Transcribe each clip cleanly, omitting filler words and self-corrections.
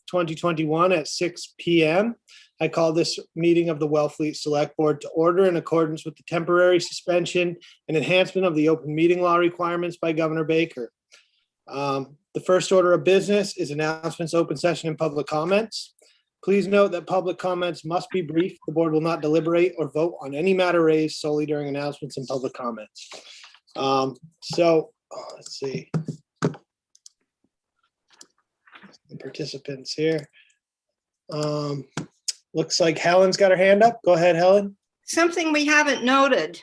2021 at 6 p.m. I call this meeting of the Wellfleet Select Board to order in accordance with the temporary suspension and enhancement of the open meeting law requirements by Governor Baker. The first order of business is announcements, open session, and public comments. Please note that public comments must be brief. The board will not deliberate or vote on any matter raised solely during announcements and public comments. Let's see. The participants here. Looks like Helen's got her hand up. Go ahead, Helen. Something we haven't noted,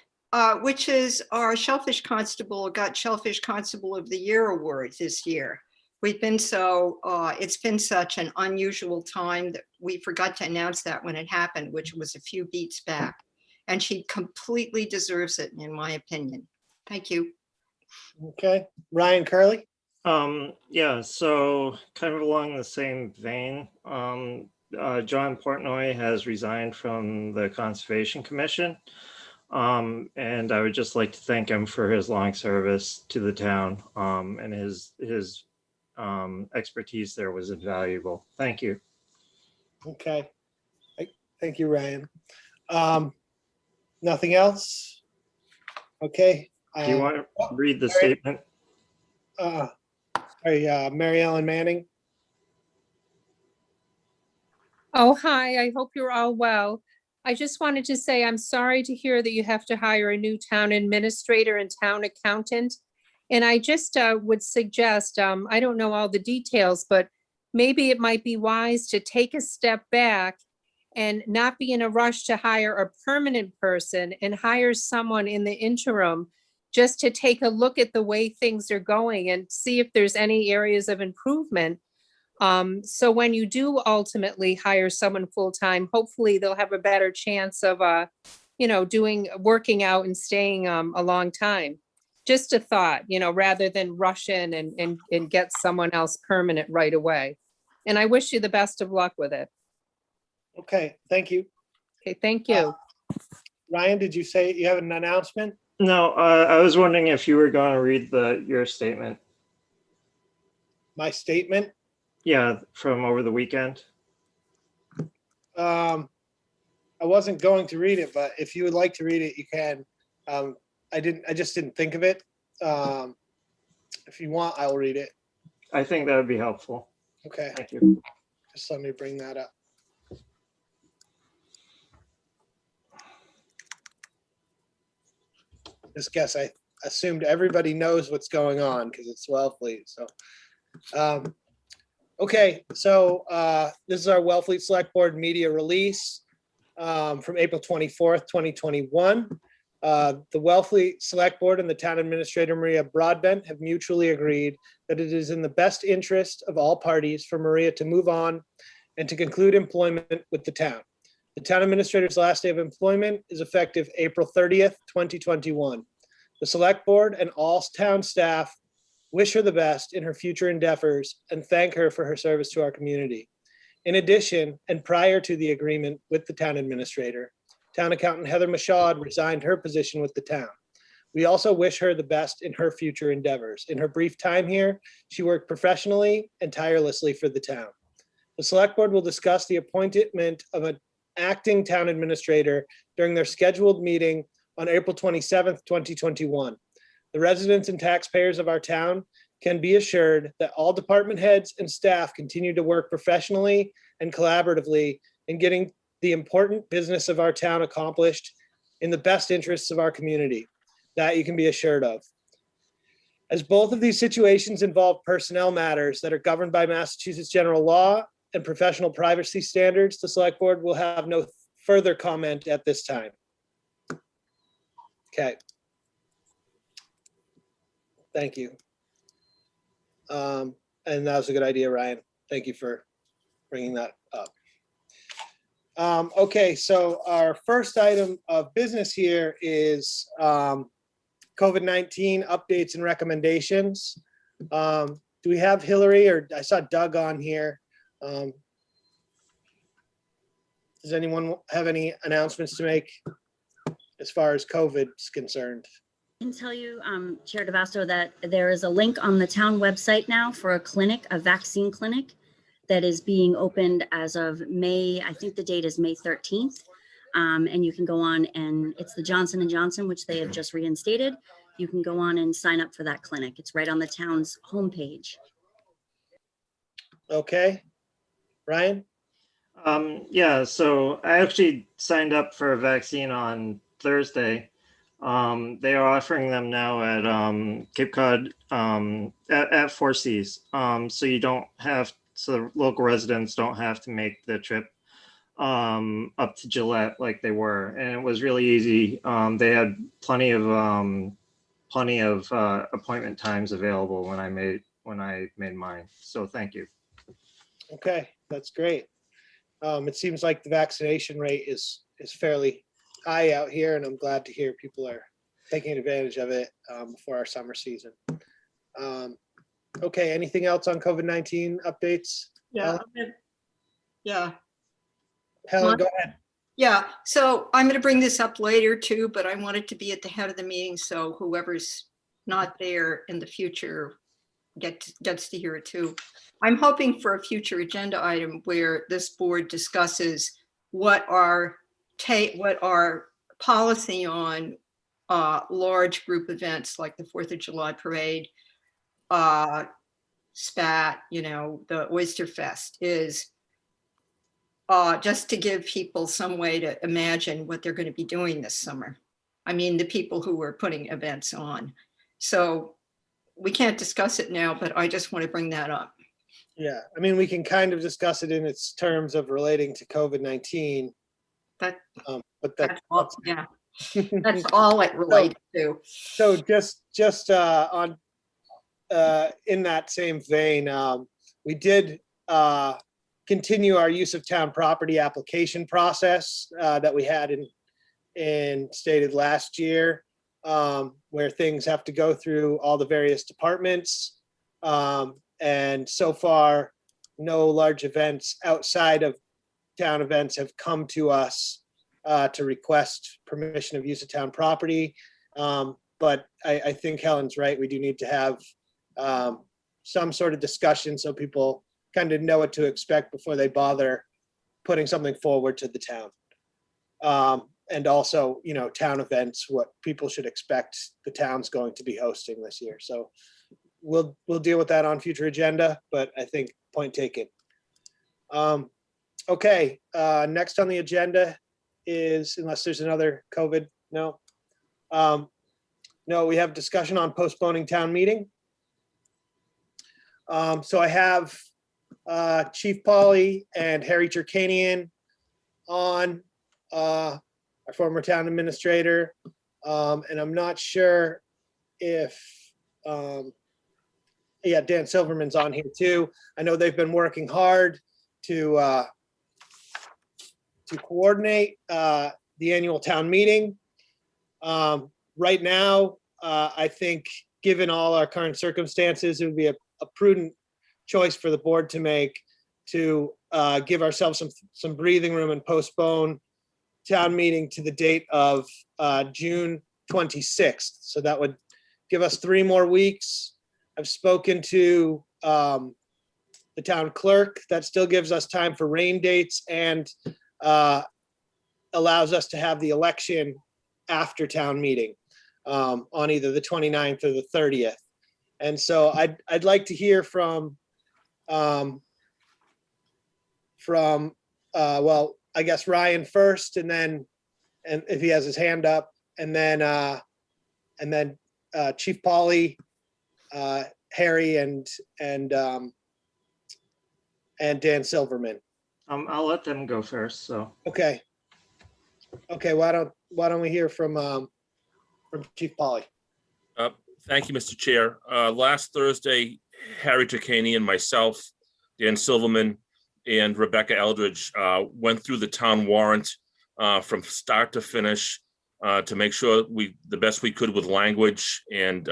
which is our Shellfish Constable got Shellfish Constable of the Year award this year. We've been it's been such an unusual time that we forgot to announce that when it happened, which was a few beats back. And she completely deserves it, in my opinion. Thank you. Okay, Ryan Curley. Yeah, so kind of along the same vein, John Portnoy has resigned from the Conservation Commission. And I would just like to thank him for his long service to the town, and his expertise there was invaluable. Thank you. Okay, thank you, Ryan. Nothing else? Okay. Do you want to read the statement? Sorry, Mary Ellen Manning. Oh, hi, I hope you're all well. I just wanted to say I'm sorry to hear that you have to hire a new town administrator and town accountant. And I just would suggest, I don't know all the details, but maybe it might be wise to take a step back and not be in a rush to hire a permanent person and hire someone in the interim just to take a look at the way things are going and see if there's any areas of improvement. So when you do ultimately hire someone full-time, hopefully they'll have a better chance of, working out and staying a long time. Just a thought, rather than rush in and get someone else permanent right away. And I wish you the best of luck with it. Okay, thank you. Okay, thank you. Ryan, did you say you have an announcement? No, I was wondering if you were going to read your statement. My statement? Yeah, from over the weekend. I wasn't going to read it, but if you would like to read it, you can. I just didn't think of it. If you want, I will read it. I think that would be helpful. Okay. Thank you. Just let me bring that up. Just guess, I assumed everybody knows what's going on because it's Wellfleet. So, okay. So this is our Wellfleet Select Board media release from April 24th, 2021. The Wellfleet Select Board and the Town Administrator, Maria Broadbent, have mutually agreed that it is in the best interest of all parties for Maria to move on and to conclude employment with the town. The Town Administrator's last day of employment is effective April 30th, 2021. The Select Board and all town staff wish her the best in her future endeavors and thank her for her service to our community. In addition, and prior to the agreement with the Town Administrator, Town Accountant Heather Michaud resigned her position with the town. We also wish her the best in her future endeavors. In her brief time here, she worked professionally and tirelessly for the town. The Select Board will discuss the appointment of an acting Town Administrator during their scheduled meeting on April 27th, 2021. The residents and taxpayers of our town can be assured that all department heads and staff continue to work professionally and collaboratively in getting the important business of our town accomplished in the best interests of our community. That you can be assured of. As both of these situations involve personnel matters that are governed by Massachusetts general law and professional privacy standards, the Select Board will have no further comment at this time. Okay. Thank you. And that was a good idea, Ryan. Thank you for bringing that up. Okay, so our first item of business here is COVID-19 updates and recommendations. Do we have Hillary, or I saw Doug on here? Does anyone have any announcements to make as far as COVID is concerned? I can tell you, Chair DeVasto, that there is a link on the town website now for a clinic, a vaccine clinic that is being opened as of May, I think the date is May 13th. And you can go on, and it's the Johnson & Johnson, which they have just reinstated. You can go on and sign up for that clinic. It's right on the town's homepage. Okay. Ryan? Yeah, so I actually signed up for a vaccine on Thursday. They are offering them now at Cape Cod at Four Seas. So you don't have, so the local residents don't have to make the trip up to Gillette like they were, and it was really easy. They had plenty of appointment times available when I made mine. So thank you. Okay, that's great. It seems like the vaccination rate is fairly high out here, and I'm glad to hear people are taking advantage of it before our summer season. Okay, anything else on COVID-19 updates? Yeah. Yeah. Helen, go ahead. Yeah, so I'm going to bring this up later too, but I want it to be at the head of the meeting, so whoever's not there in the future gets to hear it too. I'm hoping for a future agenda item where this board discusses what our policy on large group events like the 4th of July parade, SPAT, the Oyster Fest is. Just to give people some way to imagine what they're going to be doing this summer. I mean, the people who are putting events on. So we can't discuss it now, but I just want to bring that up. Yeah, I mean, we can kind of discuss it in its terms of relating to COVID-19. But that's all, yeah, that's all it relates to. So just on in that same vein, we did continue our use of town property application process that we had in stated last year, where things have to go through all the various departments. And so far, no large events outside of town events have come to us to request permission of use of town property. But I think Helen's right. We do need to have some sort of discussion so people kind of know what to expect before they bother putting something forward to the town. And also, town events, what people should expect the town's going to be hosting this year. So we'll deal with that on future agenda, but I think point taken. Okay, next on the agenda is, unless there's another COVID, no. No, we have discussion on postponing town meeting. So I have Chief Polly and Harry Turkanian on, our former town administrator. And I'm not sure if, yeah, Dan Silverman's on here too. I know they've been working hard to coordinate the annual town meeting. Right now, I think given all our current circumstances, it would be a prudent choice for the board to make to give ourselves some breathing room and postpone town meeting to the date of June 26th. So that would give us 3 more weeks. I've spoken to the town clerk. That still gives us time for rain dates and allows us to have the election after town meeting on either the 29th or the 30th. And so I'd like to hear from well, I guess Ryan first, and then, and if he has his hand up, and then Chief Polly, Harry, and Dan Silverman. I'll let them go first. So Okay. Why don't we hear from Chief Polly? Thank you, Mr. Chair. Last Thursday, Harry Turkanian, myself, Dan Silverman, and Rebecca Eldridge went through the town warrant from start to finish to make sure the best we could with language and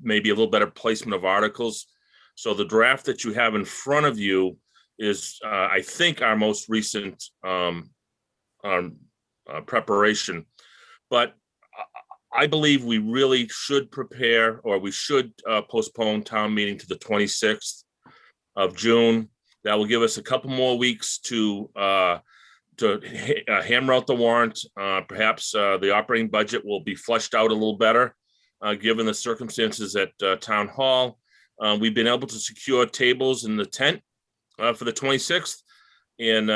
maybe a little better placement of articles. So the draft that you have in front of you is, I think, our most recent preparation. But I believe we really should prepare, or we should postpone town meeting to the 26th of June. That will give us a couple more weeks to hammer out the warrant. Perhaps the operating budget will be flushed out a little better, given the circumstances at Town Hall. We've been able to secure tables in the tent for the 26th. And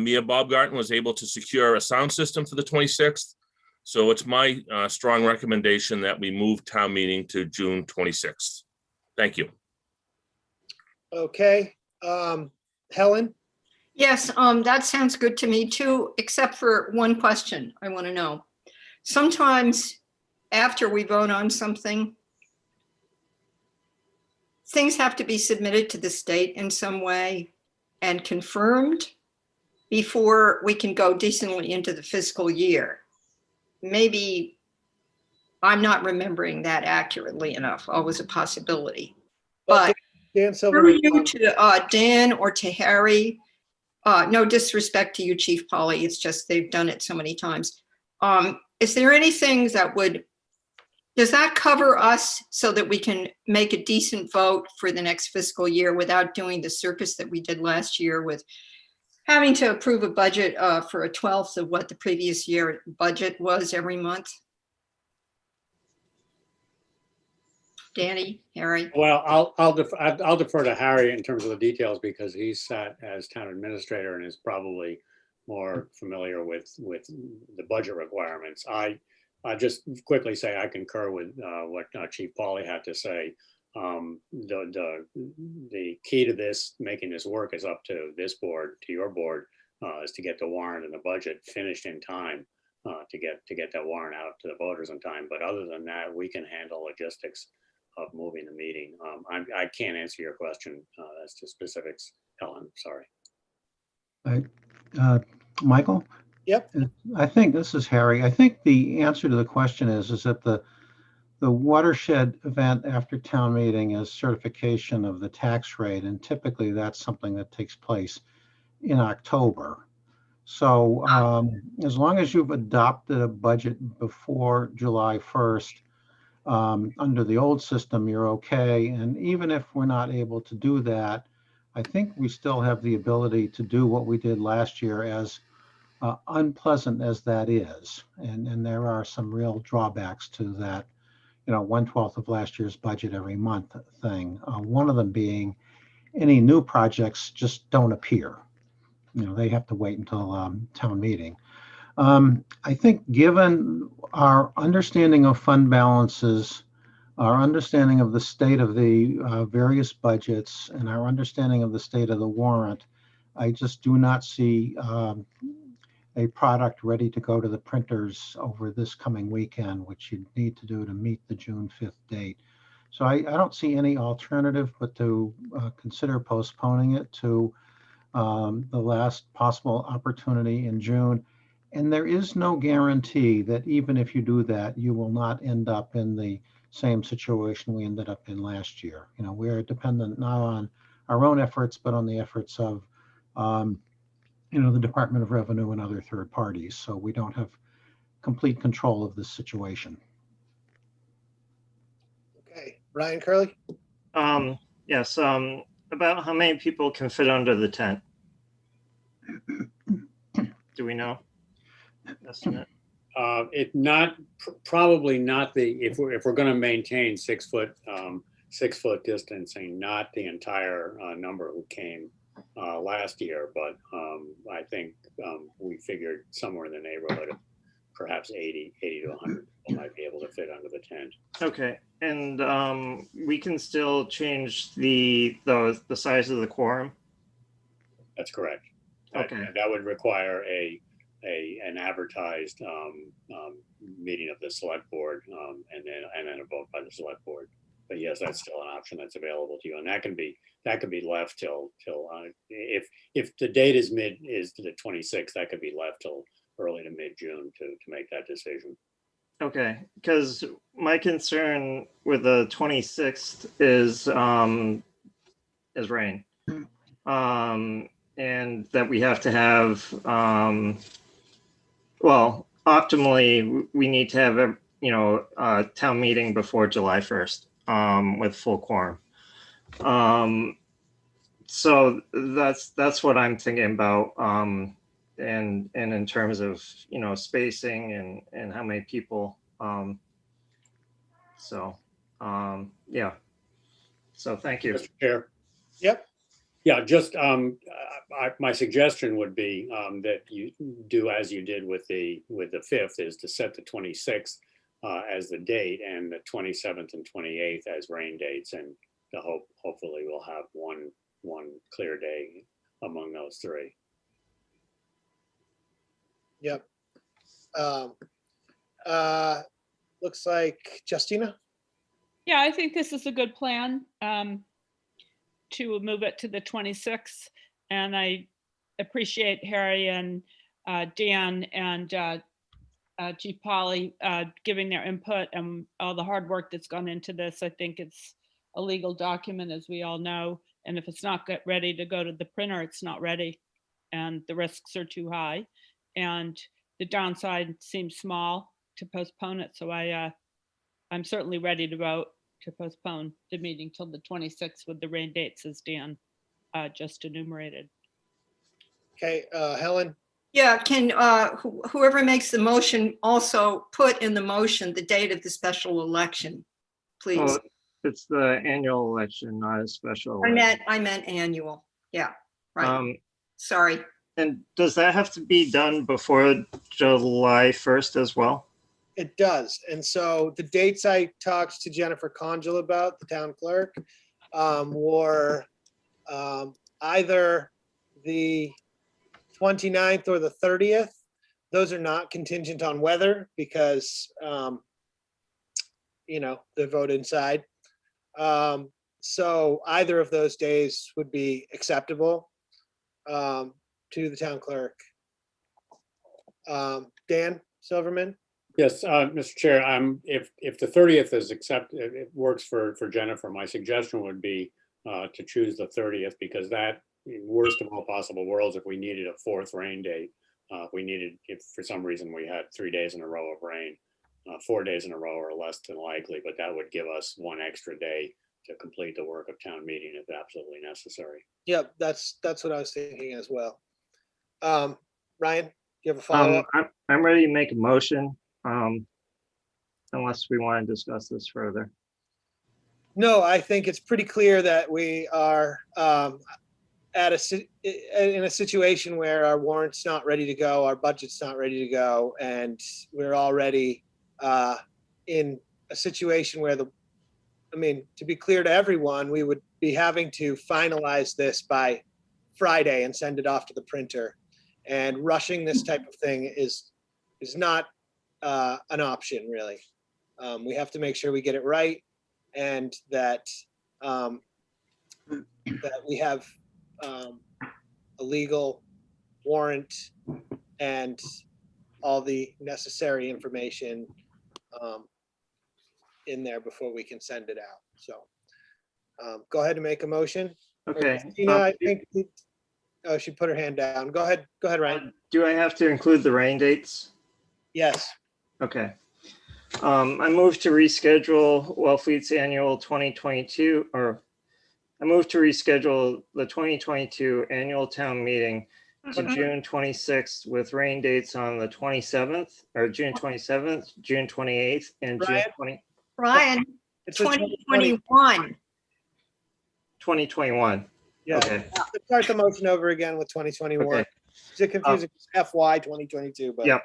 Mia Bobgarten was able to secure a sound system for the 26th. So it's my strong recommendation that we move town meeting to June 26th. Thank you. Okay, Helen? Yes, that sounds good to me too, except for one question I want to know. Sometimes after we vote on something, things have to be submitted to the state in some way and confirmed before we can go decently into the fiscal year. Maybe I'm not remembering that accurately enough, always a possibility. But Dan through Silverman. you to Dan or to Harry, no disrespect to you, Chief Polly, it's just they've done it so many times. Is there anything that does that cover us so that we can make a decent vote for the next fiscal year without doing the circus that we did last year with having to approve a budget for a 1/12 of what the previous year budget was every month? Danny, Harry? Well, I'll defer to Harry in terms of the details because he's sat as town administrator and is probably more familiar with the budget requirements. I just quickly say I concur with what Chief Pauly had to say. The key to this, making this work, is up to this board, to your board, is to get the warrant and the budget finished in time to get that warrant out to the voters in time. But other than that, we can handle logistics of moving the meeting. I can't answer your question as to specifics, Helen, sorry. Michael? Yep. I think, this is Harry. I think the answer to the question is that the watershed event after town meeting is certification of the tax rate. And typically that's something that takes place in October. So as long as you've adopted a budget before July 1st, under the old system, you're okay. And even if we're not able to do that, I think we still have the ability to do what we did last year, as unpleasant as that is. And there are some real drawbacks to that, 1/12 of last year's budget every month thing. One of them being any new projects just don't appear. They have to wait until town meeting. I think given our understanding of fund balances, our understanding of the state of the various budgets, and our understanding of the state of the warrant, I just do not see a product ready to go to the printers over this coming weekend, which you need to do to meet the June 5th date. So I don't see any alternative but to consider postponing it to the last possible opportunity in June. And there is no guarantee that even if you do that, you will not end up in the same situation we ended up in last year. We're dependent not on our own efforts, but on the efforts of, the Department of Revenue and other third parties. So we don't have complete control of this situation. Okay, Ryan Curley? Yes, about how many people can fit under the tent? Do we know? Estimate? Probably not if we're going to maintain 6 foot distancing, not the entire number who came last year, but I think we figured somewhere in the neighborhood of perhaps 80 to 100 people might be able to fit under the tent. Okay, and we can still change the size of the quorum? That's correct. Okay. That would require an advertised meeting of the select board and then a vote by the select board. But yes, that's still an option that's available to you, and that can be left till if the date is the 26th, that could be left till early to mid-June to make that decision. Okay, because my concern with the 26th is rain, and that we have to have optimally we need to have a town meeting before July 1st with full quorum. So that's what I'm thinking about. And in terms of, spacing and how many people. Yeah. So thank you. Mr. Chair. Yep. Yeah, just my suggestion would be that you do as you did with the 5th, is to set the 26th as the date and the 27th and 28th as rain dates, and hopefully we'll have one clear day among those three. Yep. Looks like Justina. Yeah, I think this is a good plan to move it to the 26th. And I appreciate Harry and Dan and Chief Polly giving their input and all the hard work that's gone into this. I think it's a legal document, as we all know. And if it's not ready to go to the printer, it's not ready. And the risks are too high. And the downside seems small to postpone it. So I'm certainly ready to vote to postpone the meeting till the 26th with the rain dates, as Dan just enumerated. Okay, Helen. Yeah, can whoever makes the motion also put in the motion the date of the special election, please? Well, it's the annual election, not a special. I meant annual. Yeah, right. Sorry. And does that have to be done before July 1st as well? It does. And so the dates I talked to Jennifer Conjul about, the town clerk, were either the 29th or the 30th. Those are not contingent on weather because, the vote inside. So either of those days would be acceptable to the town clerk. Dan Silverman? Yes, Mr. Chair, if the 30th is accepted, it works for Jennifer. My suggestion would be to choose the 30th, because that, in worst of all possible worlds, if we needed a 4th rain date, if for some reason we had 3 days in a row of rain, 4 days in a row are less than likely, but that would give us one extra day to complete the work of town meeting if absolutely necessary. Yep, that's what I was thinking as well. Ryan, do you have a follow-up? I'm ready to make a motion, unless we want to discuss this further. No, I think it's pretty clear that we are in a situation where our warrant's not ready to go, our budget's not ready to go, and we're already in a situation where to be clear to everyone, we would be having to finalize this by Friday and send it off to the printer. And rushing this type of thing is not an option, really. We have to make sure we get it right, and that we have a legal warrant and all the necessary information in there before we can send it out. So go ahead and make a motion. Okay. Christina, I think, oh, she put her hand down. Go ahead, Ryan. Do I have to include the rain dates? Yes. Okay. I move to reschedule Wellfleet's annual 2022, or I move to reschedule the 2022 annual town meeting to June 26th with rain dates on the 27th, or June 27th, June 28th, and June Ryan? 20. Ryan, It's 2021. 2021. Yeah. Okay. Let's start the motion over again with 2021. Okay. Is it confusing? FY 2022, but Yep.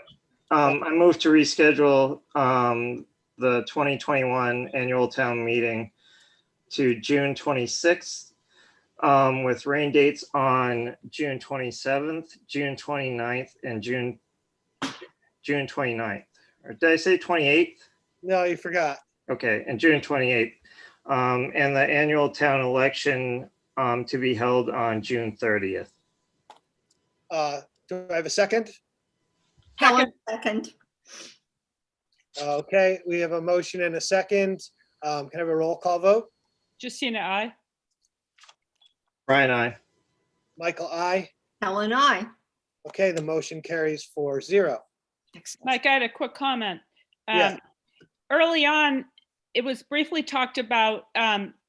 I move to reschedule the 2021 annual town meeting to June 26th with rain dates on June 27th, June 29th, and June 29th. Or did I say 28th? no, you forgot. Okay, and June 28th. And the annual town election to be held on June 30th. Do I have a second? Helen, second. Okay, we have a motion and a second. Can I have a roll call vote? Justina, aye. Brian, I. Michael, aye. Helen, I. Okay, the motion carries 4-0. Mike, I had a quick comment. Yeah. Early on, it was briefly talked about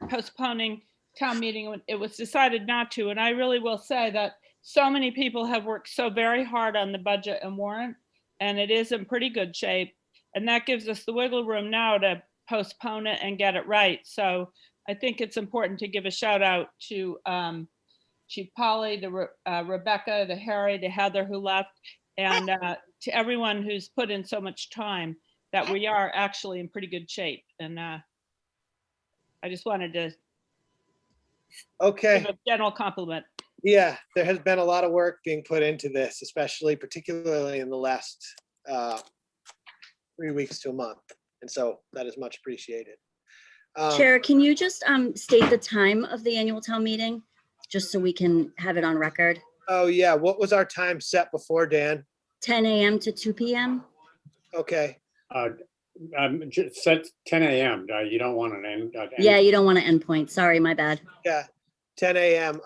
postponing town meeting when it was decided not to. And I really will say that so many people have worked so very hard on the budget and warrant, and it is in pretty good shape. And that gives us the wiggle room now to postpone it and get it right. So I think it's important to give a shout out to Chief Polly, to Rebecca, to Harry, to Heather who left, and to everyone who's put in so much time, that we are actually in pretty good shape. And I just wanted to Okay. give a general compliment. Yeah, there has been a lot of work being put into this, particularly in the last 3 weeks to a month. And so that is much appreciated. Chair, can you just state the time of the annual town meeting, just so we can have it on record? Oh, yeah. What was our time set before, Dan? 10 a.m. to 2 p.m. Okay. Just set 10 a.m. You don't want an end. Yeah, you don't want an endpoint. Sorry, my bad. Yeah, 10 a.m.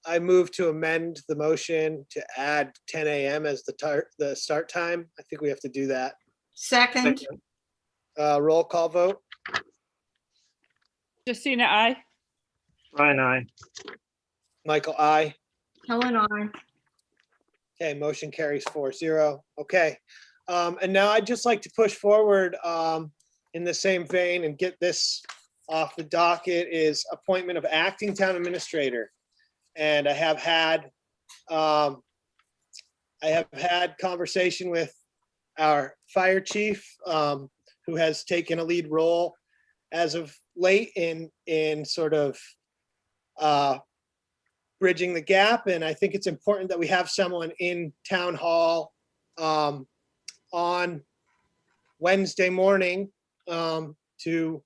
I move to amend the motion to add 10 a.m. as the start time. I think we have to do that. Second, Roll call vote. Justina, I. Ryan, I. Michael, aye. Helen, I. Okay, motion carries 4-0. Okay. And now I'd just like to push forward in the same vein and get this off the docket is appointment of acting town administrator. And I have had conversation with our fire chief, who has taken a lead role as of late in sort of bridging the gap. And I think it's important that we have someone in town hall on Wednesday morning to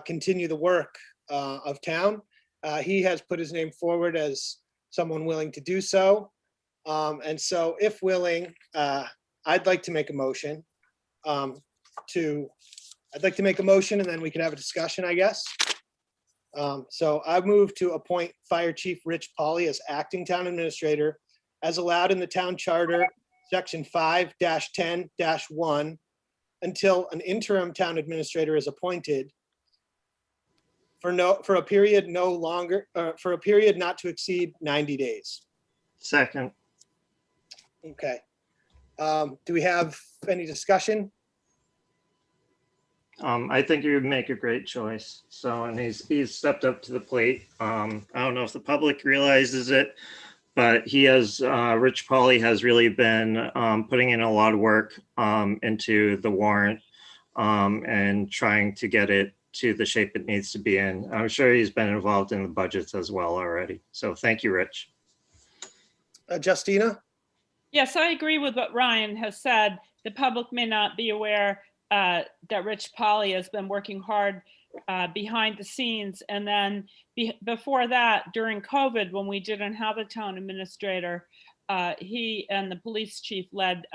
continue the work of town. He has put his name forward as someone willing to do so. And so if willing, I'd like to make a motion and then we can have a discussion, I guess. So I move to appoint Fire Chief Rich Polly as acting town administrator as allowed in the town charter, section 5-10-1, until an interim town administrator is appointed for a period not to exceed 90 days. Second. Okay. Do we have any discussion? I think you would make a great choice. So, and he's stepped up to the plate. I don't know if the public realizes it, but Rich Polly has really been putting in a lot of work into the warrant and trying to get it to the shape it needs to be in. I'm sure he's been involved in the budgets as well already. So thank you, Rich. Justina? Yes, I agree with what Ryan has said. The public may not be aware that Rich Polly has been working hard behind the scenes. And then before that, during COVID, when we didn't have a town administrator, he and the police chief led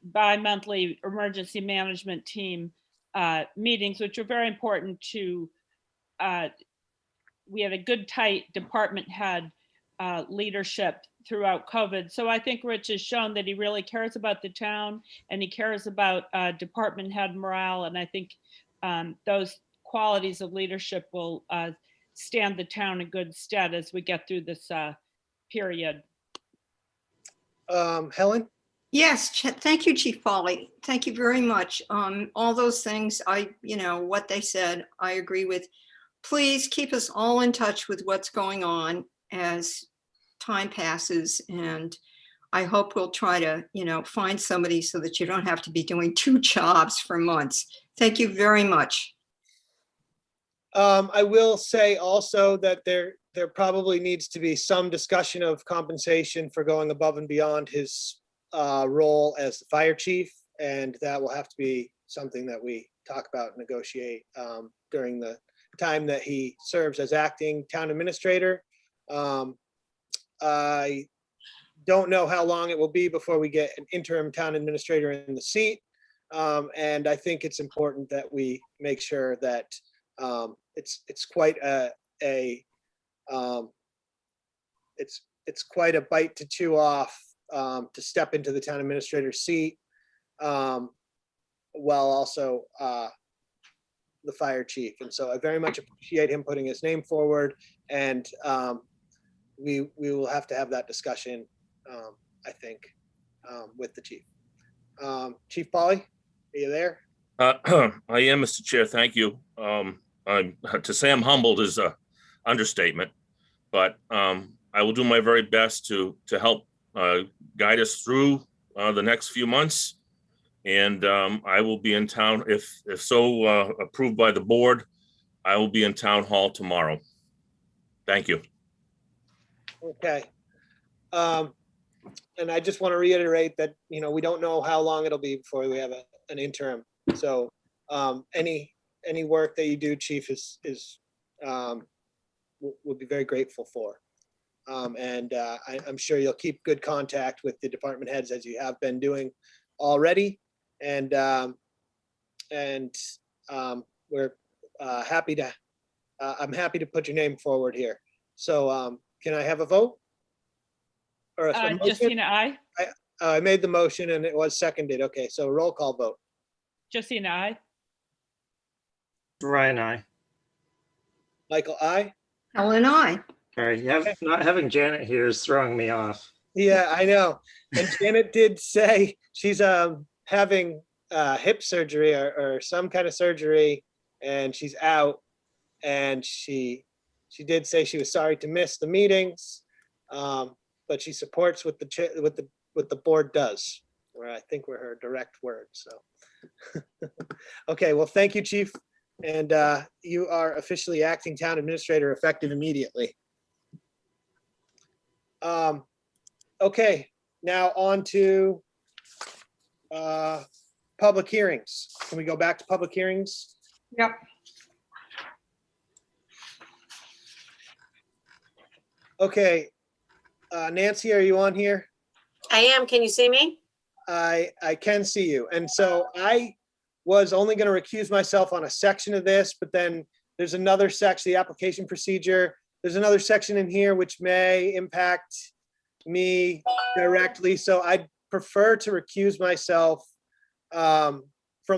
bi-monthly emergency management team meetings, which are very important to, we had a good, tight department head leadership throughout COVID. So I think Rich has shown that he really cares about the town and he cares about department head morale. And I think those qualities of leadership will stand the town in good stead as we get through this period. Helen? Yes, thank you, Chief Polly. Thank you very much. All those things, what they said, I agree with. Please keep us all in touch with what's going on as time passes. And I hope we'll try to, find somebody so that you don't have to be doing 2 jobs for months. Thank you very much. I will say also that there probably needs to be some discussion of compensation for going above and beyond his role as the fire chief. And that will have to be something that we talk about and negotiate during the time that he serves as acting town administrator. I don't know how long it will be before we get an interim town administrator in the seat. And I think it's important that we make sure that it's quite it's quite a bite to chew off to step into the town administrator seat while also the fire chief. And so I very much appreciate him putting his name forward, and we will have to have that discussion, I think, with the chief. Chief Polly, are you there? I am, Mr. Chair. Thank you. To say I'm humbled is a understatement, but I will do my very best to help guide us through the next few months. And I will be in town, if so approved by the board, I will be in town hall tomorrow. Thank you. Okay. And I just want to reiterate that, we don't know how long it'll be before we have an interim. So any work that you do, Chief, would be very grateful for. And I'm sure you'll keep good contact with the department heads as you have been doing already. And we're happy to, I'm happy to put your name forward here. So can I have a vote? Or a motion? Justina, aye. I made the motion and it was seconded. Okay, so roll call vote. Justina, aye. Ryan, I. Michael, aye? Helen, I. Sorry, not having Janet here is throwing me off. Yeah, I know. And Janet did say she's having hip surgery or some kind of surgery, and she's out. And she did say she was sorry to miss the meetings, but she supports what the board does. Where I think were her direct words. So, okay. Well, thank you, Chief, and you are officially acting town administrator effective immediately. Okay, now on to public hearings. Can we go back to public hearings? Yep. Okay, Nancy, are you on here? I am. Can you see me? I can see you. And so I was only going to recuse myself on a section of this, but then there's another section, the application procedure. There's another section in here which may impact me directly. So I'd prefer to recuse myself from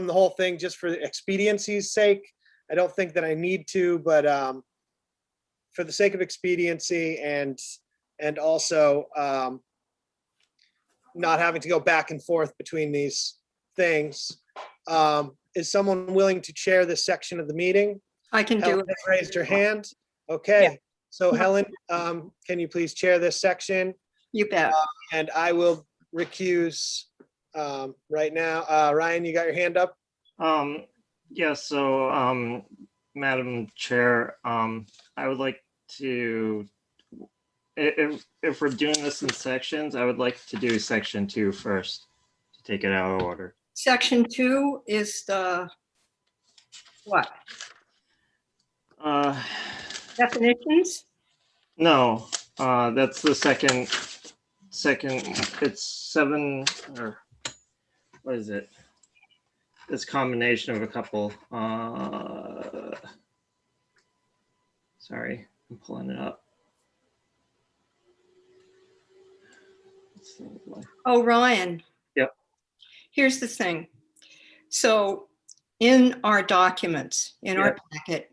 the whole thing just for expediency's sake. I don't think that I need to, but for the sake of expediency and also not having to go back and forth between these things. Is someone willing to chair this section of the meeting? I can do Helen it. has raised her hand. Okay, so Helen, can you please chair this section? You bet. And I will recuse right now. Ryan, you got your hand up? Yeah, so Madam Chair, I would like to, if we're doing this in sections, I would like to do section 2 first to take it out of order. Section 2 is the what? Definitions? No, that's the second, it's 7, or what is it? It's a combination of a couple. Sorry, I'm pulling it up. Oh, Ryan. Yep. Here's the thing. So in our documents, in our packet,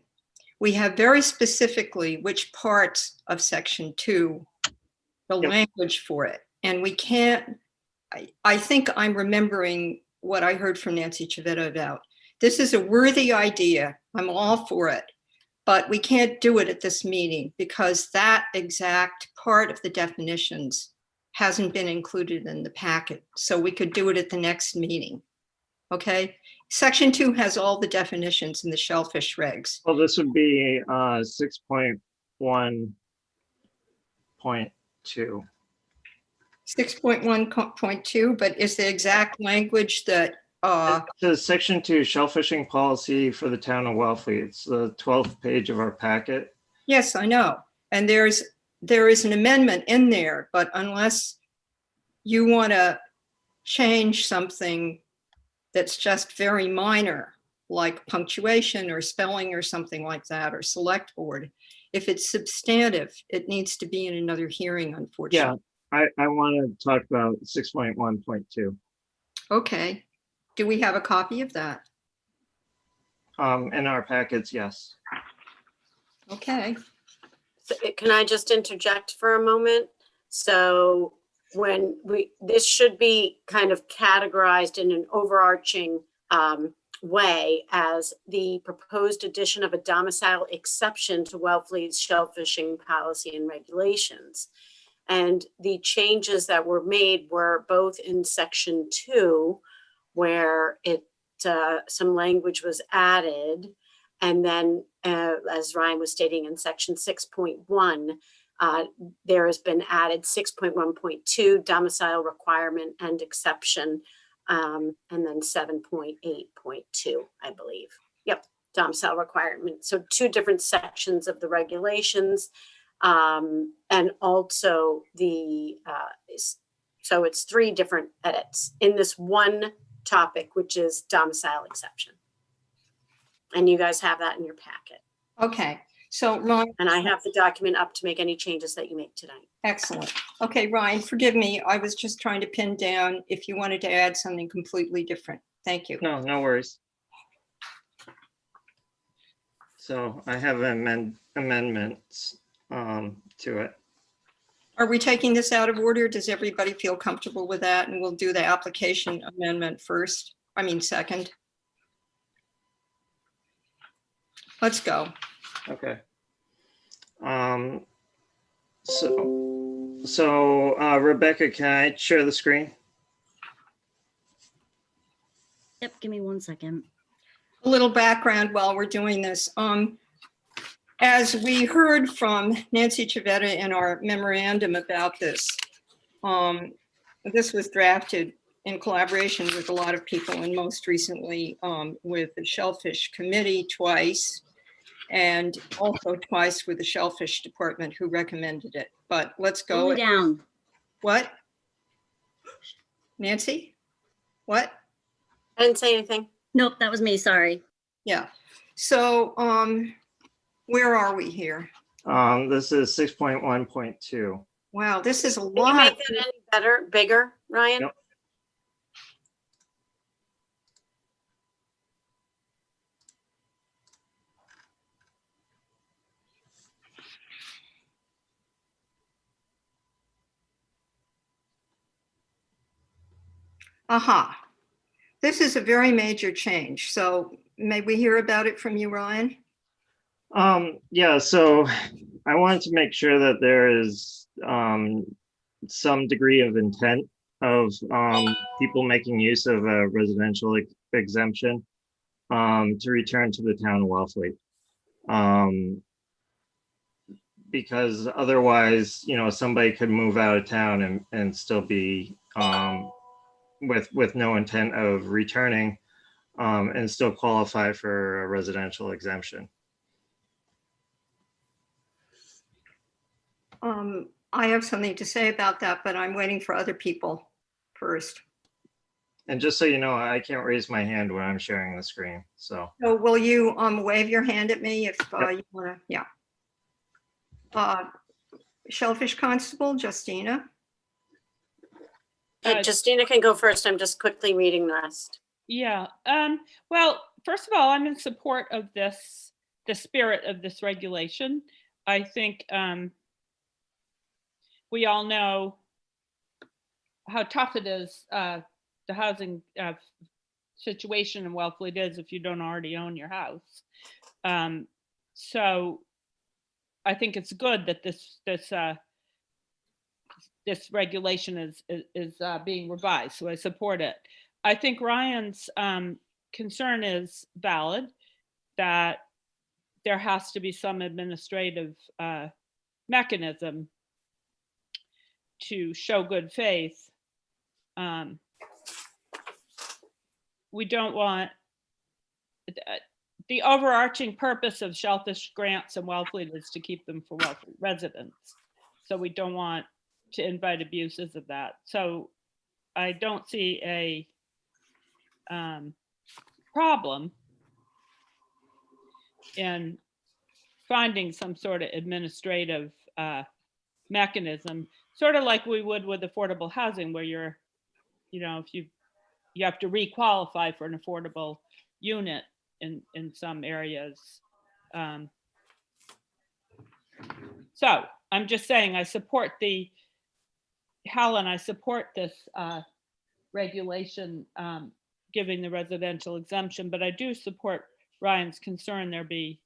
we have very specifically which parts of section 2, the language for it. And we can't, I think I'm remembering what I heard from Nancy Chavetta about. This is a worthy idea. I'm all for it. But we can't do it at this meeting because that exact part of the definitions hasn't been included in the packet. So we could do it at the next meeting. Okay. Section 2 has all the definitions in the shellfish regs. Well, this would be 6.1.2. 6.1.2, but is the exact language that The section 2 shellfishing policy for the town of Wellfleet. It's the 12th page of our packet. yes, I know. And there is an amendment in there, but unless you want to change something that's just very minor, like punctuation or spelling or something like that, or select board, if it's substantive, it needs to be in another hearing, unfortunately. Yeah, I want to talk about 6.1.2. Okay. Do we have a copy of that? In our packets, yes. Okay. Can I just interject for a moment? So when this should be kind of categorized in an overarching way as the proposed addition of a domicile exception to Wellfleet's shellfishing policy and regulations. And the changes that were made were both in section 2, where some language was added. And then, as Ryan was stating, in section 6.1, there has been added 6.1.2 domicile requirement and exception, and then 7.8.2, I believe. Yep, domicile requirement. So 2 different sections of the regulations, and also so it's 3 different edits in this one topic, which is domicile exception. And you guys have that in your packet. Okay. So Ryan, And I have the document up to make any changes that you make tonight. excellent. Okay, Ryan, forgive me. I was just trying to pin down if you wanted to add something completely different. Thank you. No, no worries. So I have amendments to it. Are we taking this out of order? Does everybody feel comfortable with that? And we'll do the application amendment first. I mean, second. Let's go. Okay. So Rebecca, can I share the screen? Yep, give me 1 second. A little background while we're doing this. As we heard from Nancy Chavetta in our memorandum about this, this was drafted in collaboration with a lot of people, and most recently with the Shellfish Committee twice, and also twice with the Shellfish Department, who recommended it. But let's go. Slow me down. What? Nancy? What? I didn't say anything. Nope, that was me, sorry. Yeah. So where are we here? This is 6.1.2. Wow, this is a Can you lot. make that any better, bigger, Ryan? Yep. Aha. This is a very major change. So may we hear about it from you, Ryan? Yeah, so I wanted to make sure that there is some degree of intent of people making use of a residential exemption to return to the town of Wellfleet. Because otherwise, you know, somebody could move out of town and still be with no intent of returning and still qualify for a residential exemption. I have something to say about that, but I'm waiting for other people first. And just so you know, I can't raise my hand when I'm sharing the screen, so. So will you wave your hand at me if Yep. you want to? Yeah. Shellfish Constable, Justina. Justina can go first. I'm just quickly reading the rest. Yeah. Well, first of all, I'm in support of this, the spirit of this regulation. I think we all know how tough it is, the housing situation in Wellfleet is if you don't already own your house. So I think it's good that this regulation is being revised. So I support it. I think Ryan's concern is valid, that there has to be some administrative mechanism to show good faith. We don't want, the overarching purpose of shellfish grants in Wellfleet is to keep them for Wellfleet residents. So we don't want to invite abuses of that. So I don't see a problem in finding some sort of administrative mechanism, sort of like we would with affordable housing, where you're, you know, if you have to requalify for an affordable unit, in some areas. So I'm just saying, I support Helen, I support this regulation giving the residential exemption, but I do support Ryan's concern there be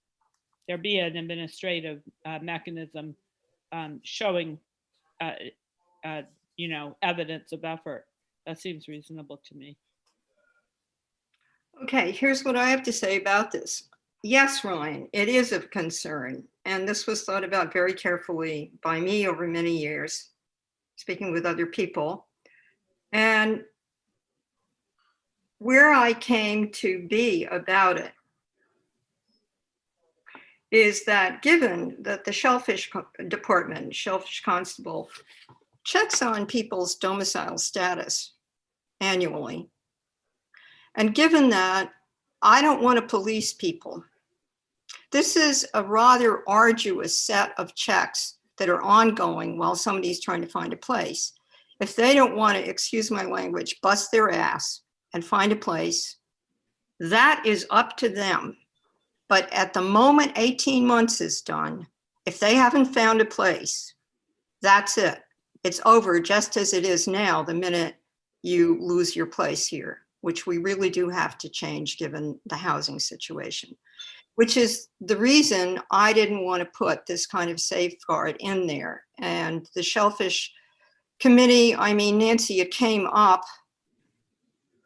an administrative mechanism showing evidence of effort. That seems reasonable to me. Okay, here's what I have to say about this. Yes, Ryan, it is of concern. And this was thought about very carefully by me over many years, speaking with other people. And where I came to be about it is that given that the shellfish department, shellfish constable, checks on people's domicile status annually, and given that I don't want to police people, this is a rather arduous set of checks that are ongoing while somebody's trying to find a place. If they don't want to, excuse my language, bust their ass and find a place, that is up to them. But at the moment 18 months is done, if they haven't found a place, that's it. It's over, just as it is now the minute you lose your place here, which we really do have to change given the housing situation, which is the reason I didn't want to put this kind of safeguard in there. And the Shellfish Committee, I mean, Nancy, it came up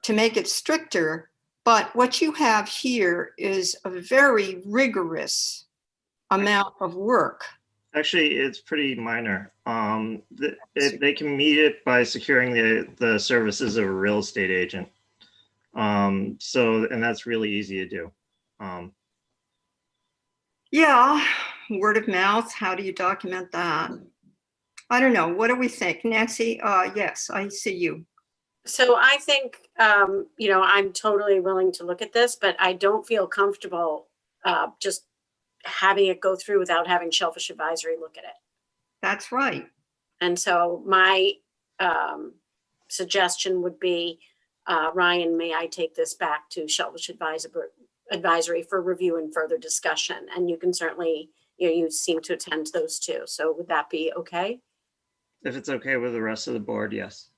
to make it stricter, but what you have here is a very rigorous amount of work. Actually, it's pretty minor. They can meet it by securing the services of a real estate agent. And that's really easy to do. Yeah, word of mouth, how do you document that? I don't know, what do we think? Nancy, yes, I see you. So I think, I'm totally willing to look at this, but I don't feel comfortable just having it go through without having Shellfish Advisory look at it. That's right. And so my suggestion would be, Ryan, may I take this back to Shellfish Advisory for review and further discussion? And you can certainly, you seem to attend those too. So would that be okay? If it's okay with the rest of the board, yes.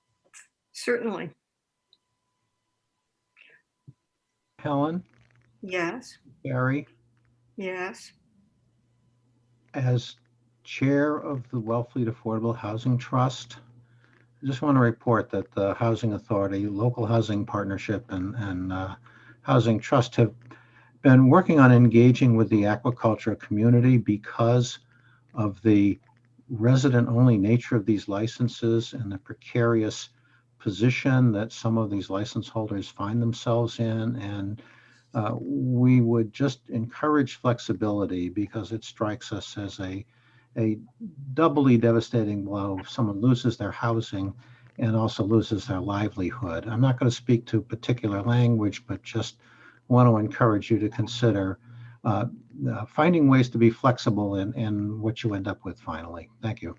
Certainly. Helen, Yes, Barry, yes. as chair of the Wellfleet Affordable Housing Trust, I just want to report that the Housing Authority, Local Housing Partnership, and Housing Trust have been working on engaging with the aquaculture community because of the resident-only nature of these licenses and the precarious position that some of these license holders find themselves in. And we would just encourage flexibility because it strikes us as a doubly devastating blow if someone loses their housing and also loses their livelihood. I'm not going to speak to particular language, but just want to encourage you to consider finding ways to be flexible in what you end up with finally. Thank you.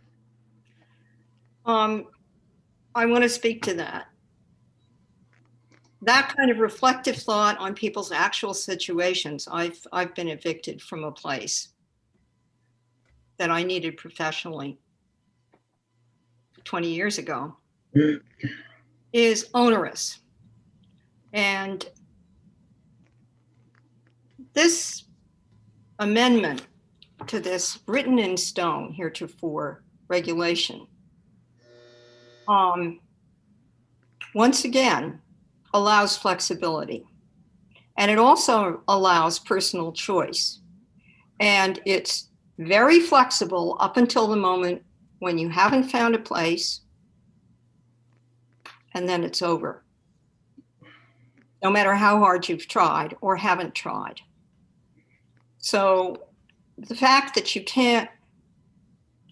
I want to speak to that. That kind of reflective thought on people's actual situations. I've been evicted from a place that I needed professionally 20 years ago, is onerous. And this amendment to this written in stone heretofore regulation, once again, allows flexibility. And it also allows personal choice. And it's very flexible up until the moment when you haven't found a place, and then it's over. No matter how hard you've tried or haven't tried. So the fact that you can't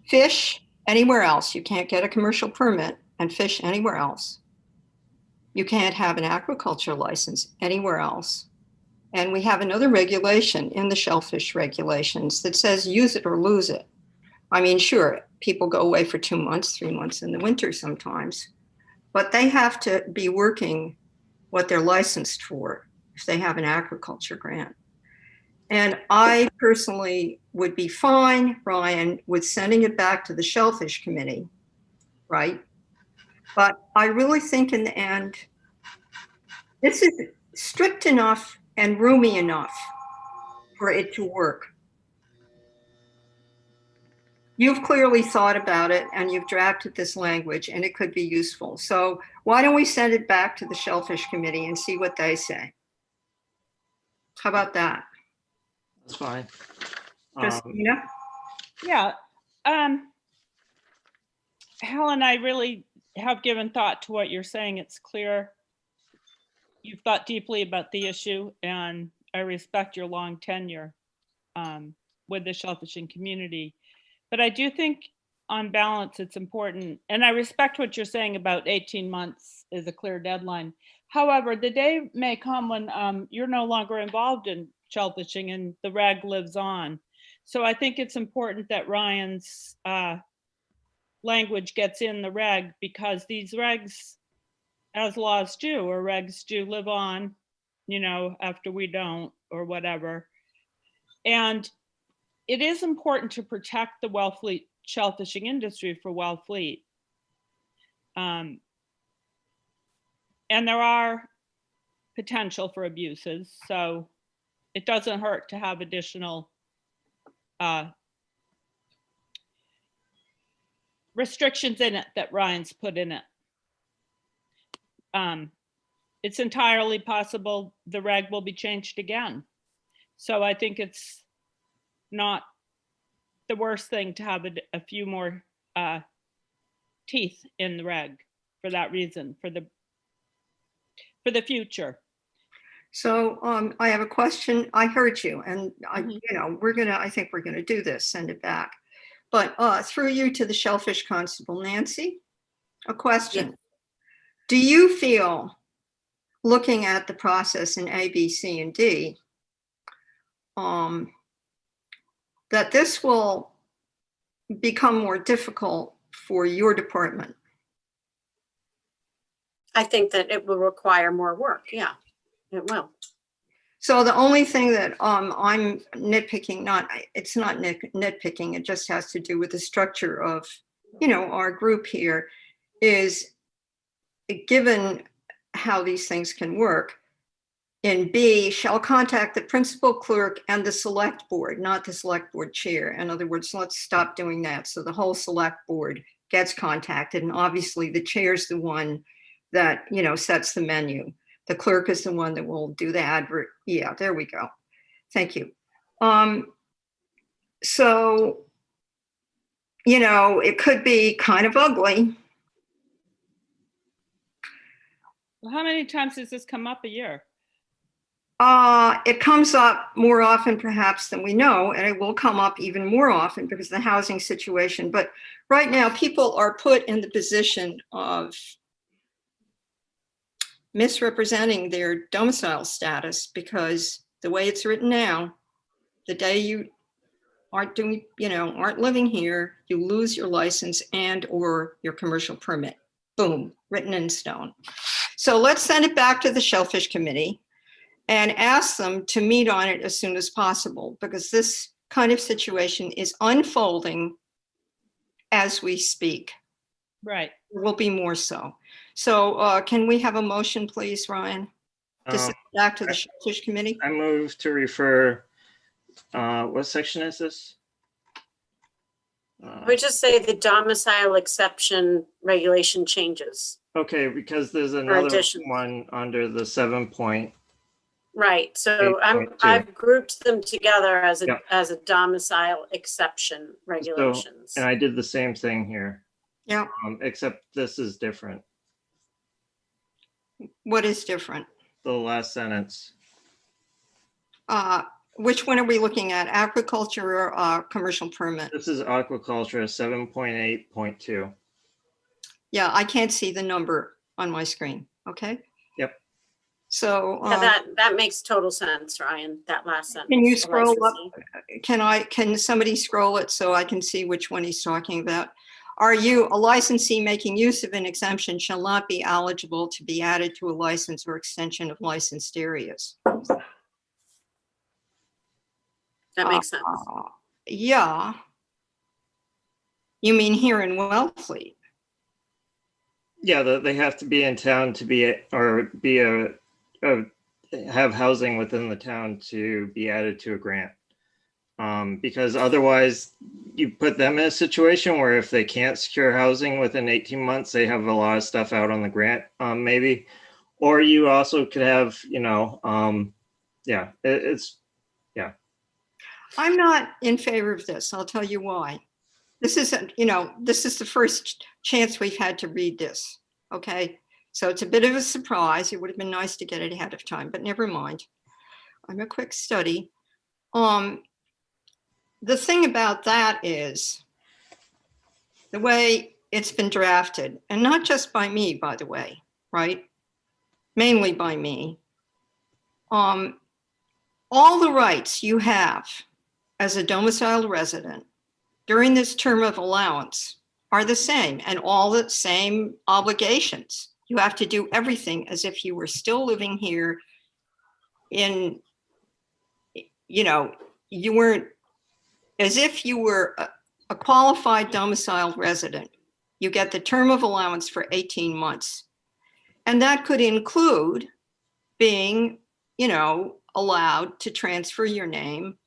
fish anywhere else, you can't get a commercial permit and fish anywhere else. You can't have an aquaculture license anywhere else. And we have another regulation in the shellfish regulations that says use it or lose it. I mean, sure, people go away for 2 months, 3 months in the winter sometimes, but they have to be working what they're licensed for. if they have an agriculture grant. And I personally would be fine, Ryan, with sending it back to the Shellfish Committee, right? But I really think in the end, this is strict enough and roomy enough for it to work. You've clearly thought about it and you've drafted this language and it could be useful. So why don't we send it back to the Shellfish Committee and see what they say? How about that? That's fine. Christina? Yeah. Helen, I really have given thought to what you're saying. It's clear you've thought deeply about the issue, and I respect your long tenure with the shellfishing community. But I do think on balance, it's important, and I respect what you're saying about 18 months is a clear deadline. However, the day may come when you're no longer involved in shellfishing and the reg lives on. So I think it's important that Ryan's language gets in the reg, because these regs, as laws do, or regs do, live on, you know, after we don't, or whatever. And it is important to protect the Wellfleet shellfishing industry for Wellfleet. And there are potential for abuses, so it doesn't hurt to have additional restrictions in it that Ryan's put in it. It's entirely possible the reg will be changed again. So I think it's not the worst thing to have a few more teeth in the reg for that reason, for the future. So I have a question. I heard you, and you know, I think we're gonna do this, send it back. But through you to the Shellfish Constable, Nancy, a question. Yeah. Do you feel, looking at the process in A, B, C, and D, that this will become more difficult for your department? I think that it will require more work. Yeah, it will. So the only thing that I'm nitpicking, it's not nitpicking, it just has to do with the structure of, you know, our group here, is given how these things can work, in B, shall contact the principal clerk and the select board, not the select board chair. In other words, let's stop doing that. So the whole select board gets contacted, and obviously the chair's the one that, you know, sets the menu. The clerk is the one that will do the advert. Yeah, there we go. Thank you. So, you know, it could be kind of ugly. Well, how many times does this come up a year? It comes up more often perhaps than we know, and it will come up even more often because of the housing situation. But right now, people are put in the position of misrepresenting their domicile status, because the way it's written now, the day you aren't doing, you know, aren't living here, you lose your license and or your commercial permit. Boom, written in stone. So let's send it back to the Shellfish Committee and ask them to meet on it as soon as possible, because this kind of situation is unfolding as we speak. Right. There will be more so. So can we have a motion, please, Ryan? To send it back to the Shellfish Committee? I move to refer, what section is this? We just say the domicile exception regulation changes. Okay, because there's another additions. one under the 7 point. Right, so 8.2. I've grouped them together as a Yep. as a domicile exception regulations. And I did the same thing here. Yeah. Except this is different. What is different? The last sentence. Which one are we looking at? Agriculture or commercial permit? This is aquaculture 7.8.2. Yeah, I can't see the number on my screen. Okay. Yep. So Yeah, that makes total sense, Ryan, that last sentence. can you the scroll up? licensee. Can somebody scroll it so I can see which one he's talking about? A licensee making use of an exemption shall not be eligible to be added to a license or extension of licensed areas. That makes sense. Yeah. You mean here in Wellfleet? Yeah, they have to be in town to be, or be have housing within the town to be added to a grant. Because otherwise you put them in a situation where if they can't secure housing within 18 months, they have a lot of stuff out on the grant, maybe. Or you also could have, yeah, yeah. I'm not in favor of this. I'll tell you why. This isn't, this is the first chance we've had to read this. Okay. So it's a bit of a surprise. It would have been nice to get it ahead of time, but never mind. I'm a quick study. The thing about that is the way it's been drafted, and not just by me, by the way, right? Mainly by me. All the rights you have as a domiciled resident during this term of allowance are the same, and all the same obligations. You have to do everything as if you were still living here in, you weren't, as if you were a qualified domiciled resident. You get the term of allowance for 18 months. And that could include being, allowed to transfer your name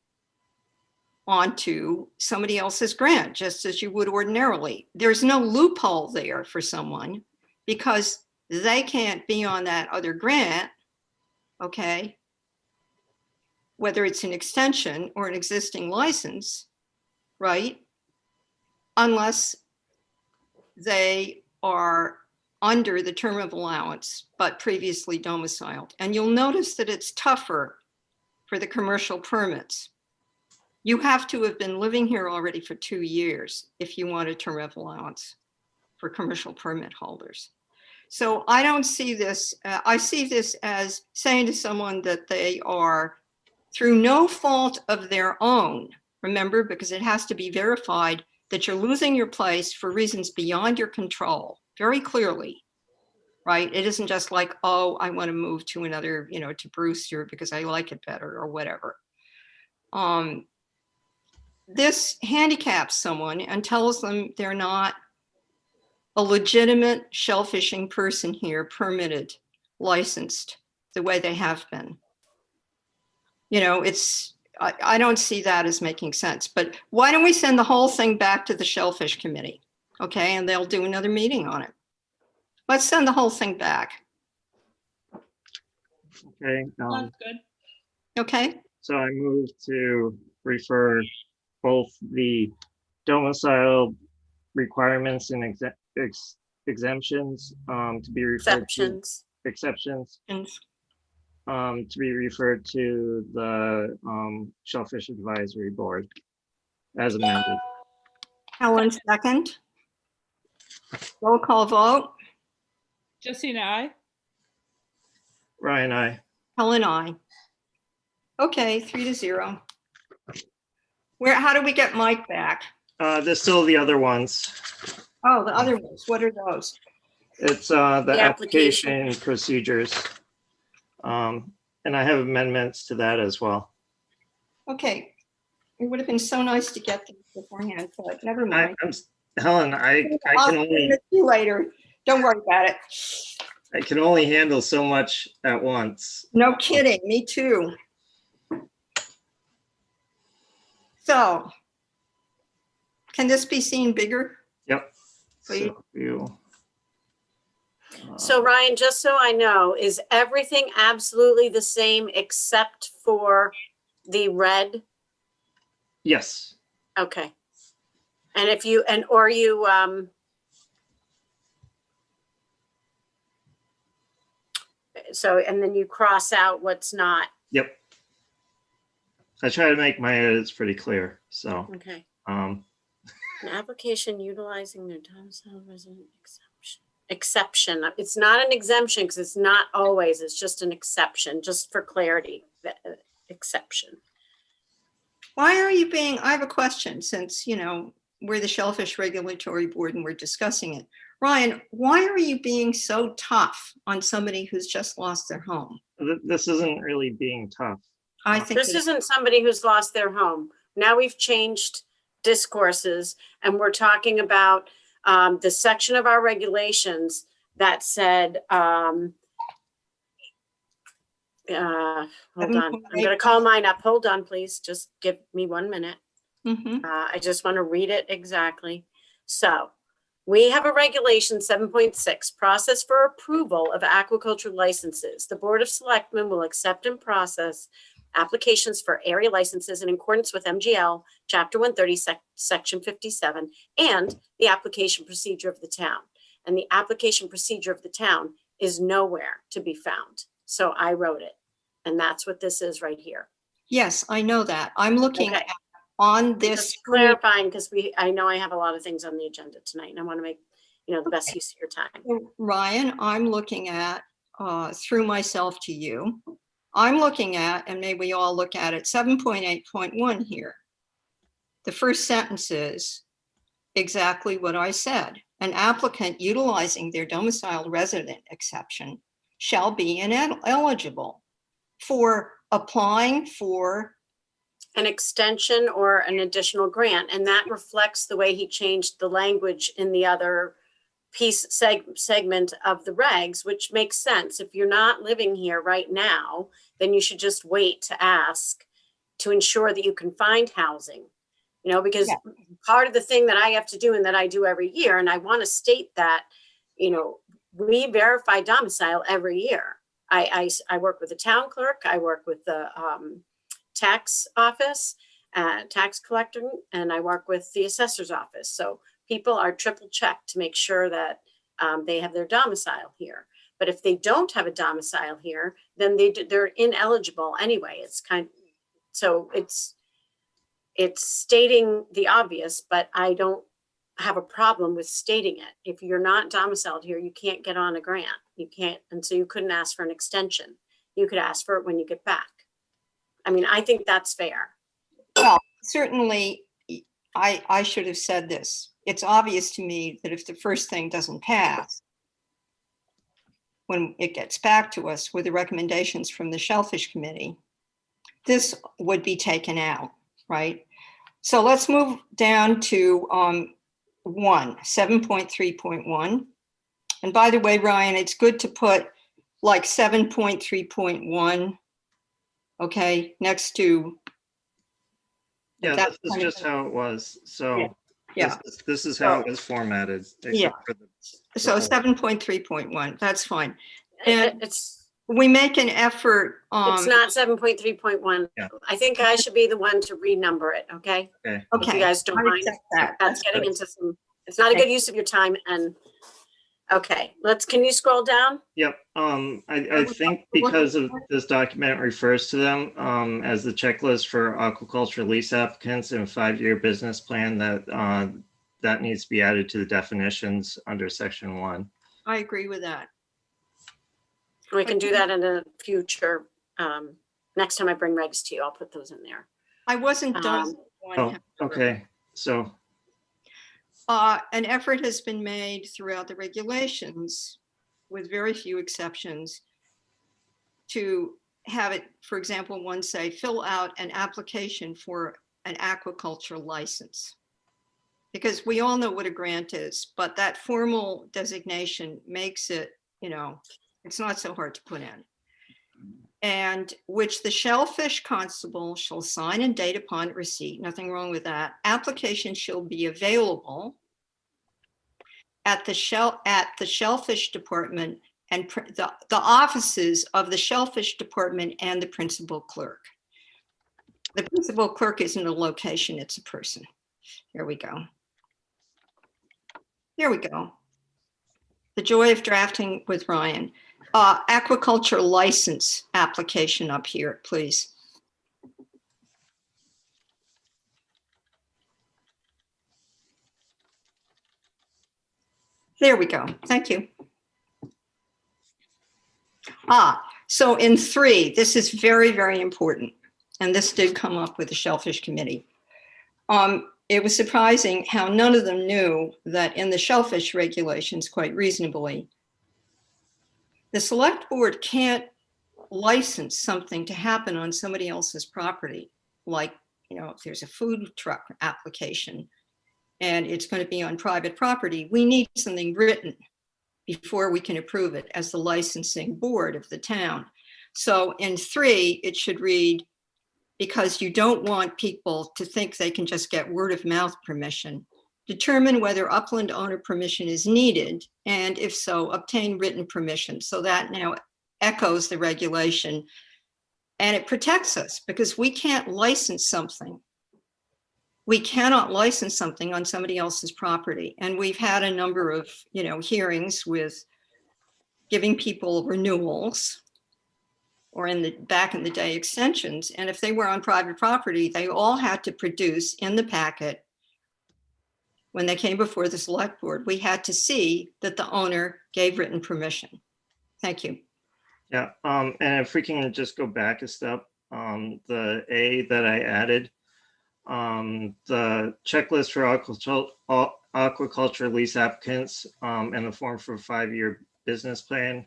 onto somebody else's grant, just as you would ordinarily. There's no loophole there for someone because they can't be on that other grant, okay? Whether it's an extension or an existing license, right? Unless they are under the term of allowance, but previously domiciled. And you'll notice that it's tougher for the commercial permits. You have to have been living here already for 2 years if you want a term of allowance for commercial permit holders. So I don't see this, I see this as saying to someone that they are, through no fault of their own, remember, because it has to be verified that you're losing your place for reasons beyond your control, very clearly, right? It isn't just like, oh, I want to move to another, to Brewster because I like it better or whatever. This handicaps someone and tells them they're not a legitimate shellfishing person here, permitted, licensed, the way they have been. I don't see that as making sense, but why don't we send the whole thing back to the Shellfish Committee? Okay, and they'll do another meeting on it. Let's send the whole thing back. Okay. Sounds good. Okay, So I move to refer both the domicile requirements and exemptions to be referred to Exceptions. exceptions to be referred to the Shellfish Advisory Board as amended. Helen, second. Roll call vote. Justine, I. Ryan, I. Helen, I. Okay, 3-0. How do we get Mike back? There's still the other ones. Oh, the other ones, what are those? It's the application procedures. And I have amendments to that as well. Okay, it would have been so nice to get them beforehand, but never mind. Helen, I I'll can send only it to you later. Don't worry about it. I can only handle so much at once. No kidding, me too. So, can this be seen bigger? Yep. Please. So Ryan, just so I know, is everything absolutely the same except for the red? Yes. Okay. And if you, or you, so, and then you cross out what's not. Yep. I try to make my edits pretty clear, so. Okay. An application utilizing their domicile resident exception. It's not an exemption because it's not always, it's just an exception, just for clarity, exception. Why are you I have a question since, we're the Shellfish Regulatory Board and we're discussing it. Ryan, why are you being so tough on somebody who's just lost their home? This isn't really being tough. I think This isn't somebody who's lost their home. Now we've changed discourses and we're talking about the section of our regulations that said, hold on, I'm gonna call mine up. Hold on, please. Just give me 1 minute. Mhm. I just want to read it exactly. So we have a regulation 7.6, process for approval of aquaculture licenses. The Board of Selectmen will accept and process applications for area licenses in accordance with MGL Chapter 130, Section 57, and the application procedure of the town. And the application procedure of the town is nowhere to be found. So I wrote it, and that's what this is right here. Yes, I know that. I'm looking Okay. at on this. Just clarifying, because I know I have a lot of things on the agenda tonight, and I want to make, the best use of your time. Ryan, I'm looking at, through myself to you, I'm looking at, and maybe we all look at it, 7.8.1 here. The first sentence is exactly what I said. An applicant utilizing their domiciled resident exception shall be ineligible for applying for An extension or an additional grant, and that reflects the way he changed the language in the other segment of the regs, which makes sense. If you're not living here right now, then you should just wait to ask to ensure that you can find housing, because part of the thing that I have to do and that I do every year, and I want to state that, we verify domicile every year. I work with the town clerk, I work with the tax office, tax collector, and I work with the assessor's office. So people are triple checked to make sure that they have their domicile here. But if they don't have a domicile here, then they're ineligible anyway. So it's stating the obvious, but I don't have a problem with stating it. If you're not domiciled here, you can't get on a grant. You can't, and so you couldn't ask for an extension. You could ask for it when you get back. I mean, I think that's fair. Well, certainly, I should have said this. It's obvious to me that if the first thing doesn't pass, when it gets back to us with the recommendations from the Shellfish Committee, this would be taken out, right? So let's move down to 7.3.1. And by the way, Ryan, it's good to put like 7.3.1, okay, next to. Yeah, That's this is kind of- just how it was. So Yeah. this is how it was formatted. except Yeah. for the- So whole- 7.3.1, that's fine. And It's we make an effort. not 7.3.1. Yeah. I think I should be the one to renumber it, okay? Okay. If you Okay. guys don't I mind. accept that. That's getting into it's not a good use of your time, and, okay, can you scroll down? Yep. I think because of this document refers to them as the checklist for aquaculture lease applicants and 5-year business plan, that needs to be added to the definitions under section 1. I agree with that. We can do that in a future, next time I bring regs to you, I'll put those in there. I wasn't done. with one, Oh, okay. So An effort has been made throughout the regulations, with very few exceptions, to have it, for example, one say, fill out an application for an aquaculture license. Because we all know what a grant is, but that formal designation makes it, it's not so hard to put in. And which the shellfish constable shall sign and date upon receipt, nothing wrong with that. Application shall be available at the shellfish department and the offices of the shellfish department and the principal clerk. The principal clerk isn't a location, it's a person. There we go. There we go. The joy of drafting with Ryan. Aquaculture license application up here, please. There we go. Thank you. So in 3, this is very, very important. And this did come up with the Shellfish Committee. it was surprising how none of them knew that in the shellfish regulations, quite reasonably, the select board can't license something to happen on somebody else's property. Like, if there's a food truck application and it's going to be on private property, we need something written before we can approve it as the licensing board of the town. So in 3, it should read, because you don't want people to think they can just get word of mouth permission, determine whether upland owner permission is needed, and if so, obtain written permission. So that now echoes the regulation, and it protects us because we can't license something. We cannot license something on somebody else's property. And we've had a number of, hearings with giving people renewals, or back in the day, extensions. And if they were on private property, they all had to produce in the packet, when they came before the select board, we had to see that the owner gave written permission. Thank you. Yeah, and if we can just go back a step, the A that I added, the checklist for aquaculture lease applicants and the form for a 5-year business plan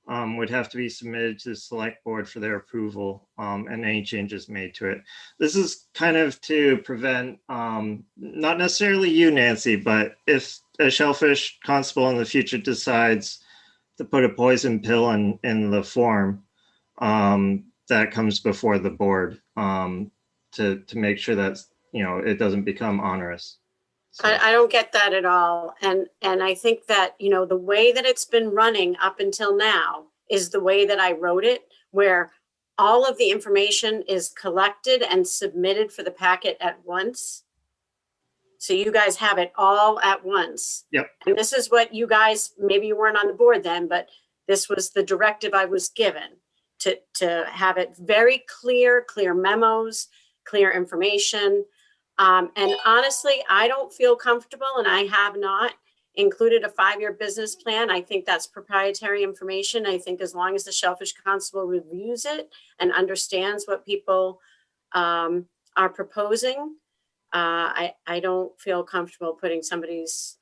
would have to be submitted to the select board for their approval and any changes made to it. This is kind of to prevent, not necessarily you, Nancy, but if a shellfish constable in the future decides to put a poison pill in the form, that comes before the board to make sure that, it doesn't become onerous. So. I don't get that at all. And I think that, the way that it's been running up until now is the way that I wrote it, where all of the information is collected and submitted for the packet at once. So you guys have it all at once. Yep. And this is what you guys, maybe you weren't on the board then, but this was the directive I was given to have it very clear memos, clear information. And honestly, I don't feel comfortable, and I have not included a 5-year business plan. I think that's proprietary information. I think as long as the shellfish constable reviews it and understands what people are proposing, I don't feel comfortable putting somebody's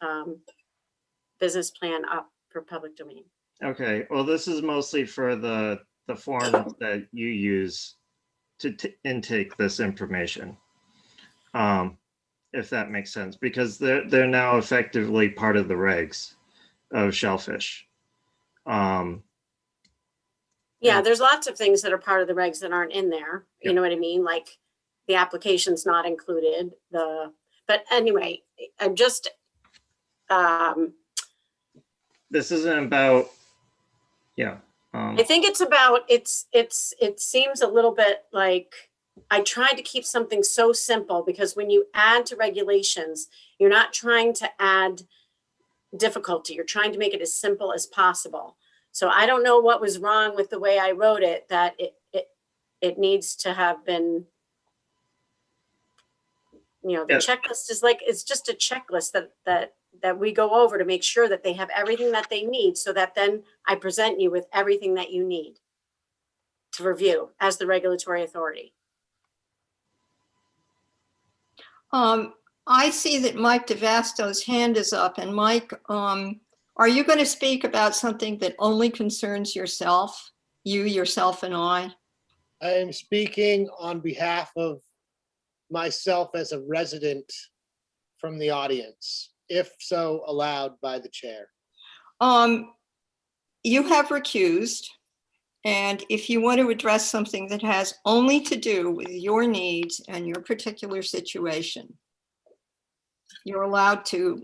business plan up for public domain. Okay, well, this is mostly for the form that you use to intake this information. If that makes sense, because they're now effectively part of the regs of shellfish. Yeah, there's lots of things that are part of the regs that aren't in there. You know what I mean? Like the application's not included. But anyway, I'm just. This isn't about. Yeah. I think it's about. It seems a little bit like. I tried to keep something so simple, because when you add to regulations, you're not trying to add difficulty. You're trying to make it as simple as possible. So I don't know what was wrong with the way I wrote it, that it needs to have been, the checklist is like, it's just a checklist that we go over to make sure that they have everything that they need, so that then I present you with everything that you need to review as the regulatory authority. I see that Mike DeVasto's hand is up, and Mike, are you going to speak about something that only concerns yourself, yourself and I? I am speaking on behalf of myself as a resident from the audience, if so allowed by the chair. You have recused, and if you want to address something that has only to do with your needs and your particular situation, you're allowed to,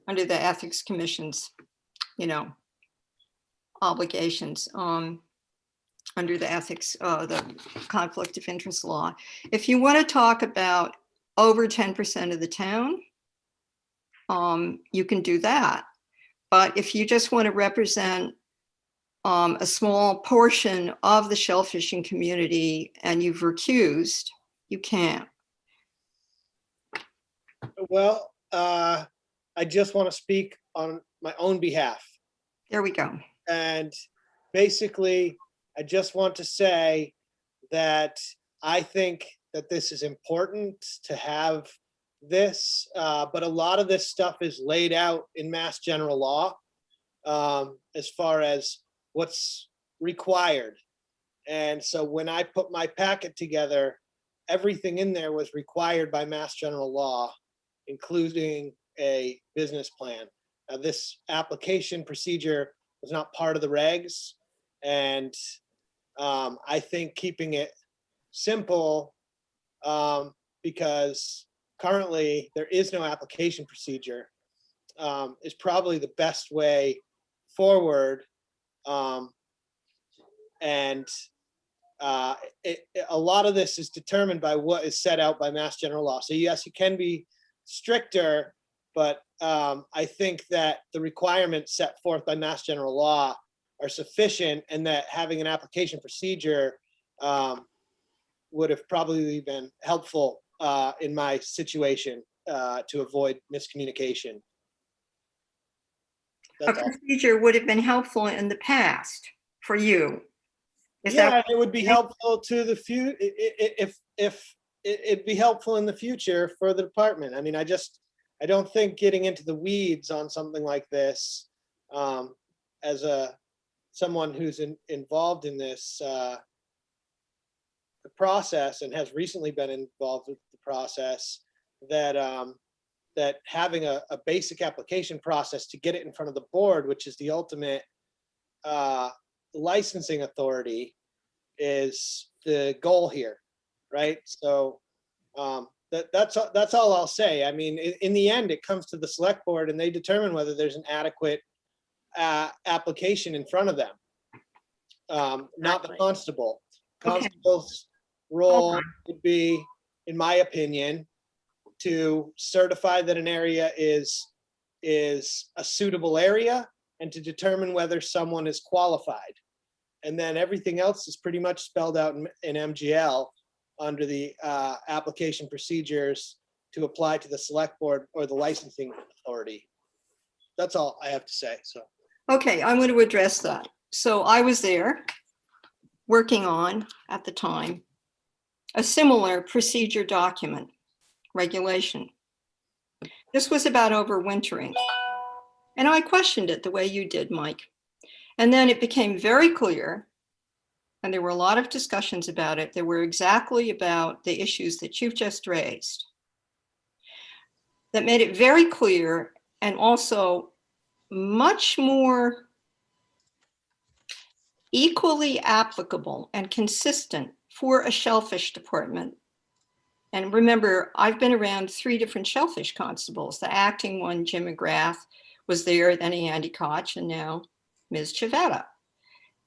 under the Ethics Commission's, obligations, under the ethics, the conflict of interest law. If you want to talk about over 10% of the town, you can do that. But if you just want to represent a small portion of the shellfishing community and you've recused, you can't. Well, I just want to speak on my own behalf. There we go. And basically, I just want to say that I think that this is important to have this, but a lot of this stuff is laid out in Mass General Law as far as what's required. And so when I put my packet together, everything in there was required by Mass General Law, including a business plan. Now, this application procedure was not part of the regs. And I think keeping it simple, because currently there is no application procedure, is probably the best way forward. And a lot of this is determined by what is set out by Mass General Law. So yes, you can be stricter, but I think that the requirements set forth by Mass General Law are sufficient, and that having an application procedure would have probably been helpful in my situation to avoid miscommunication. A That's all. procedure would have been helpful in the past for you. Is Yeah, that, it would be helpful to the few, if it'd be helpful in the future for the department. I mean, I don't think getting into the weeds on something like this, as someone who's involved in this the process and has recently been involved with the process, that that having a basic application process to get it in front of the board, which is the ultimate licensing authority, is the goal here, right? So that's all I'll say. I mean, in the end, it comes to the select board, and they determine whether there's an adequate application in front of them, not the Exactly. constable. Okay. Constable's role would be, in my opinion, to certify that an area is a suitable area and to determine whether someone is qualified. And then everything else is pretty much spelled out in MGL under the application procedures to apply to the select board or the licensing authority. That's all I have to say. So, okay, I'm going to address that. So I was there working on, at the time, a similar procedure document, regulation. This was about overwintering. And I questioned it the way you did, Mike. And then it became very clear, and there were a lot of discussions about it, that were exactly about the issues that you've just raised. That made it very clear, and also much more equally applicable and consistent for a shellfish department. And remember, I've been around 3 different shellfish constables. The acting one, Jim McGrath, was there, then Andy Koch, and now Ms. Chavetta.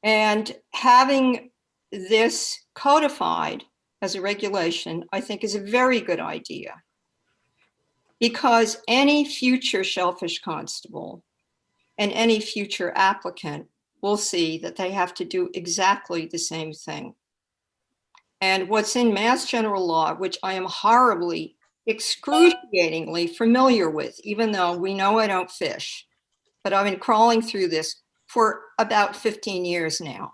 And having this codified as a regulation, I think, is a very good idea, because any future shellfish constable and any future applicant will see that they have to do exactly the same thing. And what's in Mass General Law, which I am horribly, excruciatingly familiar with, even though we know I don't fish, but I've been crawling through this for about 15 years now,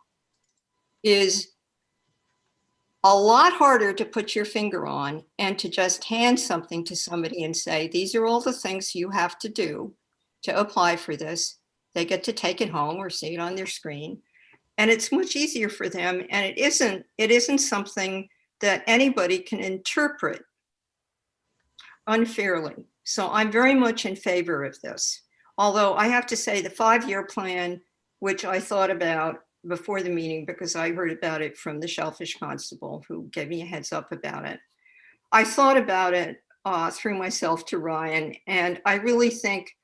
is a lot harder to put your finger on and to just hand something to somebody and say, these are all the things you have to do to apply for this. They get to take it home or see it on their screen. And it's much easier for them. And it isn't something that anybody can interpret unfairly. So I'm very much in favor of this. Although I have to say the 5-year plan, which I thought about before the meeting because I heard about it from the shellfish constable who gave me a heads up about it. I thought about it through myself to Ryan, and I really think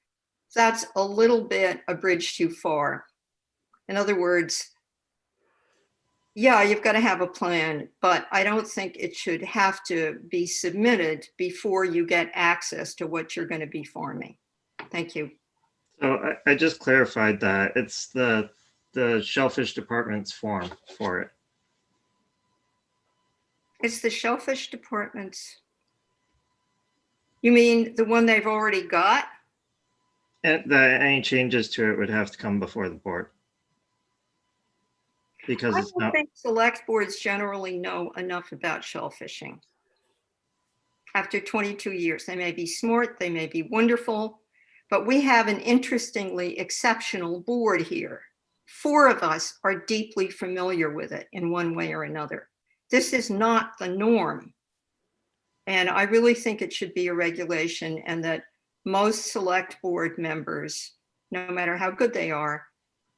that's a little bit a bridge too far. In other words, yeah, you've got to have a plan, but I don't think it should have to be submitted before you get access to what you're going to be farming. Thank you. So I just clarified that it's the shellfish department's form for it. It's the shellfish department's. You mean the one they've already got? And any changes to it would have to come before the board. Because I it's don't not, think select boards generally know enough about shellfishing. after 22 years. They may be smart, they may be wonderful, but we have an interestingly exceptional board here. 4 of us are deeply familiar with it in one way or another. This is not the norm. And I really think it should be a regulation, and that most select board members, no matter how good they are,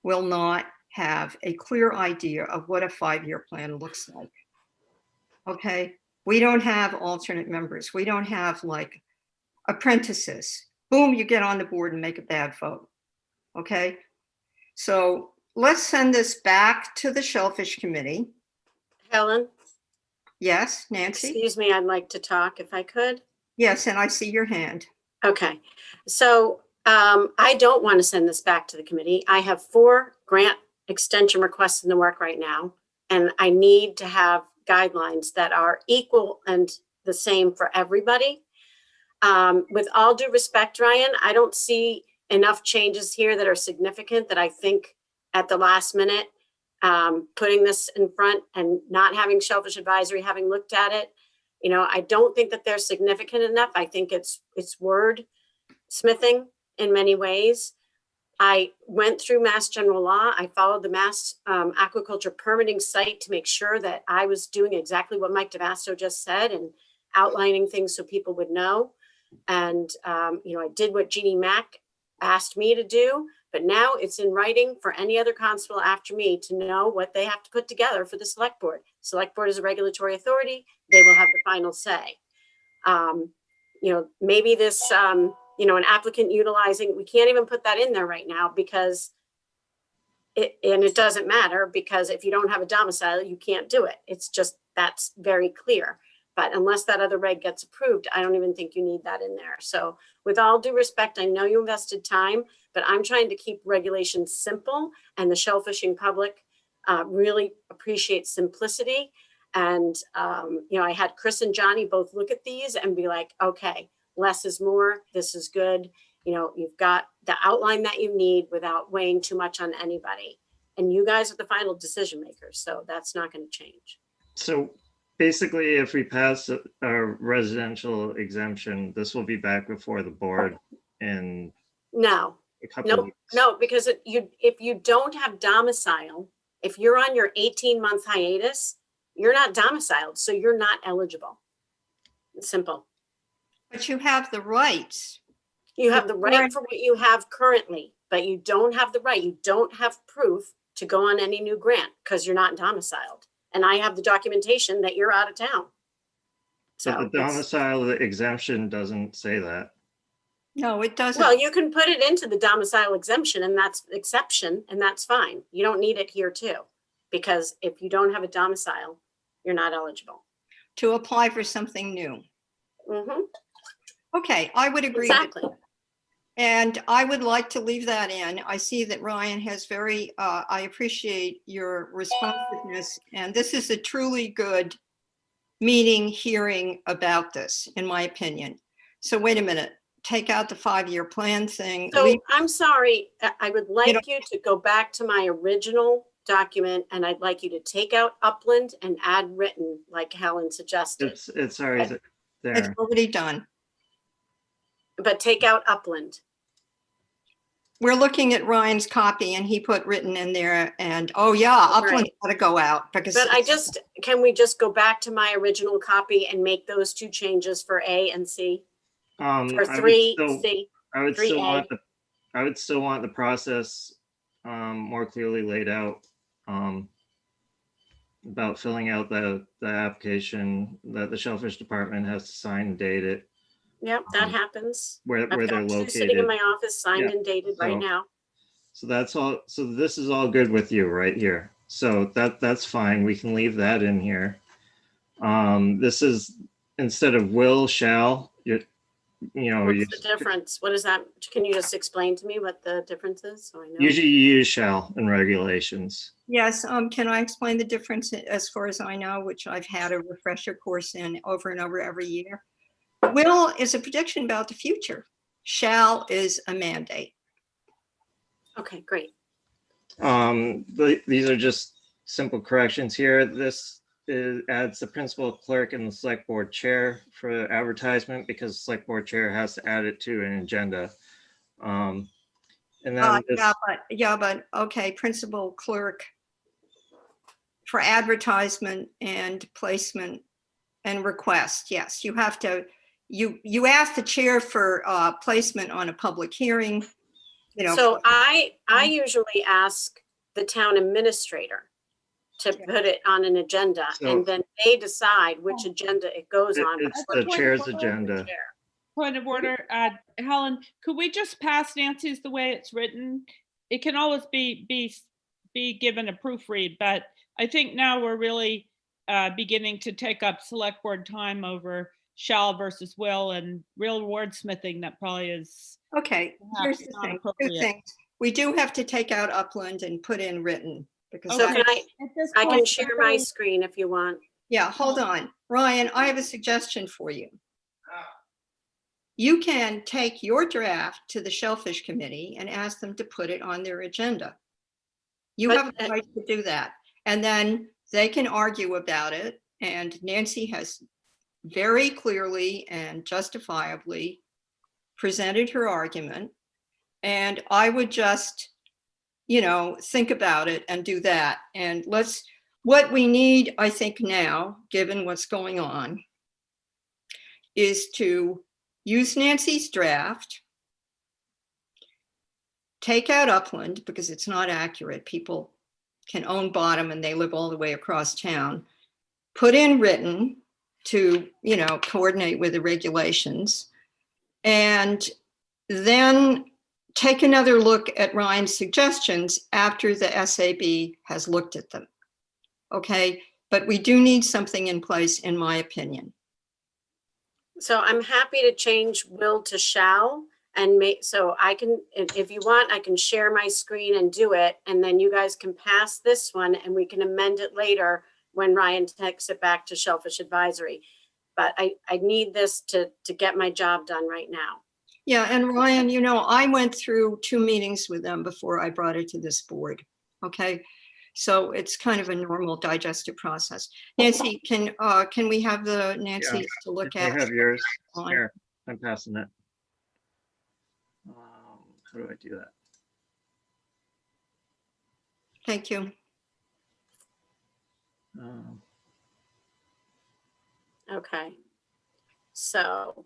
will not have a clear idea of what a 5-year plan looks like. Okay, we don't have alternate members. We don't have like apprentices. Boom, you get on the board and make a bad vote. Okay, so let's send this back to the Shellfish Committee. Helen, Yes, Nancy? excuse me, I'd like to talk if I could. Yes, and I see your hand. Okay, so I don't want to send this back to the committee. I have 4 grant extension requests in the work right now, and I need to have guidelines that are equal and the same for everybody. With all due respect, Ryan, I don't see enough changes here that are significant that I think at the last minute, putting this in front and not having Shellfish Advisory, having looked at it, you know, I don't think that they're significant enough. I think it's word smithing in many ways. I went through Mass General Law. I followed the Mass Aquaculture Permitting site to make sure that I was doing exactly what Mike DeVasto just said and outlining things so people would know. And, you know, I did what Jeannie Mack asked me to do, but now it's in writing for any other constable after me to know what they have to put together for the select board. Select board is a regulatory authority. They will have the final say. You know, maybe this, you know, an applicant utilizing, we can't even put that in there right now because it doesn't matter, because if you don't have a domicile, you can't do it. It's just, that's very clear. But unless that other reg gets approved, I don't even think you need that in there. So with all due respect, I know you invested time, but I'm trying to keep regulations simple, and the shellfishing public really appreciates simplicity. And, you know, I had Chris and Johnny both look at these and be like, okay, less is more, this is good. You know, you've got the outline that you need without weighing too much on anybody. And you guys are the final decision makers, so that's not going to change. So basically, if we pass a residential exemption, this will be back before the board in No, a couple of no, weeks. no, because if you don't have domicile, if you're on your 18-month hiatus, you're not domiciled, so you're not eligible. It's simple. But you have the rights. You have the right for what you have currently, but you don't have the right. You don't have proof to go on any new grant because you're not domiciled. And I have the documentation that you're out of town. So the domicile exemption doesn't say that. No, it doesn't. Well, you can put it into the domicile exemption, and that's exception, and that's fine. You don't need it here too, because if you don't have a domicile, you're not eligible. To apply for something new. Mhm. Okay, I would agree. with Exactly. you. And I would like to leave that in. I see that Ryan has I appreciate your responsiveness. And this is a truly good meeting, hearing about this, in my opinion. So wait a minute, take out the 5-year plan thing. So I'm sorry, I would like you to go back to my original document, and I'd like you to take out upland and add written, like Helen suggested, It's already It's there. already done. but take out upland. We're looking at Ryan's copy and he put written in there, and oh yeah, upland's Right. gotta go out because. But can we just go back to my original copy and make those 2 changes for A and C? Or I would 3C? I would still 3A. want the process more clearly laid out about filling out the application that the Shellfish Department has to sign and date it, Yep, that happens. where I've they're got 2 sitting located. in my office, signed Yeah, and dated right so- now. So that's all. So this is all good with you right here. So that's fine. We can leave that in here. This is instead of will, shall, you know, What's the difference? What is that? Can you just explain to me what the difference is? So I know. usually you use shall in regulations. Yes, can I explain the difference as far as I know, which I've had a refresher course in over and over every year? Will is a prediction about the future. Shall is a mandate. Okay, great. These are just simple corrections here. This adds the principal clerk and the select board chair for advertisement, because the select board chair has to add it to an agenda. And then this, but, okay, principal clerk for advertisement and placement and request, yes, you have to, you ask the chair for placement on a public hearing, you know. So I usually ask the town administrator to put it on an agenda, So- and then they decide which agenda it goes on. it's before the chair's the agenda. chair. Point of order, Helen, could we just pass Nancy's the way it's written? It can always be given a proofread, but I think now we're really beginning to take up select board time over shall versus will and real wordsmithing that probably is. Okay, here's perhaps the not thing, two appropriate. things. We do have to take out upland and put in written, because So Okay. can At this I can point, share my screen if you want. yeah, hold on. Ryan, I have a suggestion for you. You can take your draft to the Shellfish Committee and ask them to put it on their agenda. You But, have a right to do that. And then they can argue about it. And Nancy has very clearly and justifiably presented her argument. And I would just, you know, think about it and do that. And what we need, I think now, given what's going on, is to use Nancy's draft, take out upland because it's not accurate. People can own bottom and they live all the way across town. Put in written to, you know, coordinate with the regulations. And then take another look at Ryan's suggestions after the SAB has looked at them. Okay, but we do need something in place, in my opinion. So I'm happy to change will to shall and make, so I can, if you want, I can share my screen and do it. And then you guys can pass this one and we can amend it later when Ryan takes it back to Shellfish Advisory. But I need this to get my job done right now. Yeah, and Ryan, you know, I went through 2 meetings with them before I brought it to this board. Okay, so it's kind of a normal digestive process. Nancy, can we have the Nancy's to look I at? have yours. on- Here, I'm passing it. How do I do that? Thank you. Okay. So,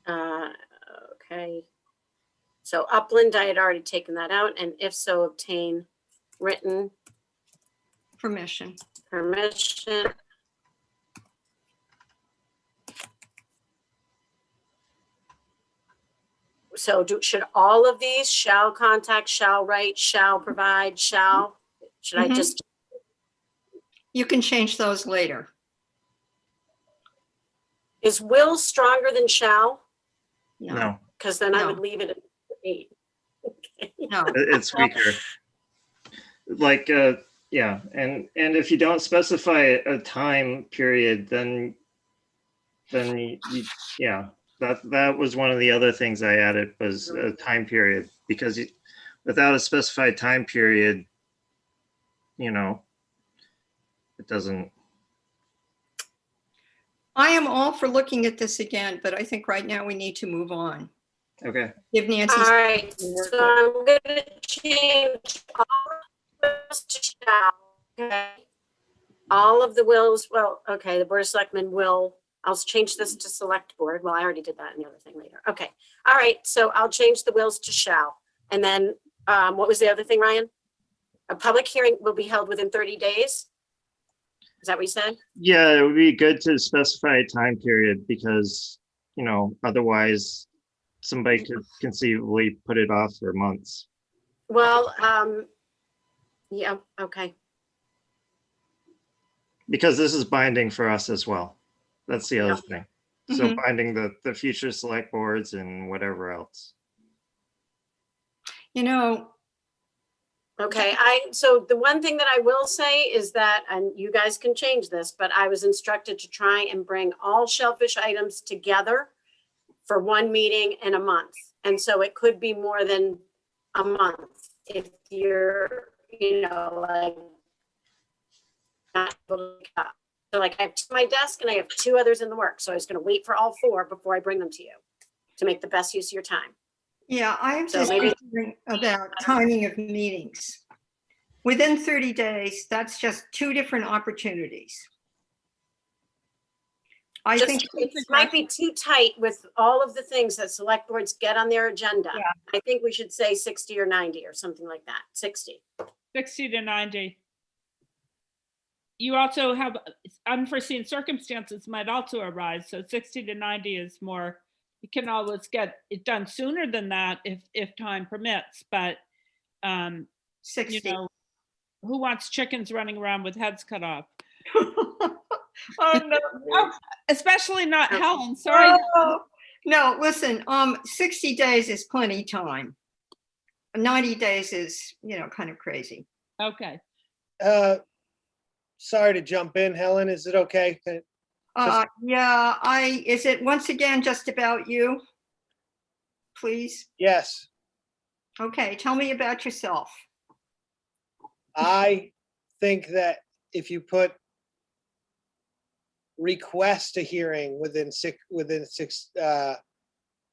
okay. So upland, I had already taken that out, and if so, obtain written Permission. permission. So should all of these, shall contact, shall write, shall provide, shall, should I Mhm. just, You can change those later. is will stronger than shall? No, Because then I would No. leave it at 8. Okay. No, it's weaker. Like, yeah, and if you don't specify a time period, then yeah, that was one of the other things I added was a time period, because without a specified time period, you know, it doesn't. I am all for looking at this again, but I think right now we need to move on. Okay. Give Nancy. All right, so I'm gonna change all of the wills to shall, okay? All of the wills, well, okay, the Board of Selectmen will, I'll change this to Select Board. Well, I already did that in the other thing later. Okay, all right, so I'll change the wills to shall. And then, what was the other thing, Ryan? A public hearing will be held within 30 days? Is that what you said? Yeah, it would be good to specify a time period, because, you know, otherwise somebody could conceivably put it off for months. Well, yeah, okay. Because this is binding for us as well. That's the other thing. So Mhm. binding the future select boards and whatever else. You know, Okay, so the one thing that I will say is that, and you guys can change this, but I was instructed to try and bring all shellfish items together for one meeting in a month. And so it could be more than a month if you're, like, not able to pick up. So like I have 2 on my desk and I have 2 others in the works. So I was going to wait for all 4 before I bring them to you to make the best use of your time. Yeah, I am So just maybe- wondering about timing of meetings. Within 30 days, that's just 2 different opportunities. I think, It might be too tight with all of the things that select boards get on their agenda. Yeah. I think we should say 60 or 90 or something like that. 60. 60 to 90. You also have unforeseen circumstances might also arise. So 60 to 90 is more, you can always get it done sooner than that if time permits. But, 60. who wants chickens running around with heads cut off? Oh, no. Oh, especially not Helen, sorry. Oh, no, listen, 60 days is plenty time. 90 days is, kind of crazy. Okay. Sorry to jump in, Helen. Is it okay? Yeah, is it once again just about you? Please? Yes, Okay, tell me about yourself. I think that if you put request a hearing within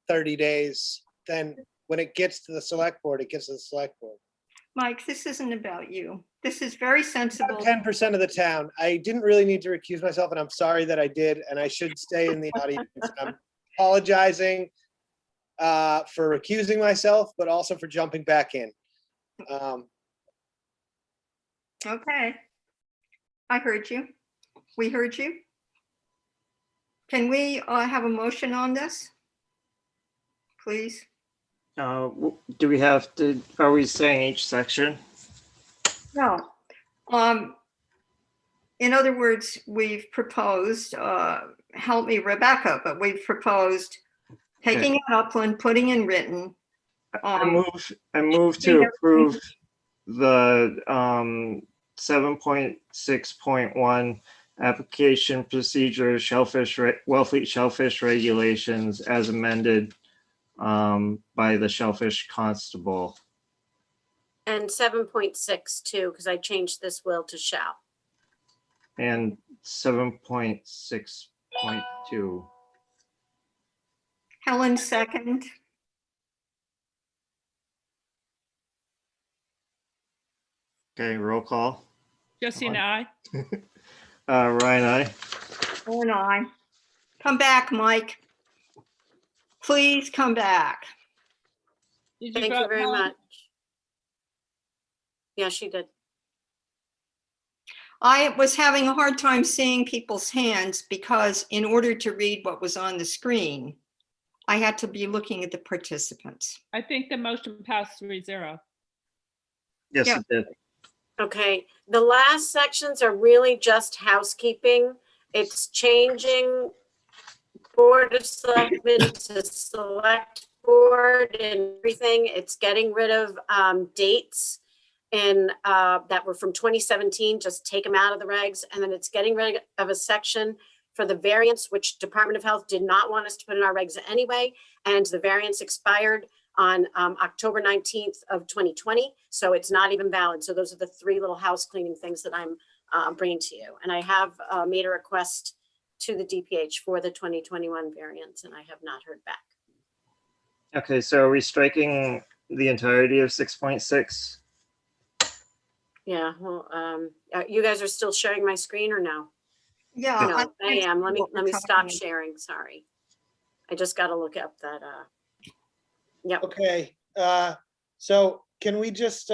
30 days, then when it gets to the select board, it gets to the select board. Mike, this isn't about you. This is very sensible. 10% of the town. I didn't really need to recuse myself, and I'm sorry that I did, and I should stay in the audience. I'm apologizing for recusing myself, but also for jumping back in. Okay. I heard you. We heard you. Can we have a motion on this? Please? Do we have to, are we saying each section? No. In other words, we've proposed, help me, Rebecca, but we've proposed taking out upland, putting in written. I move to approve the 7.6.1 application procedure Wellfleet shellfish regulations as amended by the shellfish constable. And 7.6 too, because I changed this will to shall. And 7.6.2. Helen, second. Okay, roll call. Justine, aye. Ryan, aye. And I. Come back, Mike. Please come back. Did Thank you vote, very Helen? much. Yeah, she did. I was having a hard time seeing people's hands because in order to read what was on the screen, I had to be looking at the participants. I think the motion passed 3-0. Yes, Yeah. it did. Okay, the last sections are really just housekeeping. It's changing Board of Selectmen to Select Board and everything. It's getting rid of dates that were from 2017, just take them out of the regs. And then it's getting rid of a section for the variance, which Department of Health did not want us to put in our regs anyway. And the variance expired on October 19th of 2020. So it's not even valid. So those are the 3 little house cleaning things that I'm bringing to you. And I have made a request to the DPH for the 2021 variance, and I have not heard back. Okay, so are we striking the entirety of 6.6? Yeah, well, you guys are still sharing my screen or no? Yeah. No, I am. Let me what we're stop talking about. sharing. Sorry. I just got to look up that. Yep. Okay, so can we just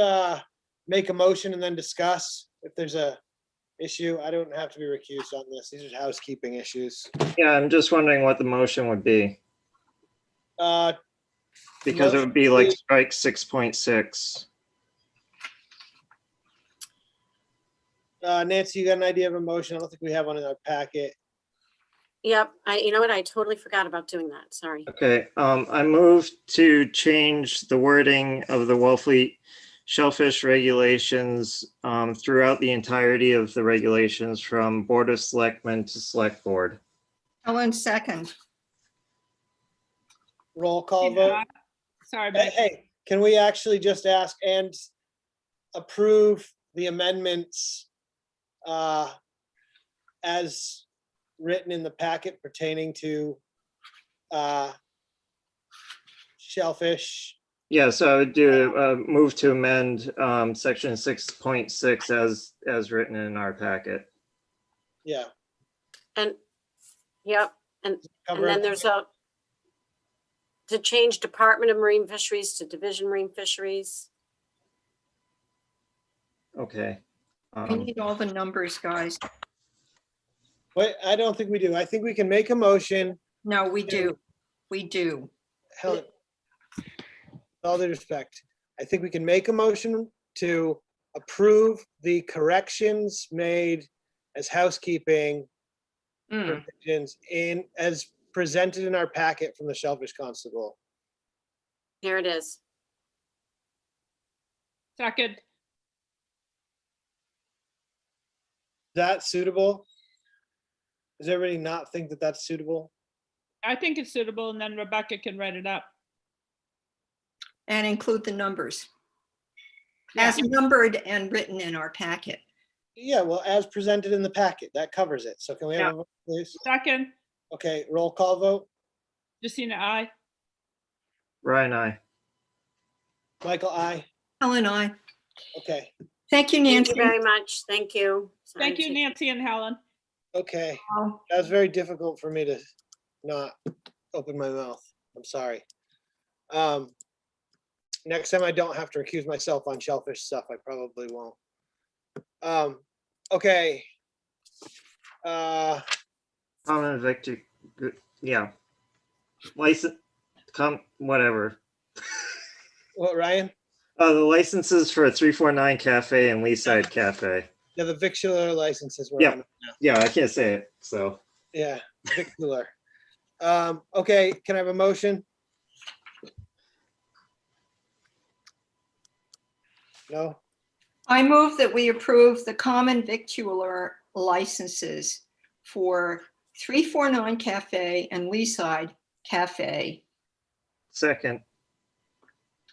make a motion and then discuss if there's a issue? I don't have to be recused on this. These are housekeeping issues. Yeah, I'm just wondering what the motion would be. Because it would be like strike 6.6. Nancy, you got an idea of a motion? I don't think we have one in our packet. Yep. You know what? I totally forgot about doing that. Sorry. Okay, I move to change the wording of the Wellfleet shellfish regulations throughout the entirety of the regulations from Board of Selectmen to Select Board. Ellen, second. Roll call vote. Sorry, Hey, but hey, can we actually just ask and approve the amendments as written in the packet pertaining to shellfish? Yeah, so I would do move to amend section 6.6 as written in our packet. Yeah. And, yep, and cover then it. there's to change Department of Marine Fisheries to Division Marine Fisheries. Okay. I need all the numbers, guys. Wait, I don't think we do. I think we can make a motion. No, we do. We do. Helen, with all due respect, I think we can make a motion to approve the corrections made as housekeeping Mm. provisions as presented in our packet from the Shellfish Constable. Here it is. second, Is that suitable? Does everybody not think that that's suitable? I think it's suitable, and then Rebecca can write it up. And include the numbers. Yeah. As numbered and written in our packet. Yeah, well, as presented in the packet, that covers it. So can we have a vote, please? Second, Okay, roll call vote. Justina, I. Ryan, I. Michael, I. Ellen, I. Okay, Thank you, Thank Nancy. you very much. Thank you. Sorry Thank you, to- Nancy and Helen. okay. Oh, That was very difficult for me to not open my mouth. I'm sorry. Next time I don't have to recuse myself on shellfish stuff, I probably won't. Okay. Common victor, yeah. License, whatever. What, Ryan? The licenses for 349 Cafe and Leeside Cafe. Yeah, the victular licenses were Yeah. on it now. Yeah, I can't say it, so. Yeah, victular. Okay, can I have a motion? No? I move that we approve the common victualler licenses for 349 Cafe and Leeside Cafe. Second,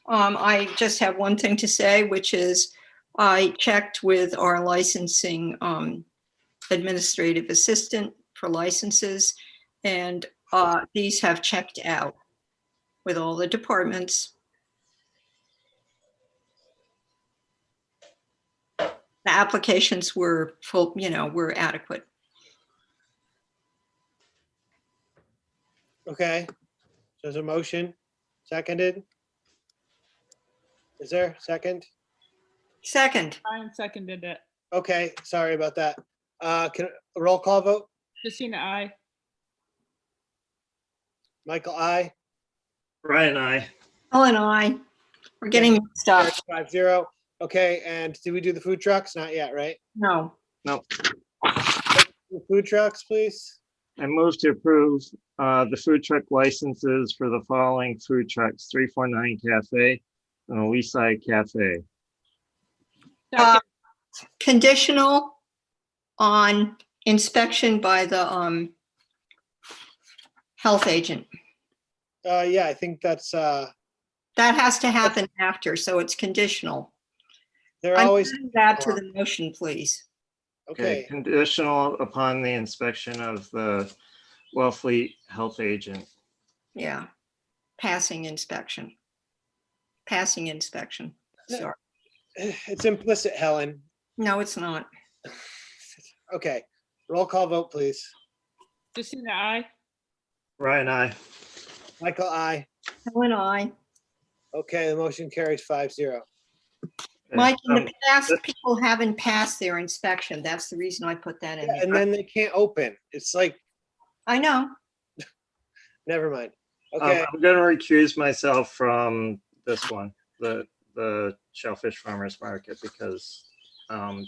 I just have one thing to say, which is I checked with our licensing administrative assistant for licenses, and these have checked out with all the departments. The applications were full, were adequate. Okay. So there's a motion, seconded. Is there a second? Second, Ryan seconded it. Okay, sorry about that. Can a roll call vote? Justina, I. Michael, I. Ryan, I. Ellen and I, we're getting mixed up. 5-0. Okay, and did we do the food trucks? Not yet, right? No, No, The food trucks, please. I move to approve the food truck licenses for the following food trucks: 349 Cafe and the Leeside Cafe. Uh, conditional on inspection by the health agent. Yeah, I think that's, That has to happen after, so it's conditional. they're I'm always, adding that to the motion, please. Okay, okay, conditional upon the inspection of the Wellfleet Health Agent. Yeah, passing inspection. Passing inspection. No. Sorry. it's implicit, Helen. No, it's not. Okay, roll call vote, please. Justina, I. Ryan, I. Michael, I. Ellen, I. Okay, the motion carries 5-0. Mike, in the past, people haven't passed their inspection. That's the reason I put that in Yeah, and there. then they can't open. It's like, I know. never mind. Okay, I'm going to recuse myself from this one, the Shellfish Farmers Market, because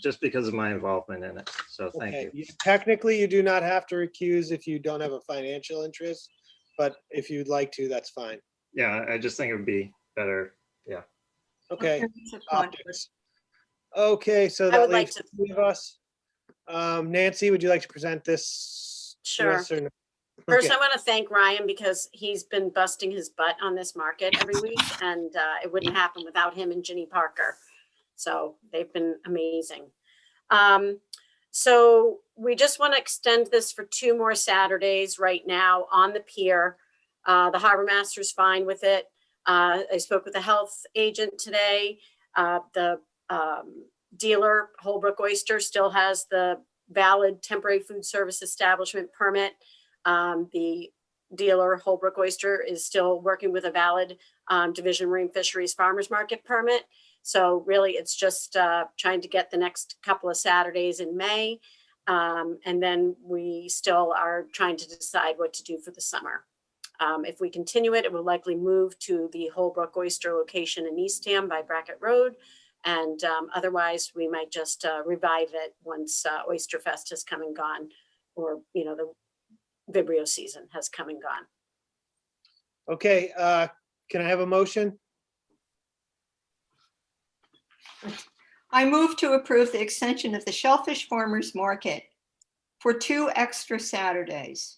just because of my involvement in it. So thank okay. you. Technically, you do not have to recuse if you don't have a financial interest, but if you'd like to, that's fine. Yeah, I just think it would be better. Yeah. Okay. It's a conflict. Optics. Okay, so I that would like leaves to- three of us. Nancy, would you like to present this? to Sure. us or no? First, Okay. I want to thank Ryan because he's been busting his butt on this market every week, and it wouldn't happen without him and Ginny Parker. So they've been amazing. So we just want to extend this for 2 more Saturdays right now on the pier. The harbor master's fine with it. I spoke with the health agent today. The dealer, Holbrook Oyster, still has the valid temporary food service establishment permit. The dealer, Holbrook Oyster, is still working with a valid Division of Marine Fisheries Farmers Market permit. So really, it's just trying to get the next couple of Saturdays in May. And then we still are trying to decide what to do for the summer. If we continue it, it will likely move to the Holbrook Oyster location in Eastham by Brackett Road. And otherwise, we might just revive it once Oyster Fest has come and gone, or, you know, the Vibrio season has come and gone. Okay, can I have a motion? I move to approve the extension of the Shellfish Farmers Market for 2 extra Saturdays.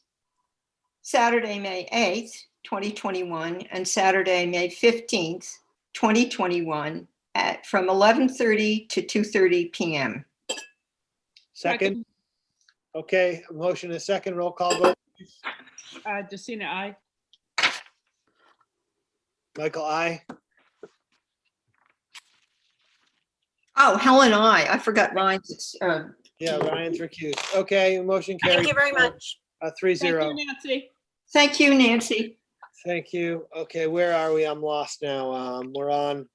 Saturday, May 8th, 2021, and Saturday, May 15th, 2021, from 11:30 to 2:30 p.m. Second? Okay, a motion and a second, roll call vote. Justina, I. Michael, aye. Oh, Helen, I forgot Ryan's. Yeah, Ryan's recused. Okay, motion carries. Thank you very much. 3-0. Thank you, Nancy. Thank you, Nancy. Thank you. Okay, where are we? I'm lost now. We're on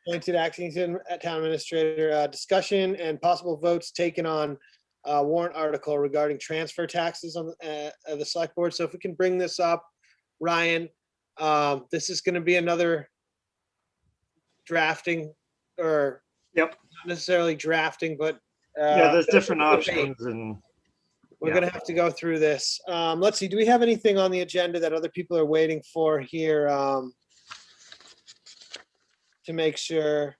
appointed acting town administrator, discussion and possible votes taken on warrant article regarding transfer taxes on the select board. So if we can bring this up, Ryan, this is going to be another drafting, or Yep. not necessarily drafting, but Yeah, there's different debate. options and We're yeah. gonna have to go through this. Let's see, do we have anything on the agenda that other people are waiting for here? To make sure.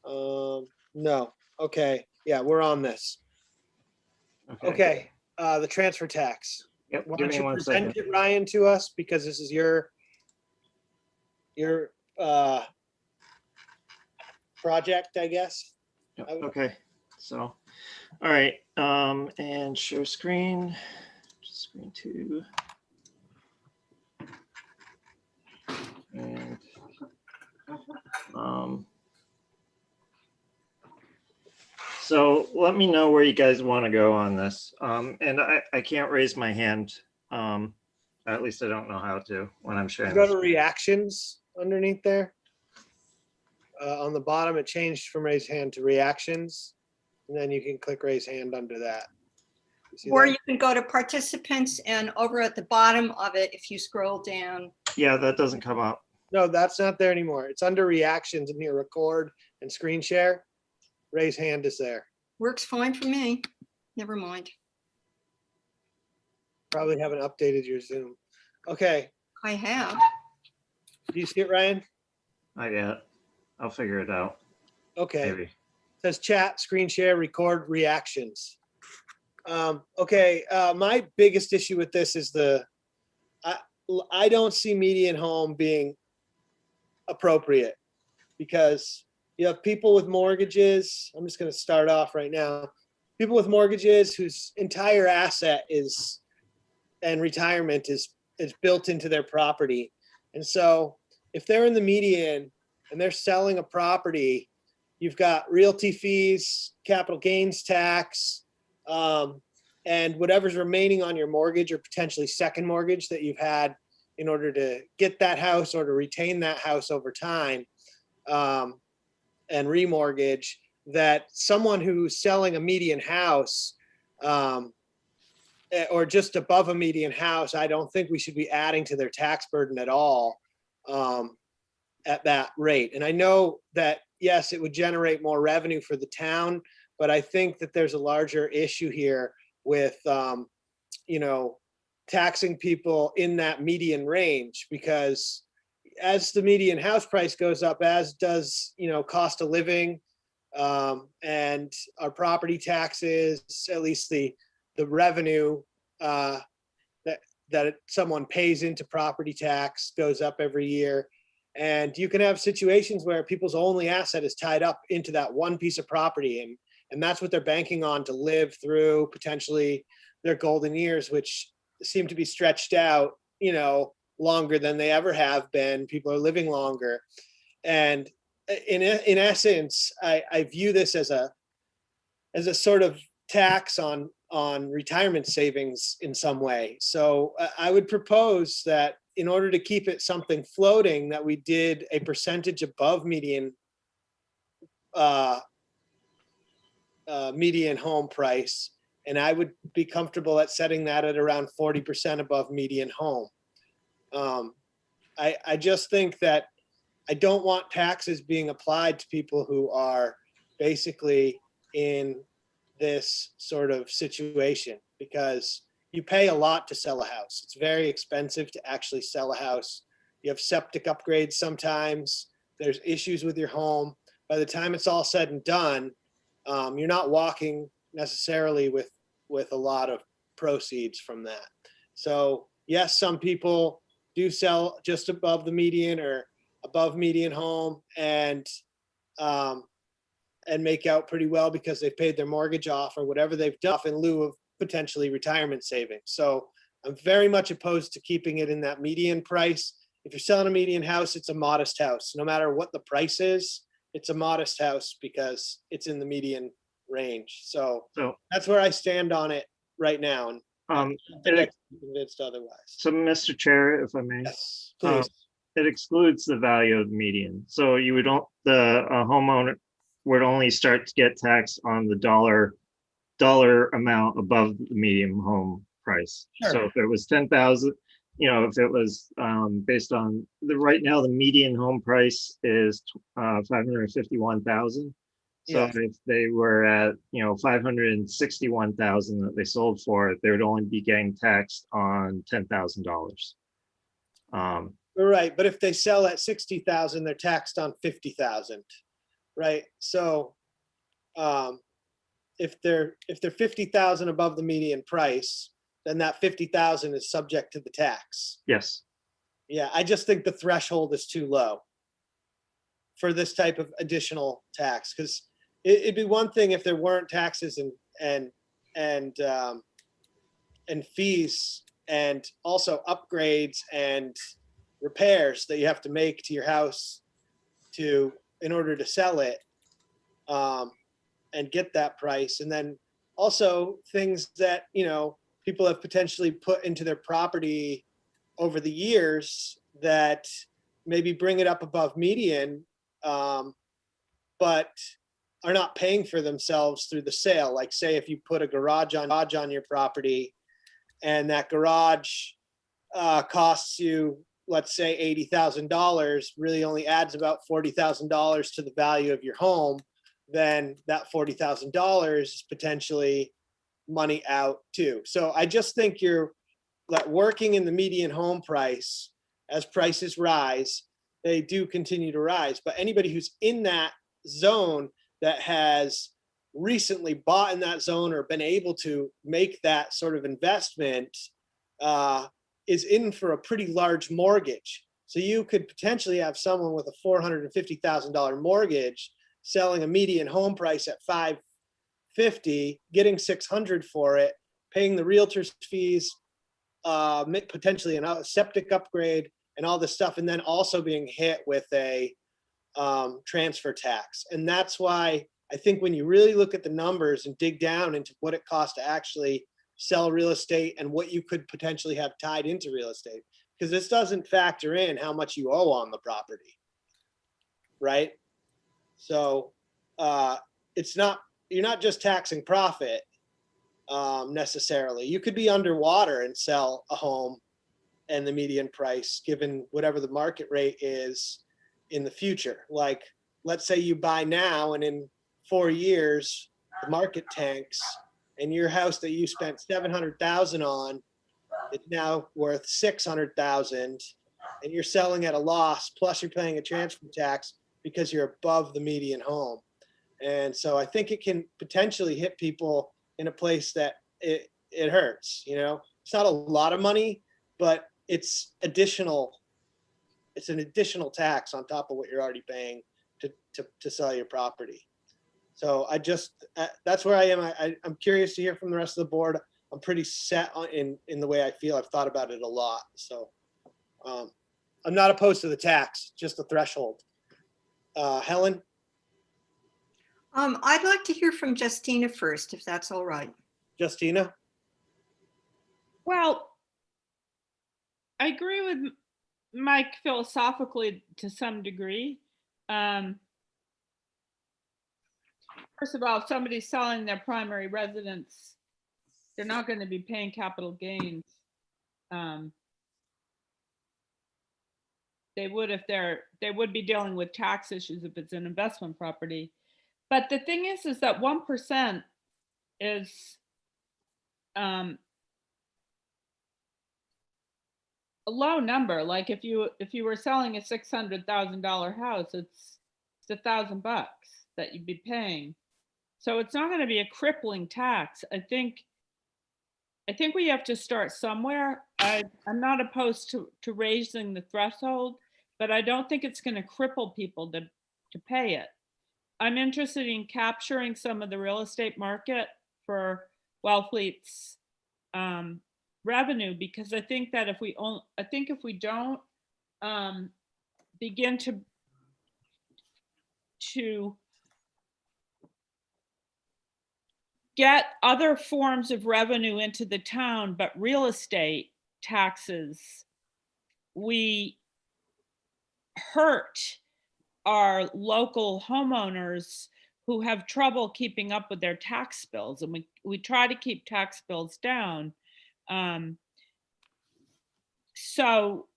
No, okay, yeah, we're on this. Okay, the transfer tax. Yep, Why give don't me you one present second. it, Ryan, to us, because this is your project, I guess. Yep, okay, so, all right, and share screen, screen 2. And so let me know where you guys want to go on this. And I can't raise my hand. At least I don't know how to when I'm sharing. Go this to screen. reactions underneath there. On the bottom, it changed from raise hand to reactions. And then you can click raise hand under that. You see Or that? you can go to participants, and over at the bottom of it, if you scroll down. Yeah, that doesn't come up. No, that's not there anymore. It's under reactions in here, record and screen share. Raise hand is there. Works fine for me. Never mind. Probably haven't updated your Zoom. Okay, I have. do you see it, Ryan? Not yet. I'll figure it out. Okay, Maybe. says chat, screen share, record reactions. Okay, my biggest issue with this is I don't see median home being appropriate because you have people with mortgages. I'm just going to start off right now. People with mortgages whose entire asset is and retirement is built into their property. And so if they're in the median and they're selling a property, you've got realty fees, capital gains tax, and whatever's remaining on your mortgage or potentially second mortgage that you've had in order to get that house or to retain that house over time, and remortgage, that someone who's selling a median house or just above a median house, I don't think we should be adding to their tax burden at all at that rate. And I know that, yes, it would generate more revenue for the town, but I think that there's a larger issue here with, taxing people in that median range, because as the median house price goes up, as does, cost of living, and our property taxes, at least the revenue, that someone pays into property tax goes up every year. And you can have situations where people's only asset is tied up into that one piece of property, and that's what they're banking on to live through potentially their golden years, which seem to be stretched out, longer than they ever have been. People are living longer. And in essence, I view this as a sort of tax on retirement savings in some way. So I would propose that in order to keep it something floating, that we did a percentage above median median home price. And I would be comfortable at setting that at around 40% above median home. I just think that I don't want taxes being applied to people who are basically in this sort of situation, because you pay a lot to sell a house. It's very expensive to actually sell a house. You have septic upgrades sometimes. There's issues with your home. By the time it's all said and done, you're not walking necessarily with a lot of proceeds from that. So yes, some people do sell just above the median or above median home and make out pretty well because they've paid their mortgage off or whatever they've done in lieu of potentially retirement savings. So I'm very much opposed to keeping it in that median price. If you're selling a median house, it's a modest house. No matter what the price is, it's a modest house because it's in the median range. So that's where I stand on it right now. And I'm convinced otherwise. So, Mr. Chair, if I may. Yes, please. It excludes the value of the median. So you would the homeowner would only start to get taxed on the dollar amount above the median home price. Sure. So if it was 10,000, if it was based on right now, the median home price is 551,000. So Yeah. if they were at 561,000 that they sold for, they would only be getting taxed on $10,000. Right, but if they sell at 60,000, they're taxed on 50,000, right? So, if they're 50,000 above the median price, then that 50,000 is subject to the tax. Yes. Yeah, I just think the threshold is too low for this type of additional tax, because it'd be one thing if there weren't taxes and fees and also upgrades and repairs that you have to make to your house in order to sell it and get that price. And then also things that, people have potentially put into their property over the years that maybe bring it up above median, but are not paying for themselves through the sale. Like say if you put a garage on your property and that garage costs you, let's say $80,000, really only adds about $40,000 to the value of your home, then that $40,000 is potentially money out too. So I just think you're working in the median home price. As prices rise, they do continue to rise. But anybody who's in that zone that has recently bought in that zone or been able to make that sort of investment is in for a pretty large mortgage. So you could potentially have someone with a $450,000 mortgage selling a median home price at $550,000, getting $600,000 for it, paying the realtor's fees, potentially a septic upgrade and all this stuff, and then also being hit with a transfer tax. And that's why I think when you really look at the numbers and dig down into what it costs to actually sell real estate and what you could potentially have tied into real estate, because this doesn't factor in how much you owe on the property, right? So you're not just taxing profit necessarily. You could be underwater and sell a home and the median price given whatever the market rate is in the future. Like let's say you buy now and in 4 years the market tanks and your house that you spent $700,000 on, it's now worth $600,000. and you're selling at a loss, plus you're paying a transfer tax because you're above the median home. And so I think it can potentially hit people in a place that it hurts, you know? It's not a lot of money, but it's an additional tax on top of what you're already paying to sell your property. So that's where I am. I'm curious to hear from the rest of the board. I'm pretty set in the way I feel. I've thought about it a lot. So I'm not opposed to the tax, just the threshold. Helen? I'd like to hear from Justina first, if that's all right. Justina? Well, I agree with Mike philosophically to some degree. First of all, if somebody's selling their primary residence, they're not going to be paying capital gains. They would if they would be dealing with tax issues if it's an investment property. But the thing is that 1% is a low number. Like if you were selling a $600,000 house, it's $1,000 that you'd be paying. So it's not going to be a crippling tax. I think we have to start somewhere. I'm not opposed to raising the threshold, but I don't think it's going to cripple people to pay it. I'm interested in capturing some of the real estate market for Wellfleet's revenue, because I think that if we don't begin to get other forms of revenue into the town, but real estate taxes, we hurt our local homeowners who have trouble keeping up with their tax bills. And we try to keep tax bills down. So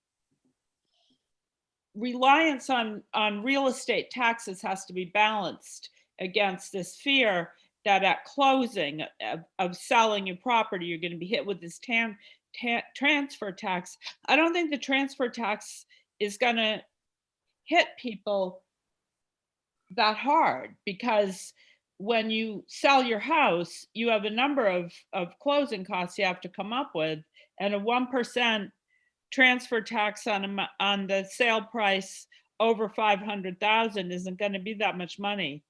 reliance on real estate taxes has to be balanced against this fear that at closing of selling your property, you're going to be hit with this transfer tax. I don't think the transfer tax is going to hit people that hard, because when you sell your house, you have a number of closing costs you have to come up with, and a 1% transfer tax on the sale price over 500,000 isn't going to be that much money.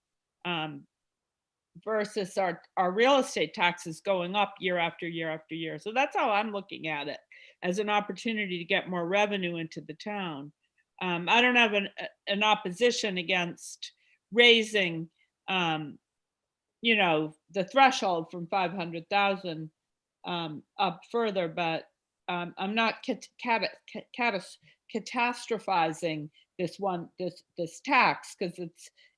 Versus our real estate taxes going up year after year after year. So that's how I'm looking at it, as an opportunity to get more revenue into the town. I don't have an opposition against raising, the threshold from 500,000 up further, but I'm not catastrophizing this tax, because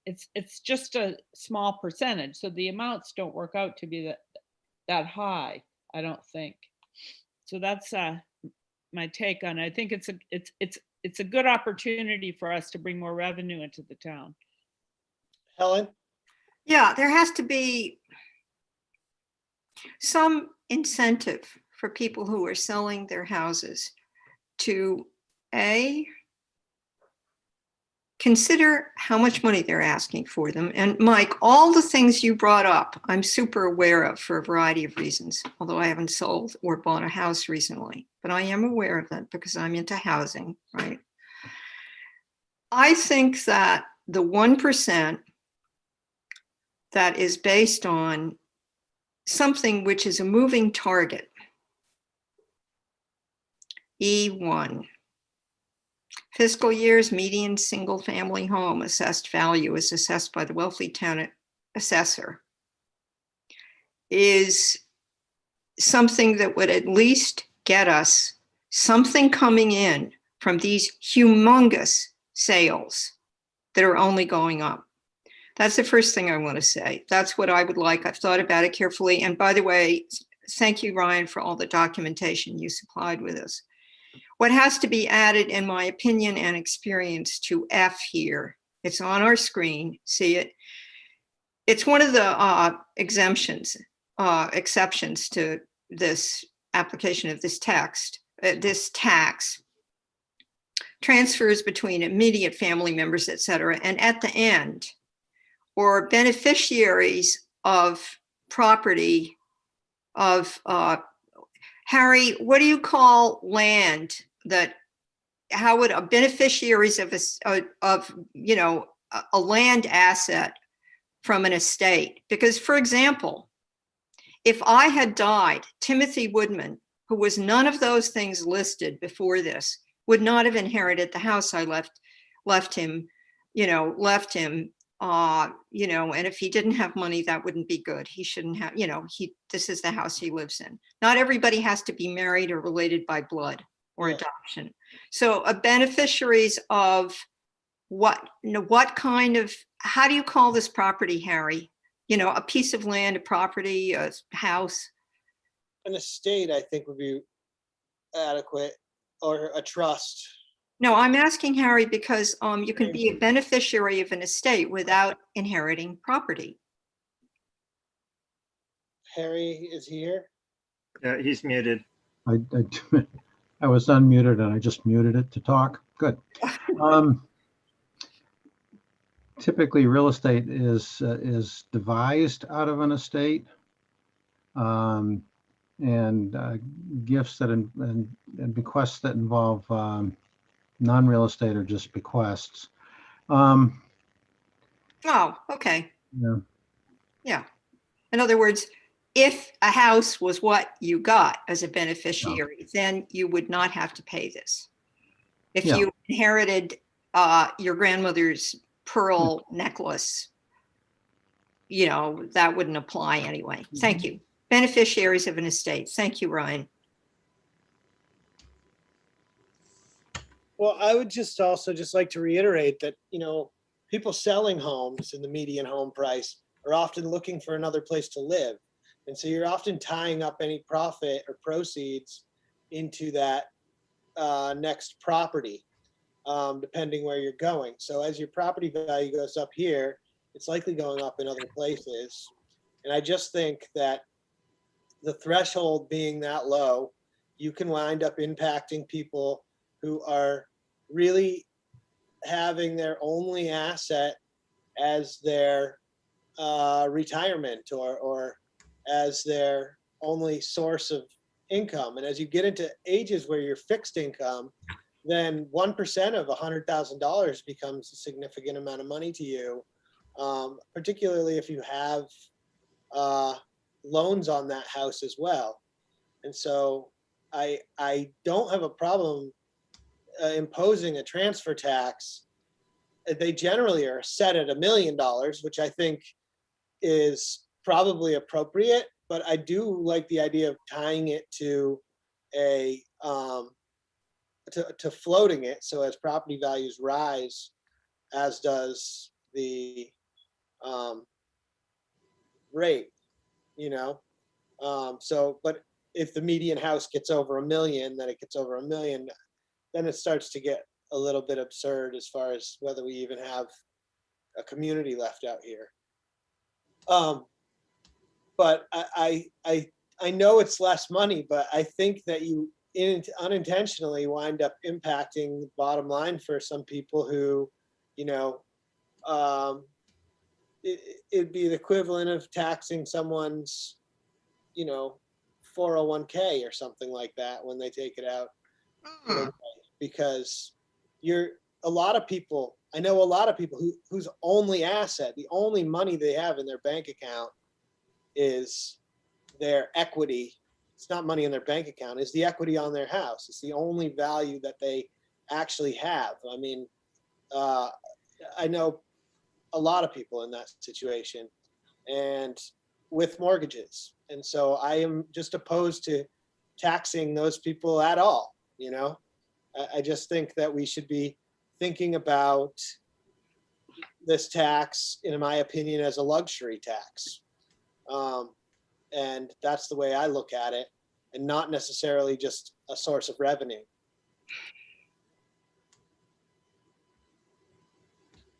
it's just a small percentage. So the amounts don't work out to be that high, I don't think. So that's my take on it. I think it's a good opportunity for us to bring more revenue into the town. Helen? Yeah, there has to be some incentive for people who are selling their houses to consider how much money they're asking for them. And Mike, all the things you brought up, I'm super aware of for a variety of reasons, although I haven't sold or bought a house recently, but I am aware of that because I'm into housing, right? I think that the 1% that is based on something which is a moving target, E1, fiscal year's median single family home assessed value is assessed by the Wellfleet Town Assessor, is something that would at least get us something coming in from these humongous sales that are only going up. That's the first thing I want to say. That's what I would like. I've thought about it carefully. And by the way, thank you, Ryan, for all the documentation you supplied with us. What has to be added, in my opinion and experience, to F here, it's on our screen, see it? It's one of the exceptions to this application of this tax. transfers between immediate family members, et cetera, and at the end, or beneficiaries of property of, Harry, what do you call land that, how would beneficiaries of a land asset from an estate? Because, for example, if I had died, Timothy Woodman, who was none of those things listed before this, would not have inherited the house I left him, and if he didn't have money, that wouldn't be good. He shouldn't have, this is the house he lives in. Not everybody has to be married or related by blood or adoption. So beneficiaries of what kind of, how do you call this property, Harry? A piece of land, a property, a house? An estate, I think, would be adequate, or a trust. No, I'm asking Harry because you can be a beneficiary of an estate without inheriting property. Harry is here. Yeah, he's muted. I was unmuted and I just muted it to talk. Good. Typically, real estate is devised out of an estate, and gifts that and bequests that involve non-real estate are just bequests. Oh, okay. Yeah. Yeah. In other words, if a house was what you got as a beneficiary, then you would not have to pay this. If you inherited your grandmother's pearl necklace, that wouldn't apply anyway. Thank you. Beneficiaries of an estate. Thank you, Ryan. Well, I would just also like to reiterate that, people selling homes in the median home price are often looking for another place to live. And so you're often tying up any profit or proceeds into that next property, depending where you're going. So as your property value goes up here, it's likely going up in other places. And I just think that the threshold being that low, you can wind up impacting people who are really having their only asset as their retirement or as their only source of income. And as you get into ages where you're fixed income, then 1% of $100,000 becomes a significant amount of money to you, particularly if you have loans on that house as well. And so I don't have a problem imposing a transfer tax. They generally are set at $1 million, which I think is probably appropriate, but I do like the idea of tying it to a to floating it. So as property values rise, as does the rate, but if the median house gets over $1 million, then it gets over $1 million, then it starts to get a little bit absurd as far as whether we even have a community left out here. But I know it's less money, but I think that you unintentionally wind up impacting the bottom line for some people who, it'd be the equivalent of taxing someone's, 401k or something like that when they take it out. Because I know a lot of people whose only asset, the only money they have in their bank account is their equity. It's not money in their bank account, it's the equity on their house. It's the only value that they actually have. I mean, I know a lot of people in that situation and with mortgages. And so I am just opposed to taxing those people at all. I just think that we should be thinking about this tax, in my opinion, as a luxury tax. And that's the way I look at it, and not necessarily just a source of revenue.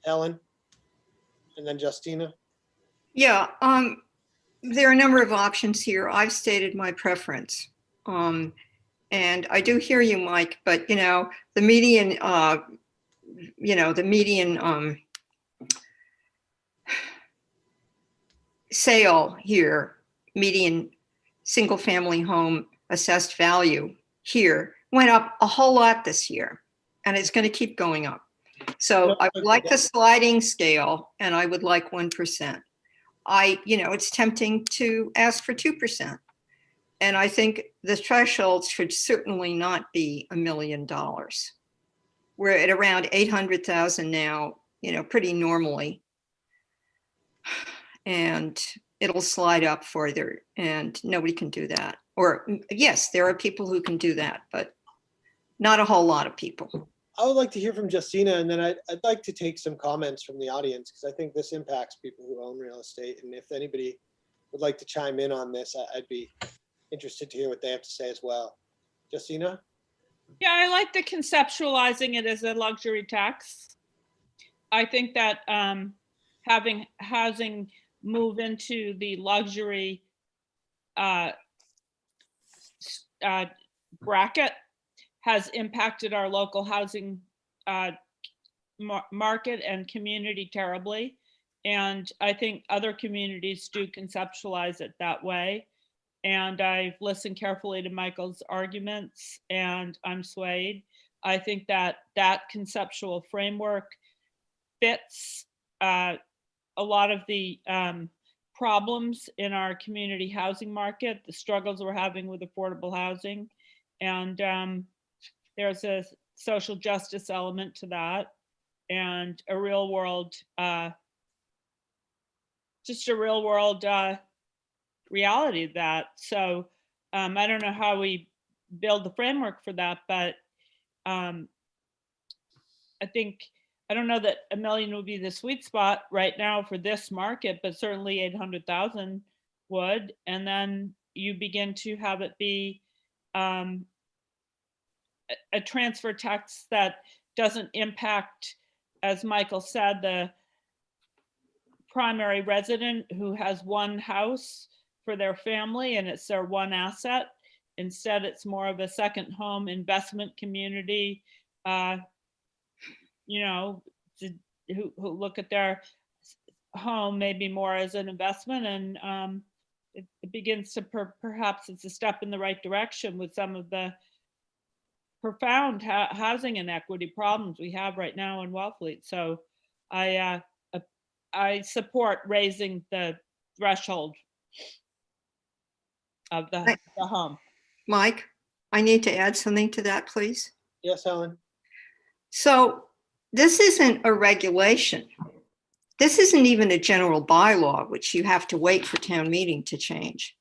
Ellen, and then Justina. Yeah, there are a number of options here. I've stated my preference. And I do hear you, Mike, but the median, sale here, median single family home assessed value here went up a whole lot this year, and it's going to keep going up. So I would like the sliding scale, and I would like 1%. It's tempting to ask for 2%. And I think the threshold should certainly not be $1 million. We're at around 800,000 now, pretty normally. And it'll slide up further, and nobody can do that. Or yes, there are people who can do that, but not a whole lot of people. I would like to hear from Justina, and then I'd like to take some comments from the audience, because I think this impacts people who own real estate. And if anybody would like to chime in on this, I'd be interested to hear what they have to say as well. Justina? Yeah, I like the conceptualizing it as a luxury tax. I think that having housing move into the luxury bracket has impacted our local housing market and community terribly. And I think other communities do conceptualize it that way. And I've listened carefully to Michael's arguments, and I'm swayed. I think that conceptual framework fits a lot of the problems in our community housing market, the struggles we're having with affordable housing. And there's a social justice element to that, and a real world, reality of that. So I don't know how we build the framework for that, but I don't know that $1 million would be the sweet spot right now for this market, but certainly 800,000 would. And then you begin to have it be a transfer tax that doesn't impact, as Michael said, the primary resident who has one house for their family and it's their one asset. Instead, it's more of a second home investment community, who look at their home maybe more as an investment. And it begins to perhaps it's a step in the right direction with some of the profound housing inequity problems we have right now in Wellfleet. So I support raising the threshold of the home. Mike, I need to add something to that, please. Yes, Helen. So this isn't a regulation. This isn't even a general bylaw, which you have to wait for town meeting to change.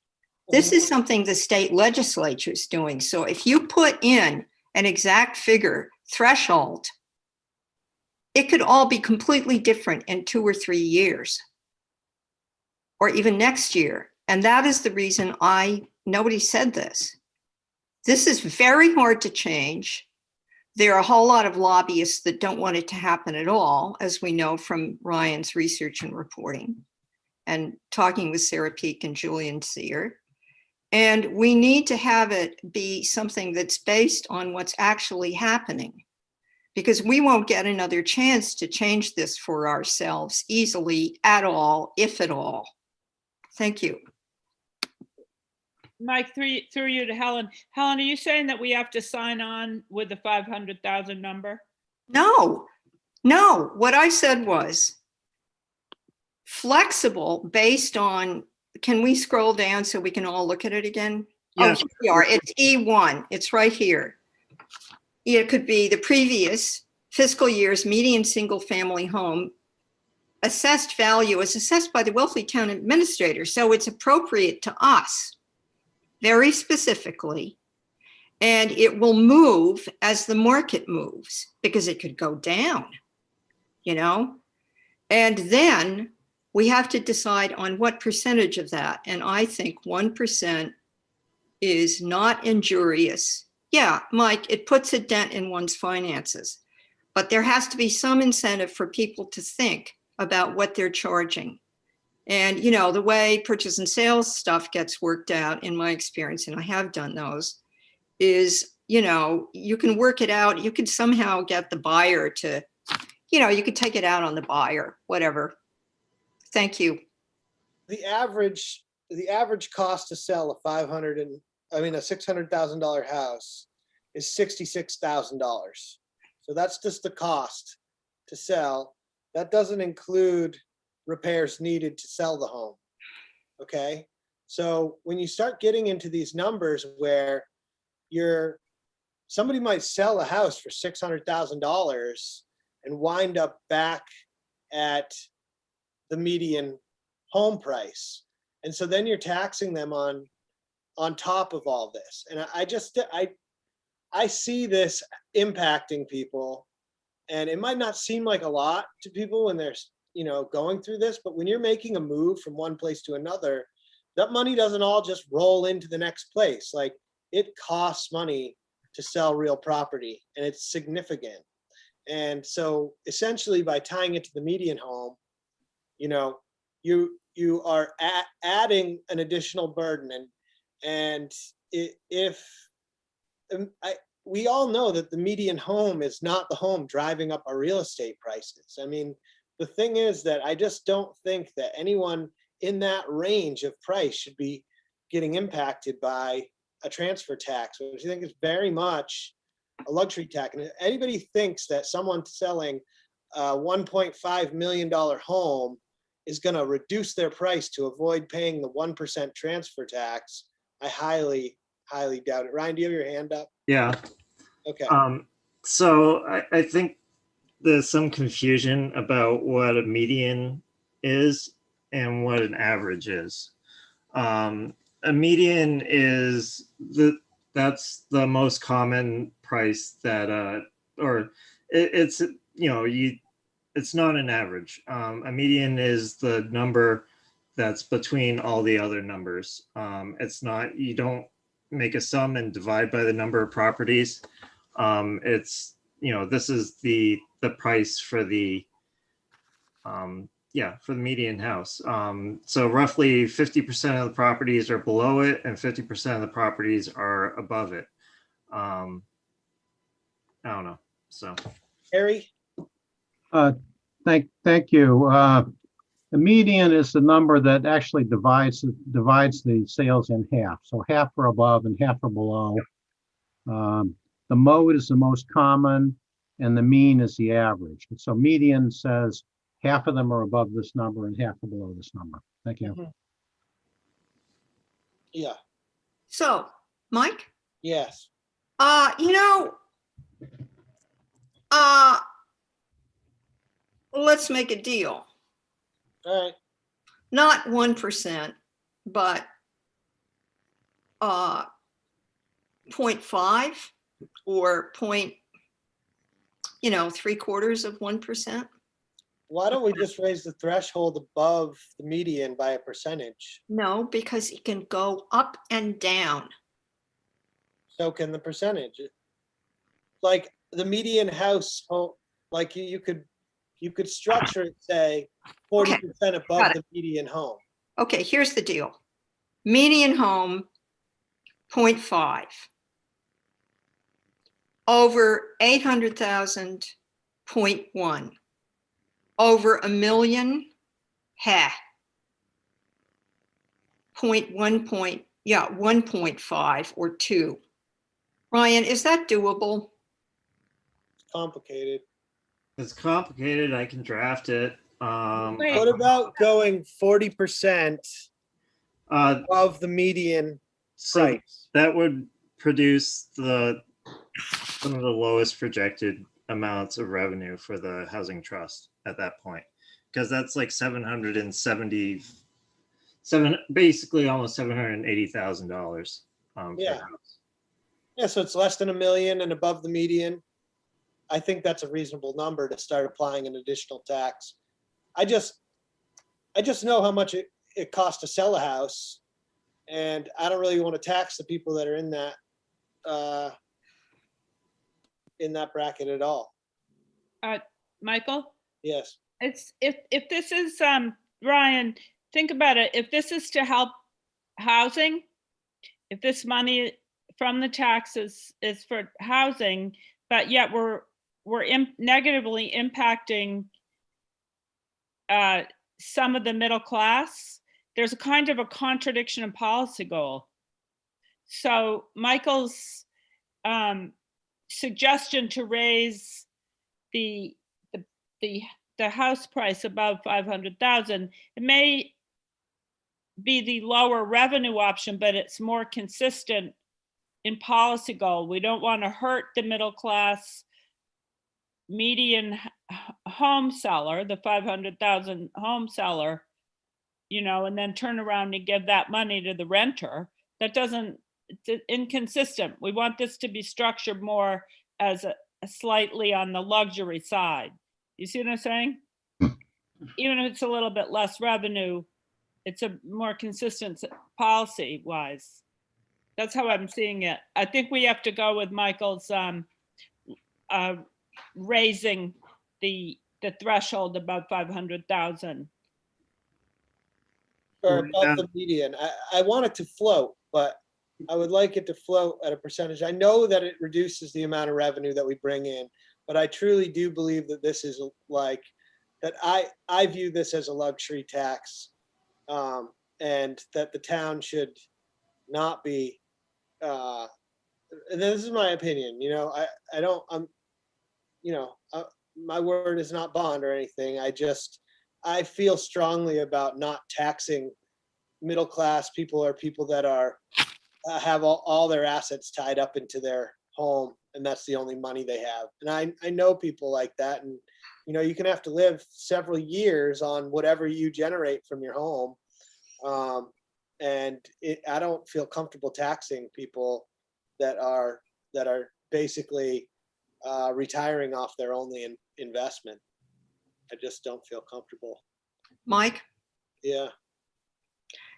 This is something the state legislature is doing. So if you put in an exact figure threshold, it could all be completely different in 2 or 3 years, or even next year. And that is the reason nobody said this. This is very hard to change. There are a whole lot of lobbyists that don't want it to happen at all, as we know from Ryan's research and reporting and talking with Sarah Peak and Julian Sear. And we need to have it be something that's based on what's actually happening, because we won't get another chance to change this for ourselves easily at all, if at all. Thank you. Mike, through you to Helen. Helen, are you saying that we have to sign on with the 500,000 number? No. What I said was flexible based on, can we scroll down so we can all look at it again? Yes. Oh, here we are. It's E1. It's right here. It could be the previous fiscal year's median single family home assessed value is assessed by the Wellfleet Town Administrator. So it's appropriate to us very specifically, and it will move as the market moves, because it could go down, and then we have to decide on what percentage of that. And I think 1% is not injurious. Yeah, Mike, it puts a dent in one's finances, but there has to be some incentive for people to think about what they're charging. And, the way purchase and sales stuff gets worked out, in my experience, and I have done those, is, you know, you can work it out. You could somehow get the buyer to, you know, you could take it out on the buyer, whatever. Thank you. The average cost to sell a $600,000 house is $66,000. So that's just the cost to sell. That doesn't include repairs needed to sell the home. Okay. So when you start getting into these numbers where somebody might sell a house for $600,000 and wind up back at the median home price. And so then you're taxing them on top of all this. And I see this impacting people, and it might not seem like a lot to people when they're, you know, going through this, but when you're making a move from one place to another, that money doesn't all just roll into the next place. Like, it costs money to sell real property, and it's significant. And so essentially by tying it to the median home, you know, you are adding an additional burden. And we all know that the median home is not the home driving up our real estate prices. I mean, the thing is that I just don't think that anyone in that range of price should be getting impacted by a transfer tax, which I think is very much a luxury tax. And if anybody thinks that someone selling a $1.5 million home is going to reduce their price to avoid paying the 1% transfer tax, I highly, highly doubt it. Ryan, do you have your hand up? Yeah. Okay. So I think there's some confusion about what a median is and what an average is. A median is that's the most common price that, it's, you know, it's not an average. A median is the number that's between all the other numbers. It's not, you don't make a sum and divide by the number of properties. It's, you know, this is the price for the, for the median house. So roughly 50% of the properties are below it and 50% of the properties are above it. I don't know. So, Harry? Thank you. The median is the number that actually divides the sales in half. So half are above and half are below. The mode is the most common, and the mean is the average. So median says half of them are above this number and half are below this number. Thank you. Mm-hmm. Yeah. So, Mike? Yes. You know, let's make a deal. All right. Not 1%, but 0.5 or 0.75%. Why don't we just raise the threshold above the median by a percentage? No, because it can go up and down. So can the percentage. Like the median house, like you could structure it, say 40% above the median home. Okay, here's the deal. Median home, 0.5. Over 800,000, 0.1. Over $1 million, 1.5 or 2. Ryan, is that doable? Complicated. it's complicated. I can draft it. Wait. What about going 40% of the median So price? that would produce some of the lowest projected amounts of revenue for the housing trust at that point, because that's like basically almost $780,000. Yeah. Yeah, so it's less than $1 million and above the median. I think that's a reasonable number to start applying an additional tax. I just know how much it costs to sell a house, and I don't really want to tax the people that are in that bracket at all. Michael, Yes. it's if this is Ryan, think about it. If this is to help housing, if this money from the taxes is for housing, but yet we're negatively impacting some of the middle class. There's a kind of a contradiction in policy goal. So Michael's suggestion to raise the house price above 500,000, it may be the lower revenue option, but it's more consistent in policy goal. We don't want to hurt the middle class median home seller, the 500,000 home seller, you know, and then turn around and give that money to the renter. That doesn't, it's inconsistent. We want this to be structured more as a slightly on the luxury side. You see what I'm saying? Even if it's a little bit less revenue, it's a more consistent policy wise. That's how I'm seeing it. I think we have to go with Michael's raising the threshold above 500,000. Or above the median. I want it to float, but I would like it to float at a percentage. I know that it reduces the amount of revenue that we bring in, but I truly do believe that this is like, that I view this as a luxury tax, and that the town should not be, and this is my opinion, you know, my word is not bond or anything. I feel strongly about not taxing middle class people or people that are have all their assets tied up into their home, and that's the only money they have. And I know people like that, and you know, you can have to live several years on whatever you generate from your home. I don't feel comfortable taxing people that are basically retiring off their only investment. I just don't feel comfortable. Mike, Yeah.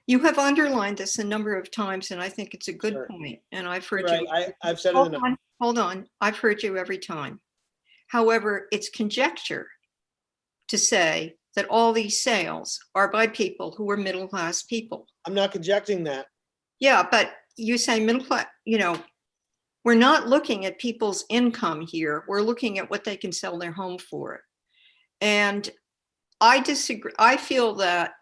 you have underlined this a number of times, and I think it's a good Sure. point. And I've heard Right. you. I've said it Hold enough. on, hold on. I've heard you every time. However, it's conjecture to say that all these sales are by people who are middle-class people. I'm not conjecting that. Yeah, but you say middle class, you know, we're not looking at people's income here. We're looking at what they can sell their home for. And I disagree. I feel that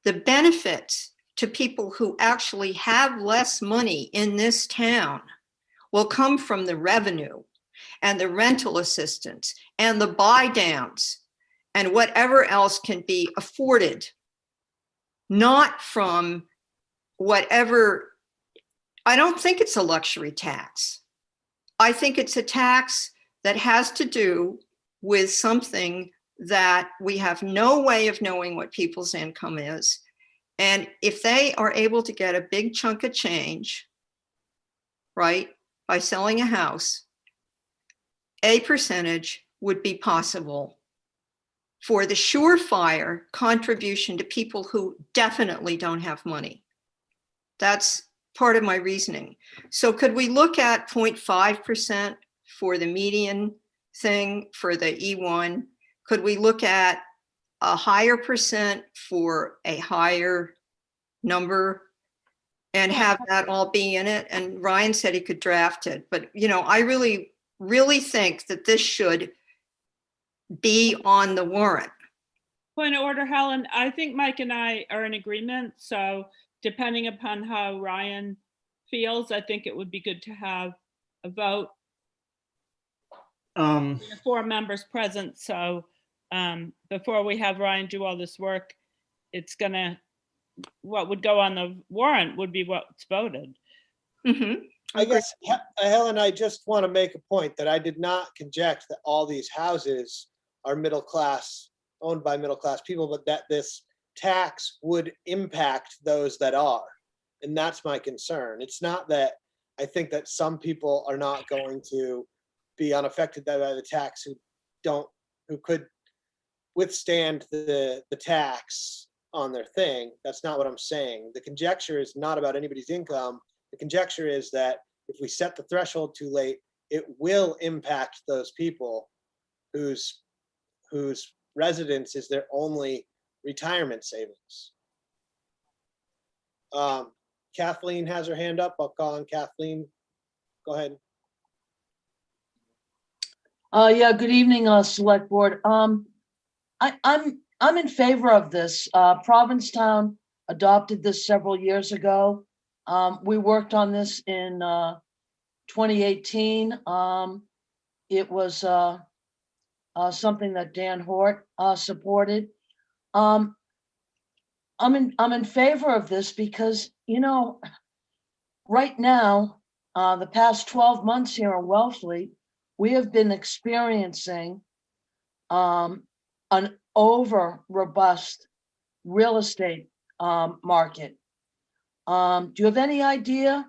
the benefits to people who actually have less money in this town will come from the revenue and the rental assistance and the buy downs and whatever else can be afforded, not from whatever. I don't think it's a luxury tax. I think it's a tax that has to do with something that we have no way of knowing what people's income is. And if they are able to get a big chunk of change, right, by selling a house, a percentage would be possible for the surefire contribution to people who definitely don't have money. That's part of my reasoning. So could we look at 0.5% for the median thing for the E1? Could we look at a higher percent for a higher number and have that all be in it? And Ryan said he could draft it, but you know, I really, really think that this should be on the warrant. Point of order, Helen. I think Mike and I are in agreement. So depending upon how Ryan feels, I think it would be good to have a vote. 4 members present. So before we have Ryan do all this work, it's gonna, what would go on the warrant would be what's voted. Mm-hmm. I guess, Helen, I just want to make a point that I did not conject that all these houses are middle class, owned by middle class people, but that this tax would impact those that are. And that's my concern. It's not that I think that some people are not going to be unaffected by the tax who could withstand the tax on their thing. That's not what I'm saying. The conjecture is not about anybody's income. The conjecture is that if we set the threshold too late, it will impact those people whose residence is their only retirement savings. Kathleen has her hand up. I'll call on Kathleen. Go ahead. Yeah, good evening, Select Board. I'm in favor of this. Provincetown adopted this several years ago. We worked on this in 2018. It was something that Dan Hort supported. I'm in favor of this because, you know, right now, the past 12 months here in Wellfleet, we have been experiencing an over robust real estate market. Do you have any idea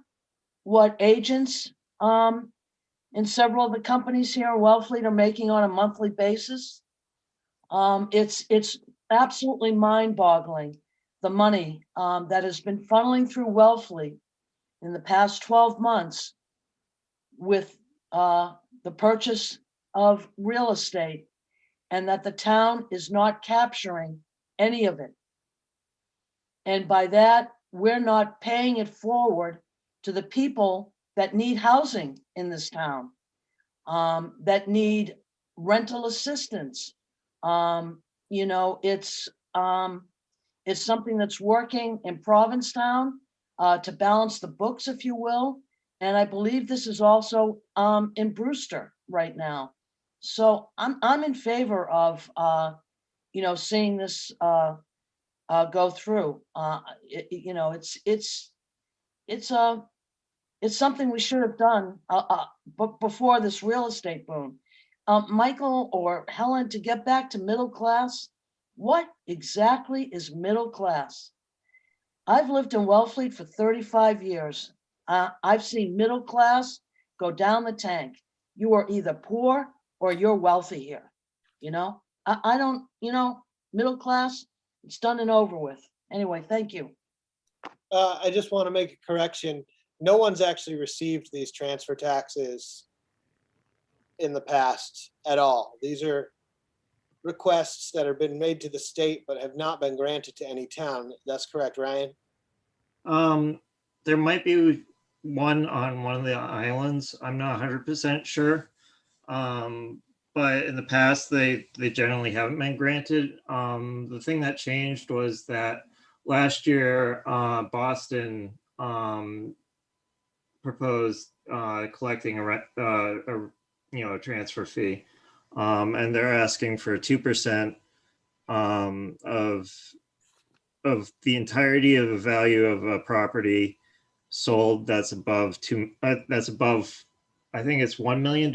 what agents in several of the companies here in Wellfleet are making on a monthly basis? It's absolutely mind-boggling, the money that has been funneling through Wellfleet in the past 12 months with the purchase of real estate, and that the town is not capturing any of it. And by that, we're not paying it forward to the people that need housing in this town, that need rental assistance. You know, it's something that's working in Provincetown to balance the books, if you will. And I believe this is also in Brewster right now. So I'm in favor of you know, seeing this go through. You know, it's something we should have done before this real estate boom. Michael or Helen, to get back to middle class, what exactly is middle class? I've lived in Wellfleet for 35 years. I've seen middle class go down the tank. You are either poor or you're wealthy here. You know, I don't, you know, middle class, it's done and over with. Anyway, thank you. I just want to make a correction. No one's actually received these transfer taxes in the past at all. These are requests that have been made to the state but have not been granted to any town. That's correct, Ryan? There might be one on one of the islands. I'm not 100% sure. But in the past, they generally haven't been granted. The thing that changed was that last year, Boston proposed collecting a transfer fee, and they're asking for 2% of the entirety of the value of a property sold that's above I think it's $1 million.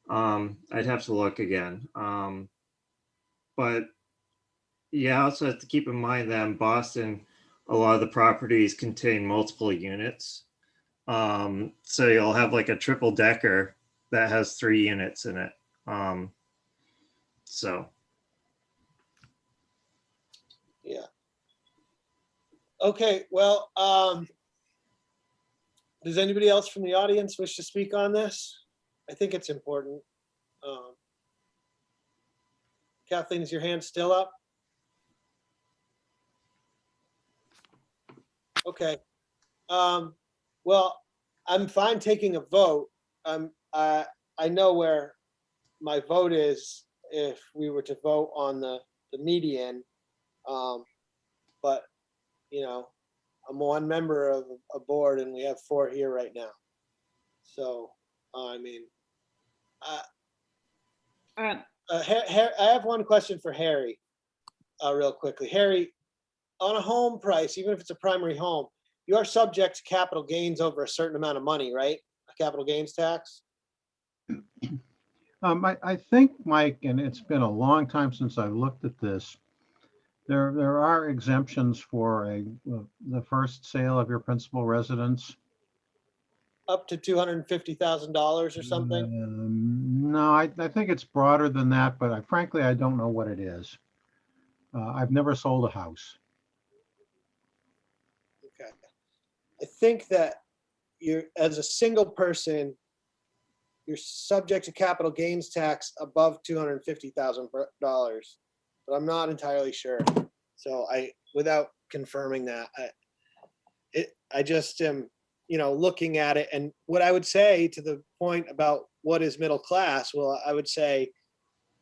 I'd have to look again. But you also have to keep in mind that in Boston, a lot of the properties contain multiple units. So you'll have like a triple decker that has 3 units in it. So. Yeah. Okay, well, does anybody else from the audience wish to speak on this? I think it's important. Kathleen, is your hand still up? Okay. Well, I'm fine taking a vote. I know where my vote is if we were to vote on the median. But, you know, I'm one member of a board and we have 4 here right now. So, I mean, I have one question for Harry, real quickly. Harry, on a home price, even if it's a primary home, you are subject to capital gains over a certain amount of money, right? A capital gains tax? I think, Mike, and it's been a long time since I've looked at this, there are exemptions for the first sale of your principal residence. Up to $250,000 or something? No, I think it's broader than that, but frankly, I don't know what it is. I've never sold a house. Okay. I think that you're, as a single person, you're subject to capital gains tax above $250,000, but I'm not entirely sure. So without confirming that, I just am, looking at it, and what I would say to the point about what is middle class, well, I would say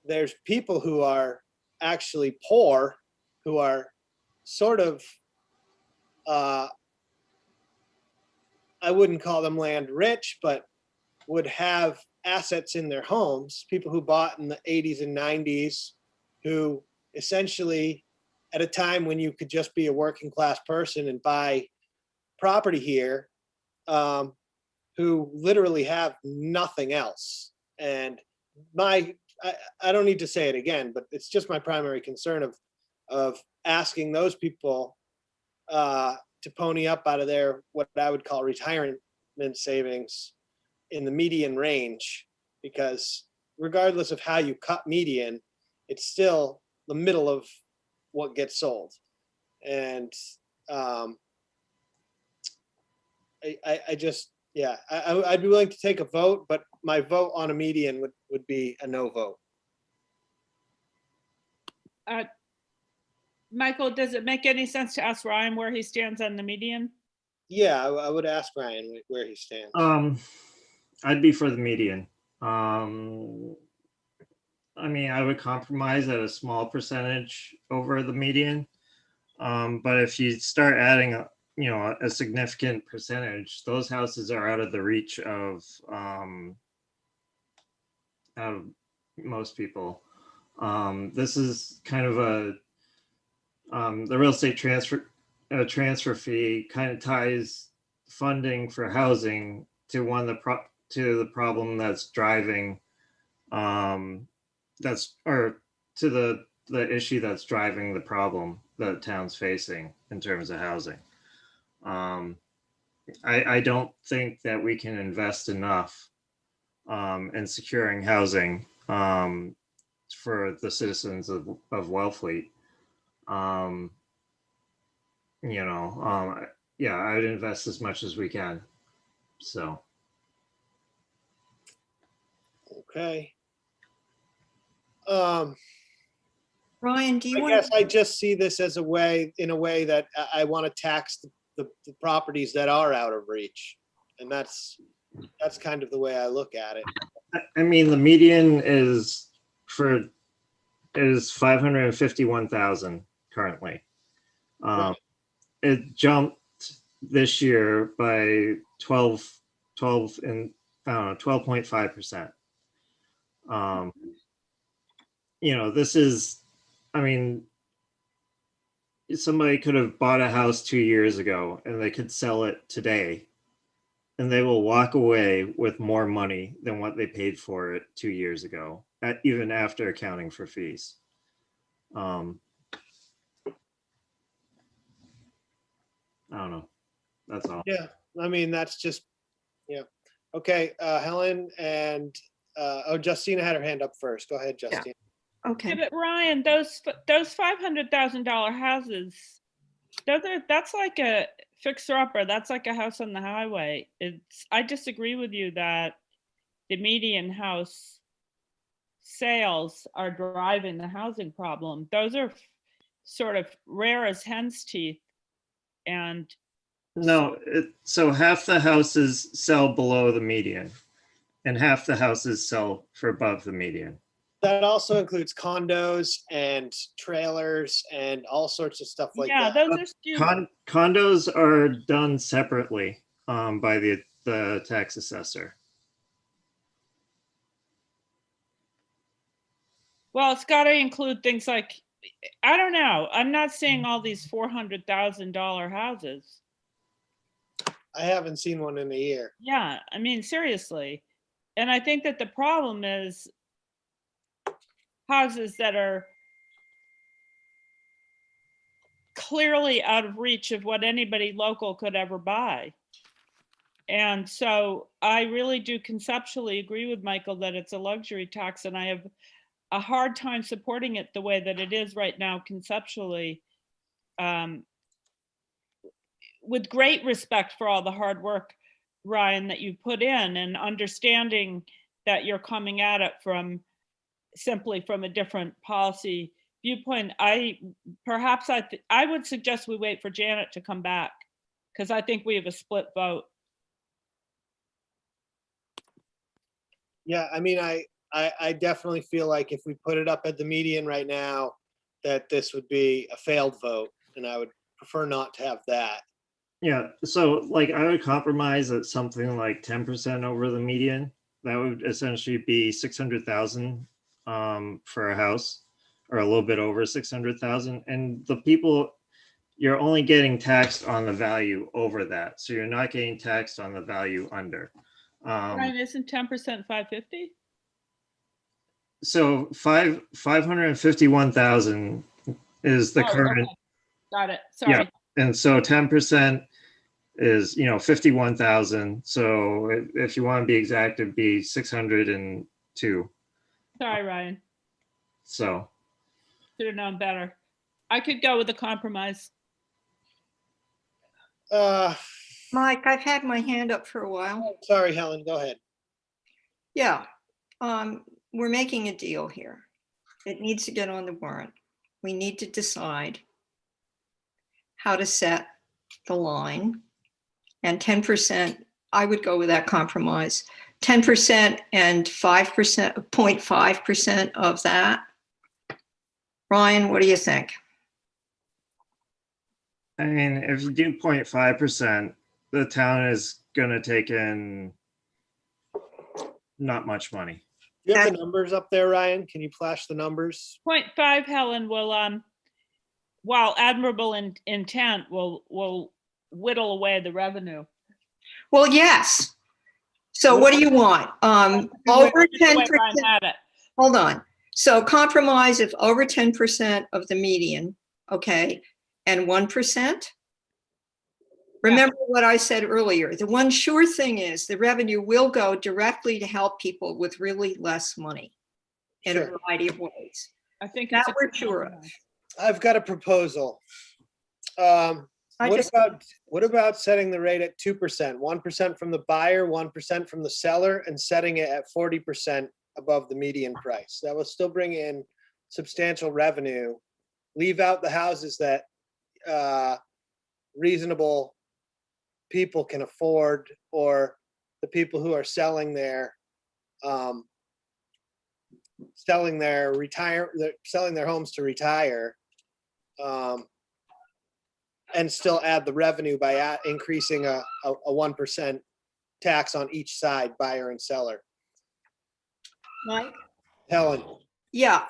there's people who are actually poor, who are sort of, I wouldn't call them land rich, but would have assets in their homes, people who bought in the 80s and 90s, who essentially at a time when you could just be a working class person and buy property here, who literally have nothing else. And I don't need to say it again, but it's just my primary concern of asking those people to pony up out of their, what I would call retirement savings in the median range, because regardless of how you cut median, it's still the middle of what gets sold. And I just, yeah, I'd be willing to take a vote, but my vote on a median would be a no vote. Michael, does it make any sense to ask Ryan where he stands on the median? Yeah, I would ask Ryan where he stands. I'd be for the median. I mean, I would compromise at a small percentage over the median. But if you start adding, a significant percentage, those houses are out of the reach of most people. This is kind of the real estate transfer fee kind of ties funding for housing to the problem that's driving to the issue that's driving the problem that the town's facing in terms of housing. I don't think that we can invest enough in securing housing for the citizens of Wellfleet. Yeah, I'd invest as much as we can. So. Okay. Ryan, do you I want guess I just see this as a way that I want to tax the properties that are out of reach. And that's kind of the way I look at it. I mean, the median is 551,000 currently. Right. It jumped this year by 12.5%. This is, I mean, somebody could have bought a house 2 years ago and they could sell it today, and they will walk away with more money than what they paid for it 2 years ago, even after accounting for fees. I don't know. That's all. Yeah, I mean, that's just, yeah. Okay, Helen and, Justina had her hand up first. Go ahead, Justina. Okay. Yeah, but Ryan, those $500,000 houses, that's like a fixer-upper. That's like a house on the highway. I disagree with you that the median house sales are driving the housing problem. Those are sort of rare as hen's teeth. And no, so half the houses sell below the median and half the houses sell for above the median. That also includes condos and trailers and all sorts of stuff like yeah, that. those are skewed. Condos are done separately by the tax assessor. Well, it's got to include things like, I don't know. I'm not seeing all these $400,000 houses. I haven't seen one in a year. Yeah, I mean, seriously. And I think that the problem is houses that are clearly out of reach of what anybody local could ever buy. And so I really do conceptually agree with Michael that it's a luxury tax, and I have a hard time supporting it the way that it is right now conceptually, with great respect for all the hard work, Ryan, that you put in, and understanding that you're coming at it simply from a different policy viewpoint. I would suggest we wait for Janet to come back Because I think we have a split vote. Yeah, I mean, I definitely feel like if we put it up at the median right now, that this would be a failed vote, and I would prefer not to have that. Yeah, so like I would compromise at something like 10% over the median. That would essentially be 600,000 for a house, or a little bit over 600,000. And the people, you're only getting taxed on the value over that. So you're not getting taxed on the value under. Brian, isn't 10% 550? So 551,000 is the Oh, current, okay. Got it. yeah. Sorry. And so 10% is, 51,000. So if you want to be exact, it'd be 602. Sorry, Ryan. So, Should have known better. I could go with a compromise. Mike, I've had my hand up for a while. Sorry, Helen, go ahead. Yeah, we're making a deal here. It needs to get on the warrant. We need to decide how to set the line. And 10%, I would go with that compromise. 10% and 5%, 0.5% of that. Ryan, what do you think? I mean, if you do 0.5%, the town is going to take in not much money. Do you have the numbers up there, Ryan? Can you flash the numbers? 0.5, Helen, will, while admirable intent, will whittle away the revenue. Well, yes. So what do you want? Over 10%. Hold on. So compromise if over 10% of the median, okay, and 1%. Remember what I said earlier. The one sure thing is the revenue will go directly to help people with really less money in a Sure. variety of ways. I think That it's a we're sure of. compromise. I've got a proposal. I What just- about setting the rate at 2%, 1% from the buyer, 1% from the seller, and setting it at 40% above the median price? That will still bring in substantial revenue. Leave out the houses that reasonable people can afford, or the people who are selling their selling their homes to retire. And still add the revenue by increasing a 1% tax on each side, buyer and seller. Mike? Helen, Yeah,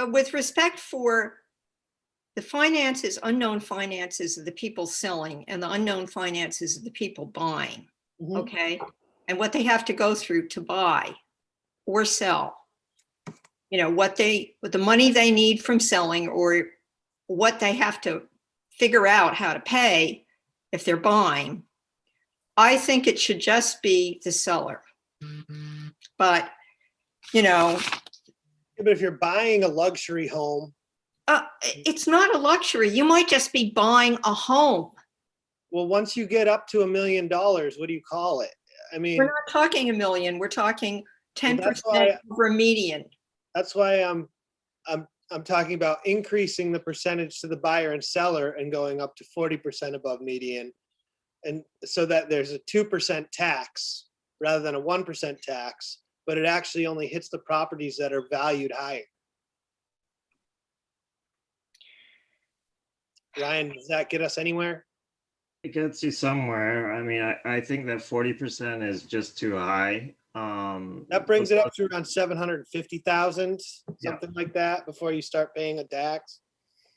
with respect for the finances, unknown finances of the people selling and the unknown finances of the people buying, okay? And what they have to go through to buy or sell. What the money they need from selling, or what they have to figure out how to pay if they're buying. I think it should just be the seller. But, but if you're buying a luxury home, it's not a luxury. You might just be buying a home. well, once you get up to $1 million, what do you call it? I mean, We're not talking $1 million. We're talking 10% why- over a median. that's why I'm talking about increasing the percentage to the buyer and seller and going up to 40% above median. And so that there's a 2% tax rather than a 1% tax, but it actually only hits the properties that are valued higher. Ryan, does that get us anywhere? It gets you somewhere. I mean, I think that 40% is just too high. That brings it up to around 750,000, something like that, before you start paying a tax.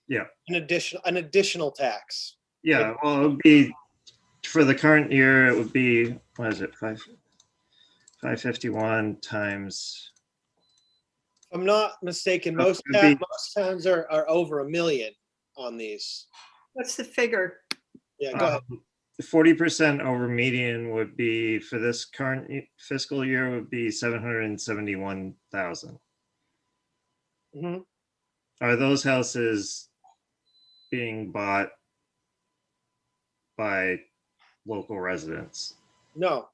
Yeah. An additional tax. Yeah, well, it would be, for the current year, it would be, what is it, 551 times, If I'm not mistaken, Oh, most it'd be- towns are over $1 million on these. What's the figure? Yeah, go ahead. 40% over median would be, for this current fiscal year, would be 771,000. Mhm. Are those houses being bought by local residents? No,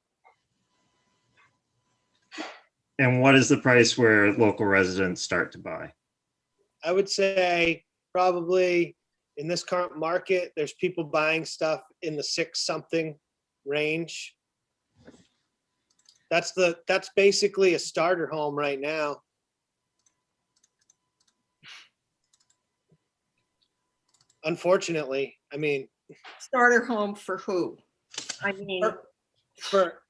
And what is the price where local residents start to buy? I would say probably in this current market, there's people buying stuff in the 6-something range. That's basically a starter home right now. Unfortunately, I mean, Starter home for who? I mean, for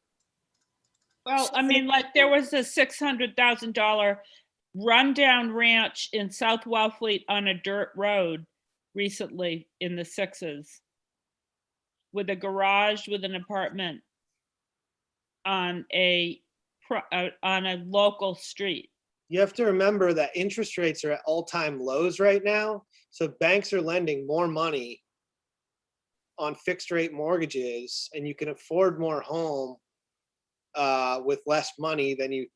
Well, I mean, like there was a $600,000 rundown ranch in South Wellfleet on a dirt road recently in the sixes with a garage with an apartment on a local street. you have to remember that interest rates are at all-time lows right now. So banks are lending more money on fixed rate mortgages, and you can afford more home with less money than you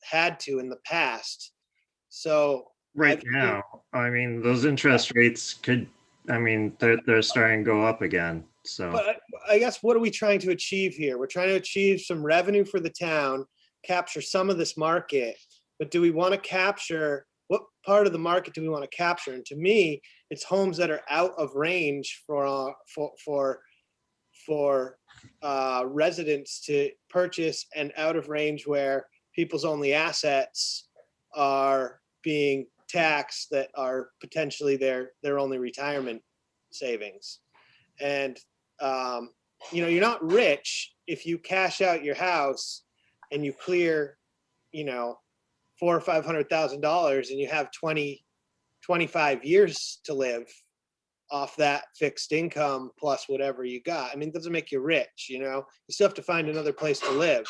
had to in the past. So Right I've- now, I mean, those interest rates could, I mean, they're starting to go up again, so. But I guess what are we trying to achieve here? We're trying to achieve some revenue for the town, capture some of this market, but do we want to capture, what part of the market do we want to capture? And to me, it's homes that are out of range for residents to purchase, and out of range where people's only assets are being taxed that are potentially their only retirement savings. And you're not rich if you cash out your house and you clear, $400,000 or $500,000 and you have 25 years to live off that fixed income plus whatever you got. I mean, it doesn't make you rich, you still have to find another place to live.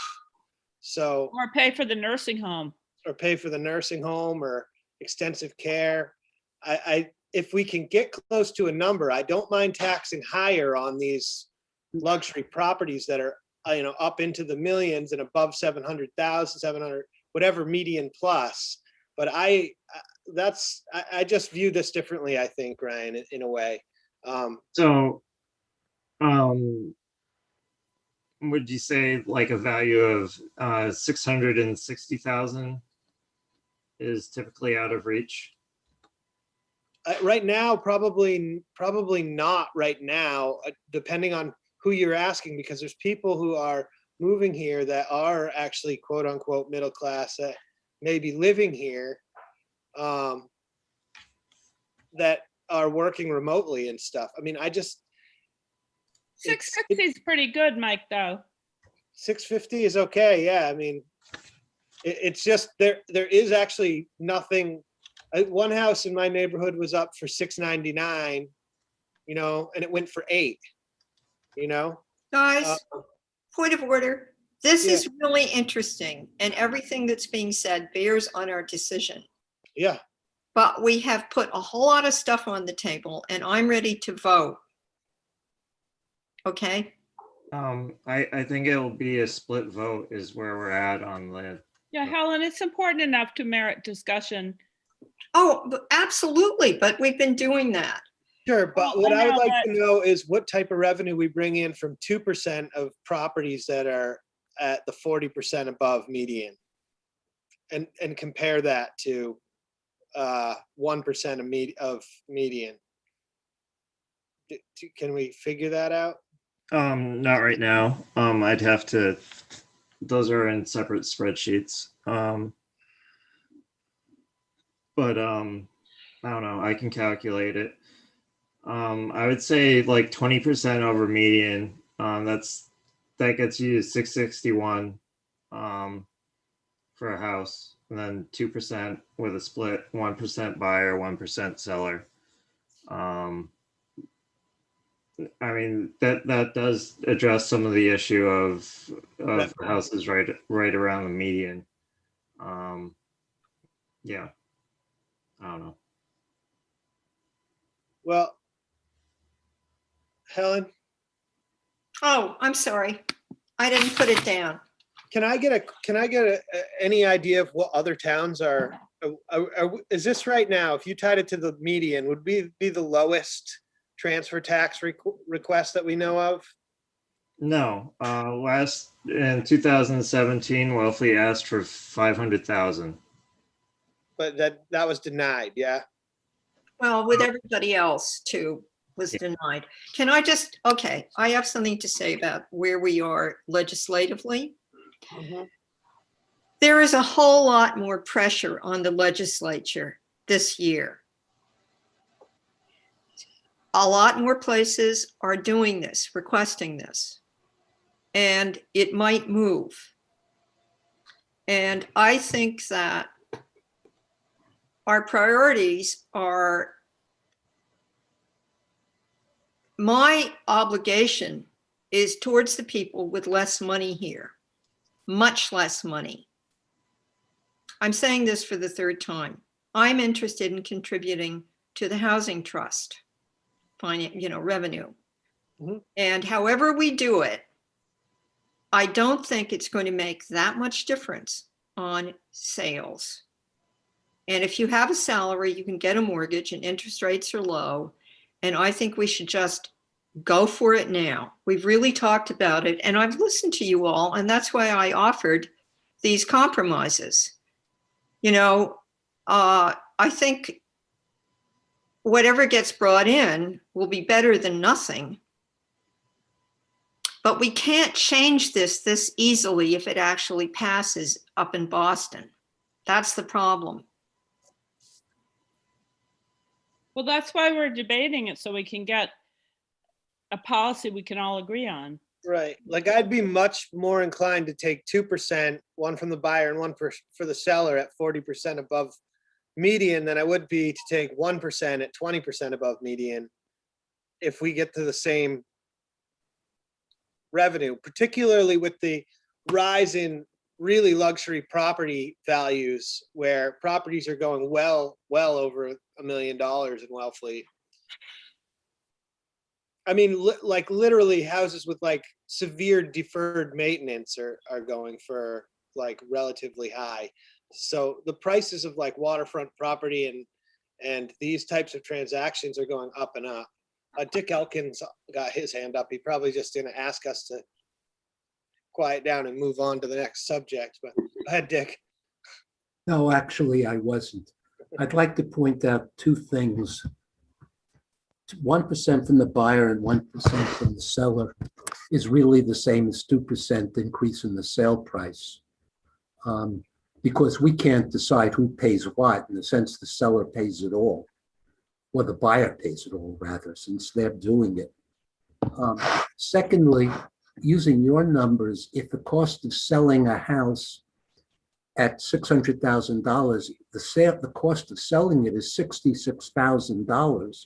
So, Or pay for the nursing home. or pay for the nursing home or extensive care. If we can get close to a number, I don't mind taxing higher on these luxury properties that are, up into the millions and above 700,000, 700, whatever median plus. But I just view this differently, I think, Ryan, in a way. So, would you say like a value of 660,000 is typically out of reach? Right now, probably not right now, depending on who you're asking, because there's people who are moving here that are actually quote unquote middle class that may be living here, that are working remotely and stuff. I mean, 660 is pretty good, Mike, though. 650 is okay. Yeah. I mean, it's just there is actually nothing. One house in my neighborhood was up for 699, and it went for 8, guys, point of order. This yeah. is really interesting, and everything that's being said bears on our decision. Yeah. But we have put a whole lot of stuff on the table, and I'm ready to vote. Okay? I think it'll be a split vote is where we're at on the. Yeah, Helen, it's important enough to merit discussion. Oh, absolutely, but we've been doing that. Sure, but Well, what I I would know like that- to know is what type of revenue we bring in from 2% of properties that are at the 40% above median. And compare that to 1% of median. Can we figure that out? Not right now. I'd have to, those are in separate spreadsheets. But I don't know, I can calculate it. I would say like 20% over median. That gets you 661 for a house, and then 2% with a split, 1% buyer, 1% seller. I mean, that does address some of the issue of houses right around the median. Yeah, I don't know. Well, Helen, Oh, I'm sorry. I didn't put it down. can I get any idea of what other towns are? Is this right now, if you tied it to the median, would be the lowest transfer tax request that we know of? No, in 2017, Wellfleet asked for 500,000. But that was denied, yeah? Well, with everybody else too, was denied. Can I just, okay, I have something to say about where we are legislatively. Mhm. There is a whole lot more pressure on the legislature this year. A lot more places are doing this, requesting this, and it might move. And I think that our priorities are, my obligation is towards the people with less money here, much less money. I'm saying this for the third time. I'm interested in contributing to the housing trust, revenue. Mhm. And however we do it, I don't think it's going to make that much difference on sales. And if you have a salary, you can get a mortgage and interest rates are low. And I think we should just go for it now. We've really talked about it and I've listened to you all. And that's why I offered these compromises. I think whatever gets brought in will be better than nothing. But we can't change this easily if it actually passes up in Boston. That's the problem. Well, that's why we're debating it, so we can get a policy we can all agree on. Right. Like I'd be much more inclined to take 2%, one from the buyer and one for the seller at 40% above median than I would be to take 1% at 20% above median if we get to the same revenue, particularly with the rise in really luxury property values where properties are going well over $1 million in Wellfleet. I mean, like literally houses with like severe deferred maintenance are going for like relatively high. So the prices of like waterfront property and these types of transactions are going up and up. Dick Elkins got his hand up. He probably just didn't ask us to quiet down and move on to the next subject, but go ahead, Dick. No, actually, I wasn't. I'd like to point out two things. 1% from the buyer and 1% from the seller is really the same as 2% increase in the sale price. Because we can't decide who pays what, in the sense the seller pays it all, or the buyer pays it all, rather, since they're doing it. Secondly, using your numbers, if the cost of selling a house at $600,000, the cost of selling it is $66,000.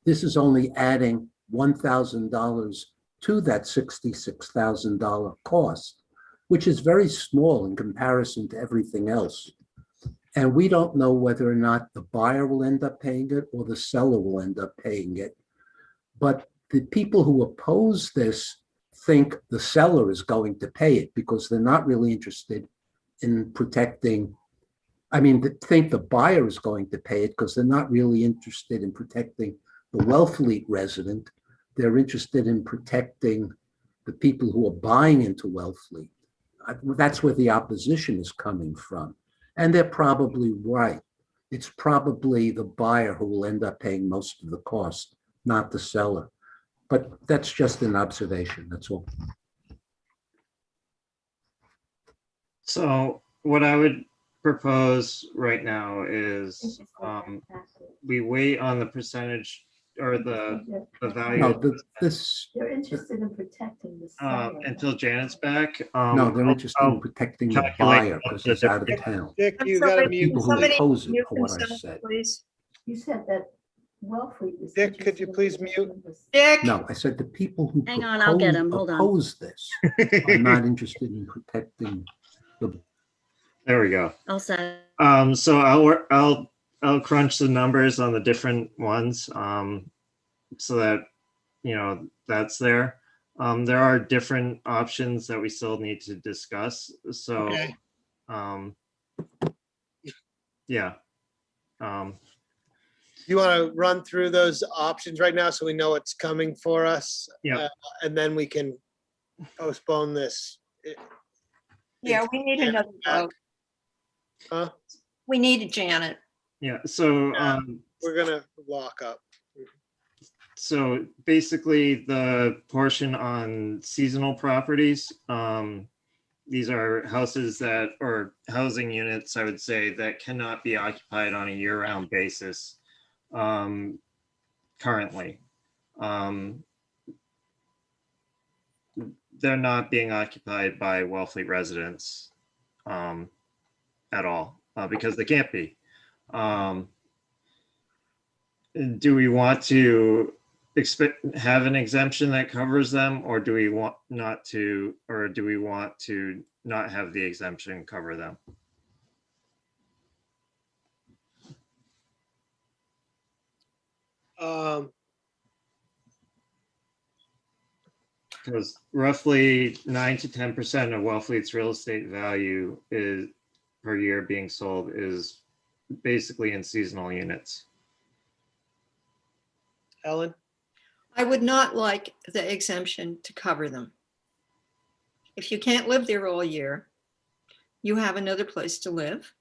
This is only adding $1,000 to that $66,000 cost, which is very small in comparison to everything else. And we don't know whether or not the buyer will end up paying it or the seller will end up paying it. But the people who oppose this think the seller is going to pay it because they're not really interested in protecting. I mean, they think the buyer is going to pay it because they're not really interested in protecting the Wellfleet resident. They're interested in protecting the people who are buying into Wellfleet. That's where the opposition is coming from. And they're probably right. It's probably the buyer who will end up paying most of the cost, not the seller. But that's just an observation, that's all. So what I would propose right now is we wait on the percentage or the value. No, this, They're interested in protecting the seller. Until Janet's back. no, they're interested in protecting the buyer because he's out of town. Dick, you gotta mute. People who oppose it are what I said. Please. You said that Wellfleet is. Dick, could you interested in please protecting mute? the- Dick, No, I said the people who Hang on, I'll get him. Hold on. oppose this are not interested in protecting the. There we go. I'll say. So I'll crunch the numbers on the different ones so that, that's there. There are different options that we still need to discuss. So, Okay. Yeah. You want to run through those options right now so we know what's coming for us? Yeah. And then we can postpone this. yeah, we need another vote. Huh? We need a Janet. Yeah. So we're gonna lock up. So basically the portion on seasonal properties, these are houses that, or housing units, I would say, that cannot be occupied on a year-round basis currently. They're not being occupied by Wellfleet residents at all because they can't be. Do we want to have an exemption that covers them, or do we want not to, or do we want to not have the exemption cover them? Because roughly 9 to 10% of Wellfleet's real estate value is per year being sold is basically in seasonal units. Ellen? I would not like the exemption to cover them. If you can't live there all year, you have another place to live.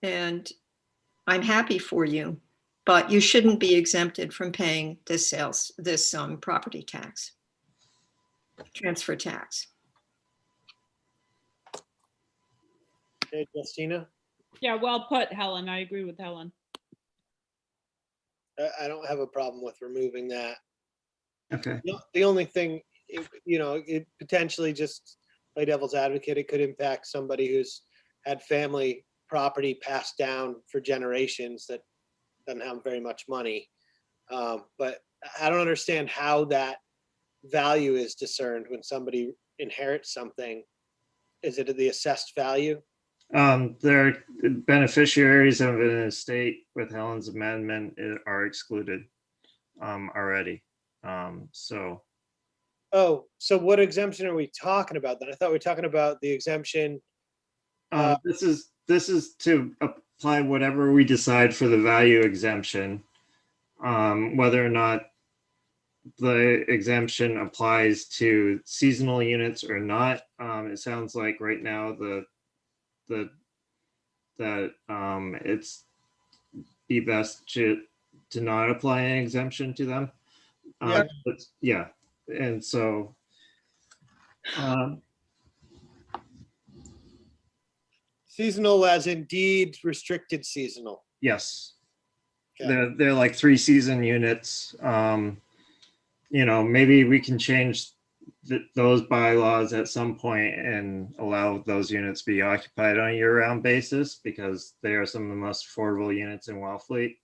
And I'm happy for you, but you shouldn't be exempted from paying this property tax, transfer tax. Okay, Justina? Yeah, well put, Helen. I agree with Helen. I don't have a problem with removing that. Okay. The only thing, it potentially, just play devil's advocate, it could impact somebody who's had family property passed down for generations that doesn't have very much money. But I don't understand how that value is discerned when somebody inherits something. Is it the assessed value? They're beneficiaries of an estate with Helen's amendment are excluded already. So. Oh, so what exemption are we talking about then? I thought we were talking about the exemption. This is to apply whatever we decide for the value exemption, whether or not the exemption applies to seasonal units or not. It sounds like right now that it's be best to not apply an exemption to them. Yeah. But yeah, and so Seasonal as indeed restricted seasonal. yes, Okay. they're like 3 season units. Maybe we can change those bylaws at some point and allow those units to be occupied on a year-round basis because they are some of the most affordable units in Wellfleet.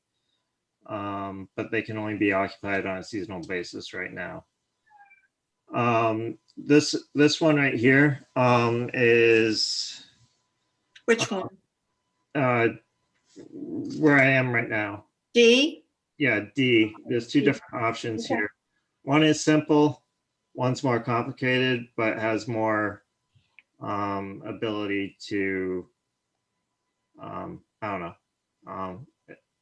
But they can only be occupied on a seasonal basis right now. This one right here is Which one? where I am right now. D? Yeah, D. There's 2 different options here. One is simple, one's more complicated, but has more ability to, I don't know.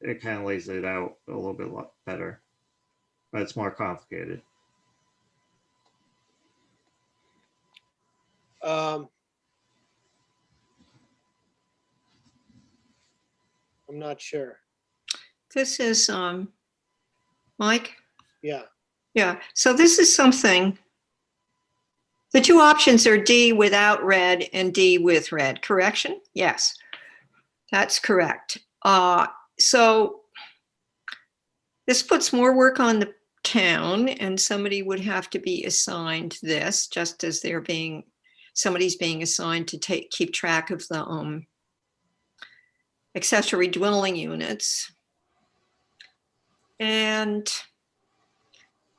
It kind of lays it out a little bit better, but it's more complicated. I'm not sure. This is, Mike? Yeah. Yeah, so this is something, the 2 options are D without red and D with red, correction? Yes, that's correct. So this puts more work on the town and somebody would have to be assigned this, just as somebody's being assigned to keep track of the accessory dwelling units. And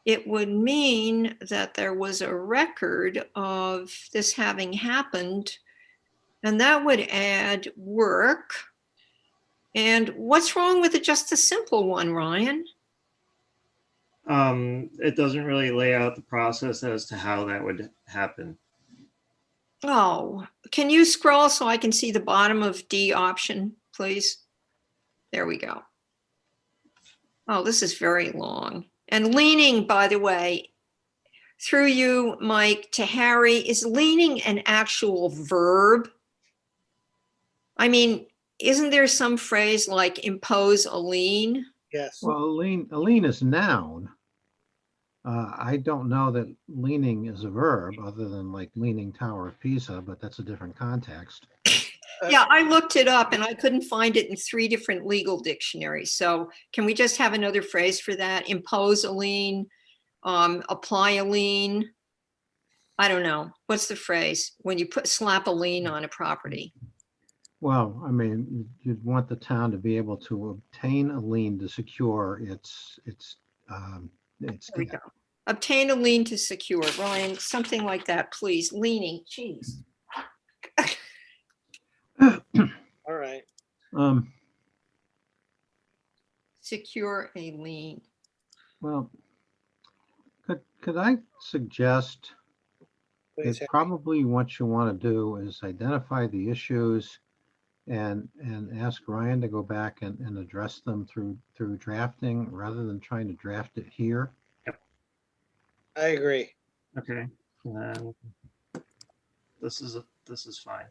it would mean that there was a record of this having happened, and that would add work. And what's wrong with just a simple one, Ryan? It doesn't really lay out the process as to how that would happen. Oh, can you scroll so I can see the bottom of D option, please? There we go. Oh, this is very long. And leaning, by the way, through you, Mike, to Harry, is leaning an actual verb? I mean, isn't there some phrase like impose a lien? Yes. Well, a lien is noun. I don't know that leaning is a verb other than like leaning Tower of Pisa, but that's a different context. Yeah, I looked it up and I couldn't find it in 3 different legal dictionaries. So can we just have another phrase for that? Impose a lien, apply a lien. I don't know. What's the phrase? When you slap a lien on a property. Well, I mean, you'd want the town to be able to obtain a lien to secure its There we go. Obtain a lien to secure, Ryan, something like that, please. Leaning, geez. All right. Secure a lien. Well, could I suggest Please, that probably what you want to do is identify the issues and ask Ryan to go back and address them through drafting rather than trying to draft it here? I agree. Okay. This is fine.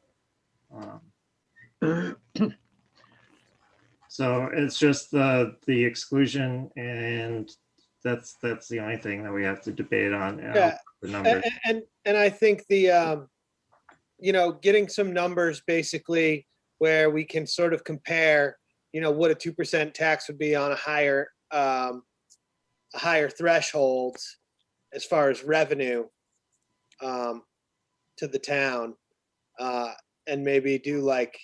So it's just the exclusion, and that's the only thing that we have to debate on. Yeah. The numbers. And I think the, getting some numbers basically where we can sort of compare, what a 2% tax would be on a higher threshold as far as revenue to the town, and maybe do like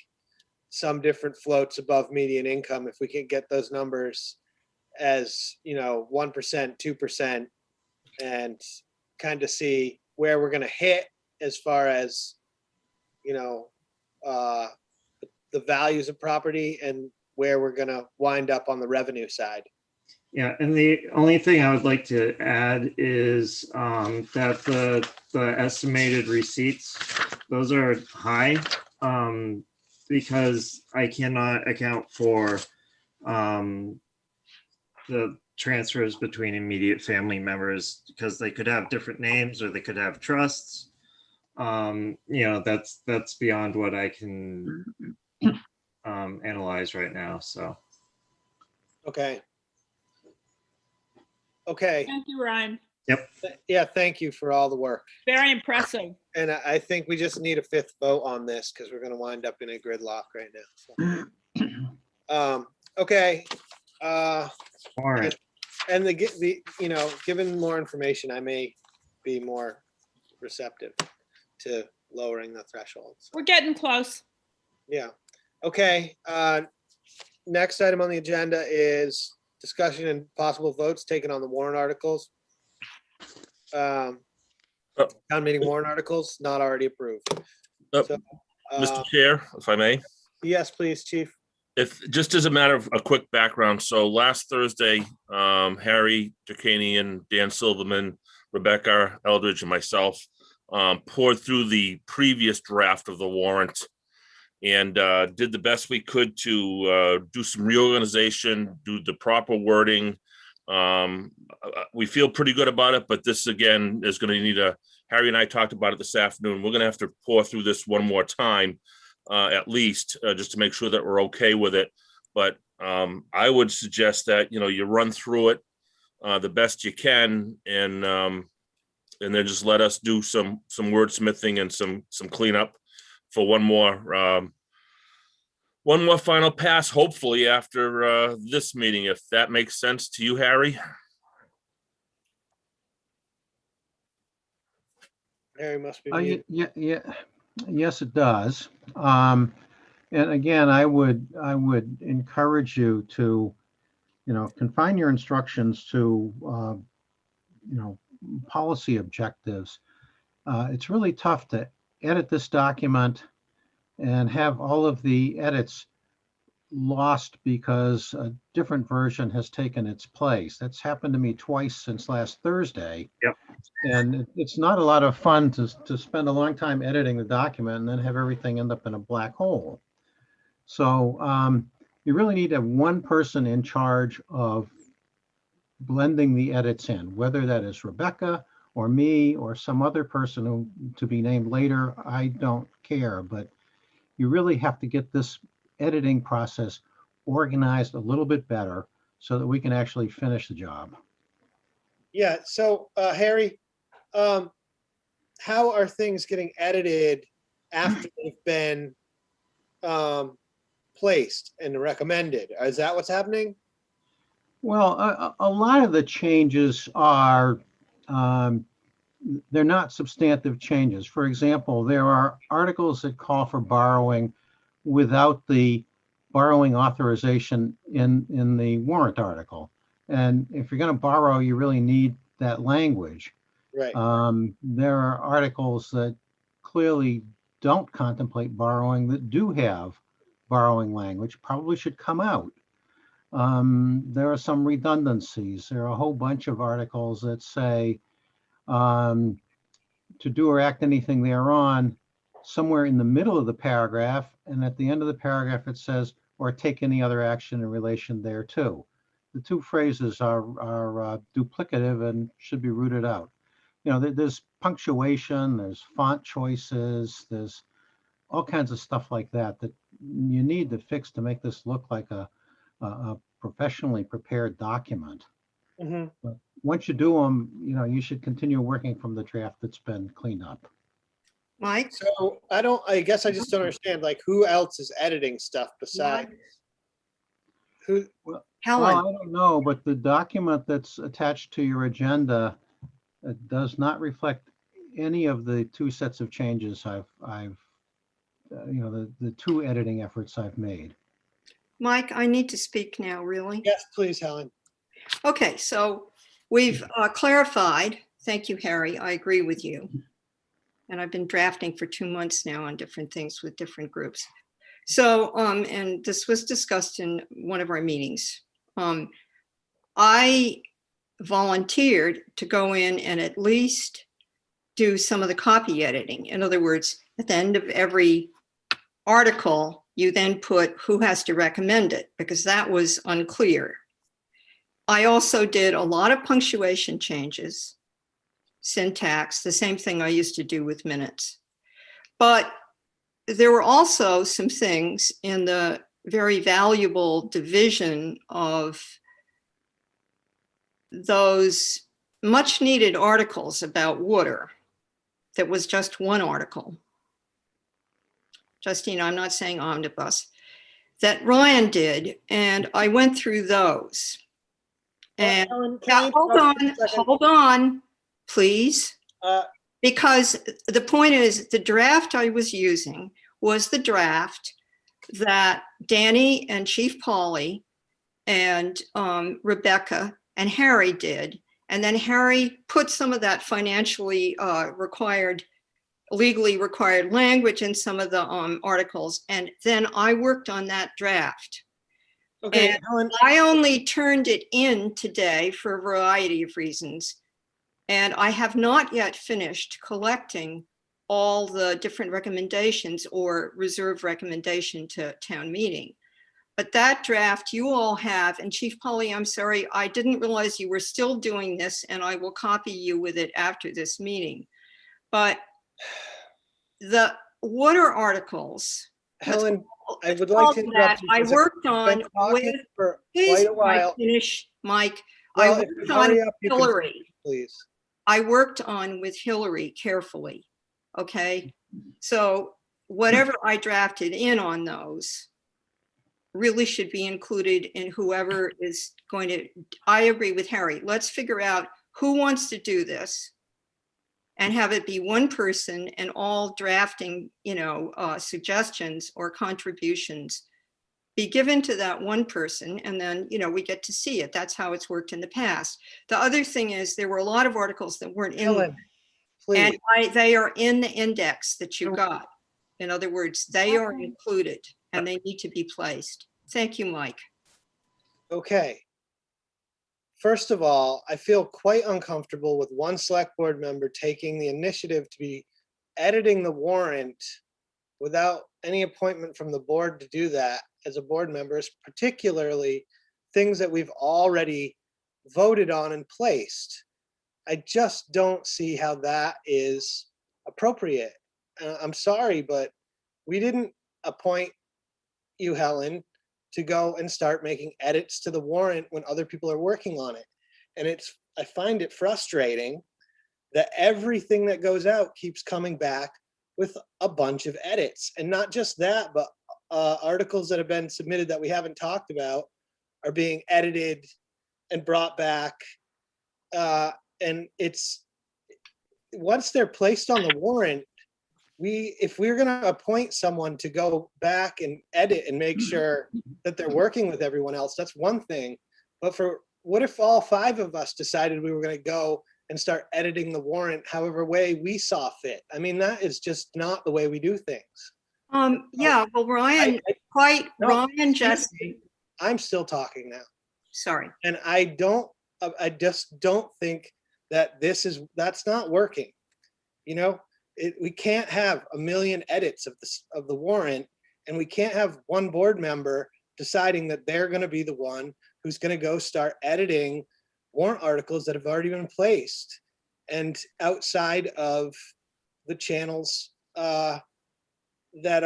some different floats above median income if we can get those numbers as 1%, 2%, and kind of see where we're going to hit as far as the values of property and where we're going to wind up on the revenue side. Yeah, and the only thing I would like to add is that the estimated receipts, those are high because I cannot account for the transfers between immediate family members because they could have different names or they could have trusts. That's beyond what I can analyze right now. So. Okay. Thank you, Ryan. Yep. Yeah, thank you for all the work. Very impressive. And I think we just need a 5th vote on this because we're going to wind up in a gridlock right now. So. Okay. All right. And given more information, I may be more receptive to lowering the threshold. So, We're getting close. yeah. Okay. Next item on the agenda is discussion and possible votes taken on the warrant articles. Town meeting warrant articles not already approved. So, Mr. Chair, if I may. yes, please, Chief. If just as a matter of a quick background, so last Thursday, Harry Turkanian, Dan Silverman, Rebecca Eldridge, and myself poured through the previous draft of the warrant and did the best we could to do some reorganization, do the proper wording. We feel pretty good about it, but this again is going to need Harry and I talked about it this afternoon. We're going to have to pour through this one more time, at least, just to make sure that we're okay with it. But I would suggest that, you run through it the best you can, and then just let us do some wordsmithing and some cleanup for one more final pass, hopefully after this meeting, if that makes sense to you, Harry. Harry must be. Yes, it does. And again, I would encourage you to, confine your instructions to, policy objectives. It's really tough to edit this document and have all of the edits lost because a different version has taken its place. That's happened to me twice since last Thursday. Yep. And it's not a lot of fun to spend a long time editing the document and then have everything end up in a black hole. So you really need to have one person in charge of blending the edits in, whether that is Rebecca or me or some other person who to be named later. I don't care, but you really have to get this editing process organized a little bit better so that we can actually finish the job. Yeah, so Harry, how are things getting edited after they've been placed and recommended? Is that what's happening? Well, a lot of the changes are, they're not substantive changes. For example, there are articles that call for borrowing without the borrowing authorization in the warrant article. And if you're going to borrow, you really need that language. Right. There are articles that clearly don't contemplate borrowing that do have borrowing language, probably should come out. There are some redundancies. There are a whole bunch of articles that say to do or act anything thereon, somewhere in the middle of the paragraph, and at the end of the paragraph it says, or take any other action in relation thereto. The two phrases are duplicative and should be rooted out. You know, there's punctuation, there's font choices, there's all kinds of stuff like that that you need to fix to make this look like a professionally prepared document. Mm-hmm. But once you do them, you know, you should continue working from the draft that's been cleaned up. Mike? So I guess I just don't understand, like, who else is editing stuff besides? Who? Helen? Well, I don't know, but the document that's attached to your agenda does not reflect any of the two sets of changes I've you know, the two editing efforts I've made. Mike, I need to speak now, really? Yes, please, Helen. Okay, so we've clarified. Thank you, Harry. I agree with you. And I've been drafting for 2 months now on different things with different groups. So, and this was discussed in one of our meetings. I volunteered to go in and at least do some of the copy editing. In other words, at the end of every article, you then put who has to recommend it, because that was unclear. I also did a lot of punctuation changes, syntax, the same thing I used to do with minutes. But there were also some things in the very valuable division of those much needed articles about water that was just one article. Justine, I'm not saying omnibus, that Ryan did, and I went through those. And Helen, now, hold on, please. Because the point is, the draft I was using was the draft that Danny and Chief Polly and Rebecca and Harry did. And then Harry put some of that financially legally required language in some of the articles. And then I worked on that draft. Okay, and Helen. I only turned it in today for a variety of reasons. And I have not yet finished collecting all the different recommendations or reserve recommendation to town meeting. But that draft you all have, and Chief Polly, I'm sorry, I didn't realize you were still doing this, and I will copy you with it after this meeting. But the water articles, Helen, I would like to interrupt you. I because worked I've on been talking with, for please, quite a while. Mike, finish, Mike. Well, I if you worked on hurry up, you can Hillary. finish, please. I worked on with Hillary carefully, okay? So whatever I drafted in on those really should be included in whoever is going to, I agree with Harry. Let's figure out who wants to do this and have it be one person, and all drafting, you know, suggestions or contributions be given to that one person, and then, you know, we get to see it. That's how it's worked in the past. The other thing is there were a lot of articles that weren't in Helen, please. and they are in the index that you got. In other words, they are included and they need to be placed. Thank you, Mike. Okay. First of all, I feel quite uncomfortable with one select board member taking the initiative to be editing the warrant without any appointment from the board to do that as a board member, particularly things that we've already voted on and placed. I just don't see how that is appropriate. I'm sorry, but we didn't appoint you, Helen, to go and start making edits to the warrant when other people are working on it. And I find it frustrating that everything that goes out keeps coming back with a bunch of edits. And not just that, but articles that have been submitted that we haven't talked about are being edited and brought back. And it's, once they're placed on the warrant, if we're gonna appoint someone to go back and edit and make sure that they're working with everyone else, that's one thing. But what if all 5 of us decided we were gonna go and start editing the warrant however way we saw fit? I mean, that is just not the way we do things. Yeah, well, Ryan, No, Ryan just, I'm still talking now. sorry. And I just don't think that that's not working. You know, we can't have a million edits of the warrant, and we can't have one board member deciding that they're going to be the one who's going to go start editing warrant articles that have already been placed and outside of the channels that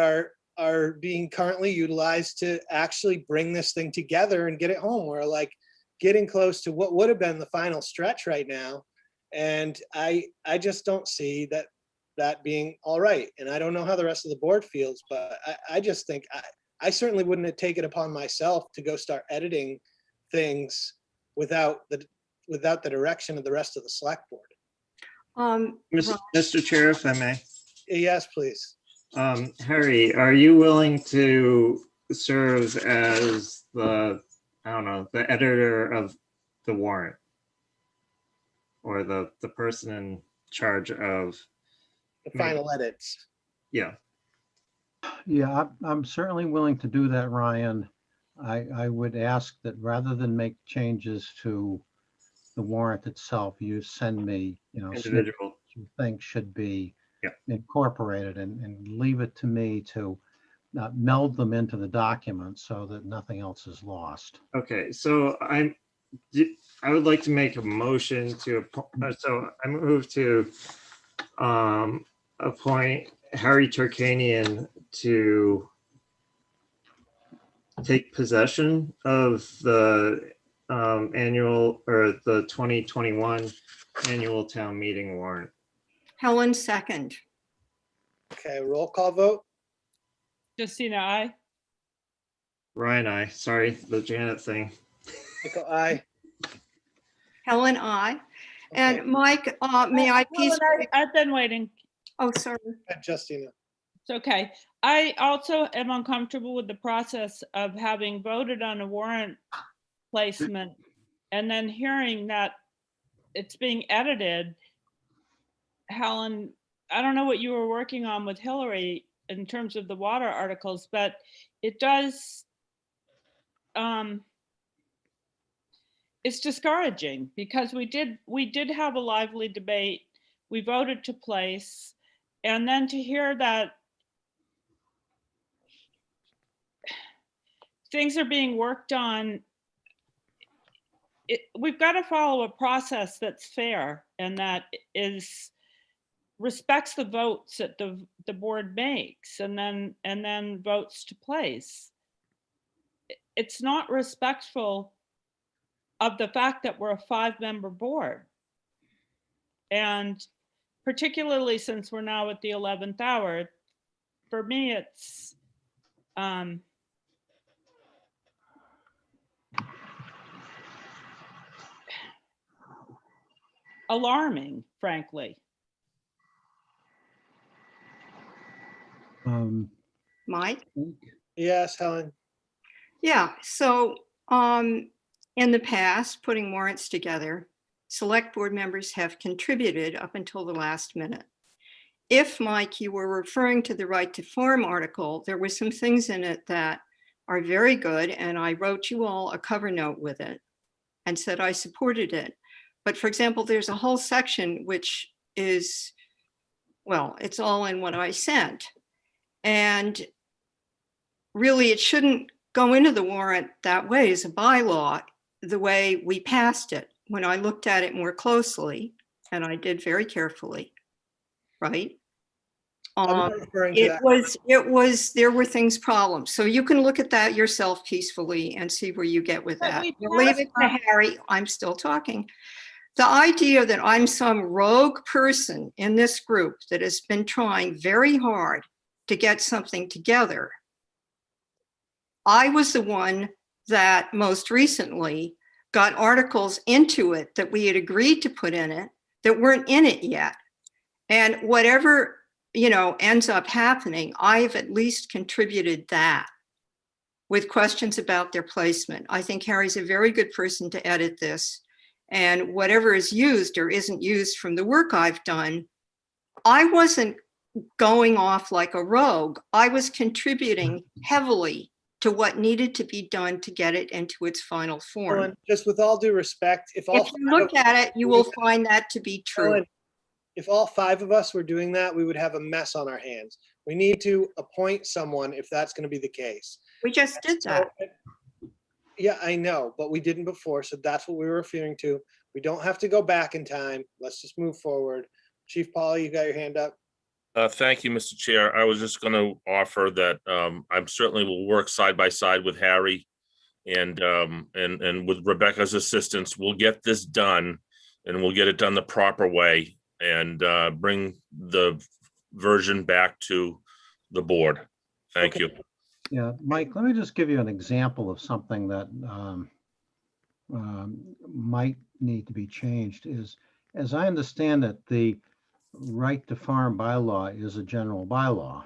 are being currently utilized to actually bring this thing together and get it home. We're like getting close to what would have been the final stretch right now. And I just don't see that being all right. And I don't know how the rest of the board feels, but I just think I certainly wouldn't take it upon myself to go start editing things without the direction of the rest of the select board. Mr. Chair, if I may. Yes, please. Harry, are you willing to serve as the editor of the warrant? Or the person in charge of The final edits. Yeah. Yeah, I'm certainly willing to do that, Ryan. I would ask that rather than make changes to the warrant itself, you send me, Individual. you think should be Yeah. incorporated and leave it to me to meld them into the document so that nothing else is lost. Okay, so I would like to make a motion to, so I move to appoint Harry Turkanian to take possession of the annual or the 2021 annual town meeting warrant. Helen, second. Okay, roll call vote. Justina, I. Ryan, I, sorry, the Janet thing. Michael, aye. Helen, I. And Mike, may I please? I've been waiting. Oh, sorry. Justina. It's okay. I also am uncomfortable with the process of having voted on a warrant placement and then hearing that it's being edited. Helen, I don't know what you were working on with Hillary in terms of the water articles, but it does, it's discouraging because we did have a lively debate. We voted to place, and then to hear that things are being worked on, we've got to follow a process that's fair and that respects the votes that the board makes and then votes to place. It's not respectful of the fact that we're a 5-member board. And particularly since we're now at the 11th hour, for me, it's alarming, frankly. Mike? Yes, Helen. Yeah, so in the past, putting warrants together, select board members have contributed up until the last minute. If, Mike, you were referring to the right to farm article, there were some things in it that are very good, and I wrote you all a cover note with it and said I supported it. But for example, there's a whole section which is, well, it's all in what I sent. And really, it shouldn't go into the warrant that way as a bylaw, the way we passed it. When I looked at it more closely, and I did very carefully, right? I'm Um, not referring to It that. was, there were things, problems. So you can look at that yourself peacefully and see where you get with But that. we We'll leave passed it to Harry. I'm still talking. The idea that I'm some rogue person in this group that has been trying very hard to get something together. I was the one that most recently got articles into it that we had agreed to put in it that weren't in it yet. And whatever, ends up happening, I've at least contributed that with questions about their placement. I think Harry's a very good person to edit this. And whatever is used or isn't used from the work I've done, I wasn't going off like a rogue. I was contributing heavily to what needed to be done to get it into its final form. Ellen, just with all due respect, if all If you look at it, you will find that to be true. Ellen, if all 5 of us were doing that, we would have a mess on our hands. We need to appoint someone if that's going to be the case. We just did that. Yeah, I know, but we didn't before, so that's what we were referring to. We don't have to go back in time. Let's just move forward. Chief Polly, you got your hand up? Thank you, Mr. Chair. I was just going to offer that I'm certainly will work side by side with Harry and with Rebecca's assistance. We'll get this done and we'll get it done the proper way and bring the version back to the board. Thank you. Yeah, Mike, let me just give you an example of something that might need to be changed is, as I understand it, the right to farm bylaw is a general bylaw.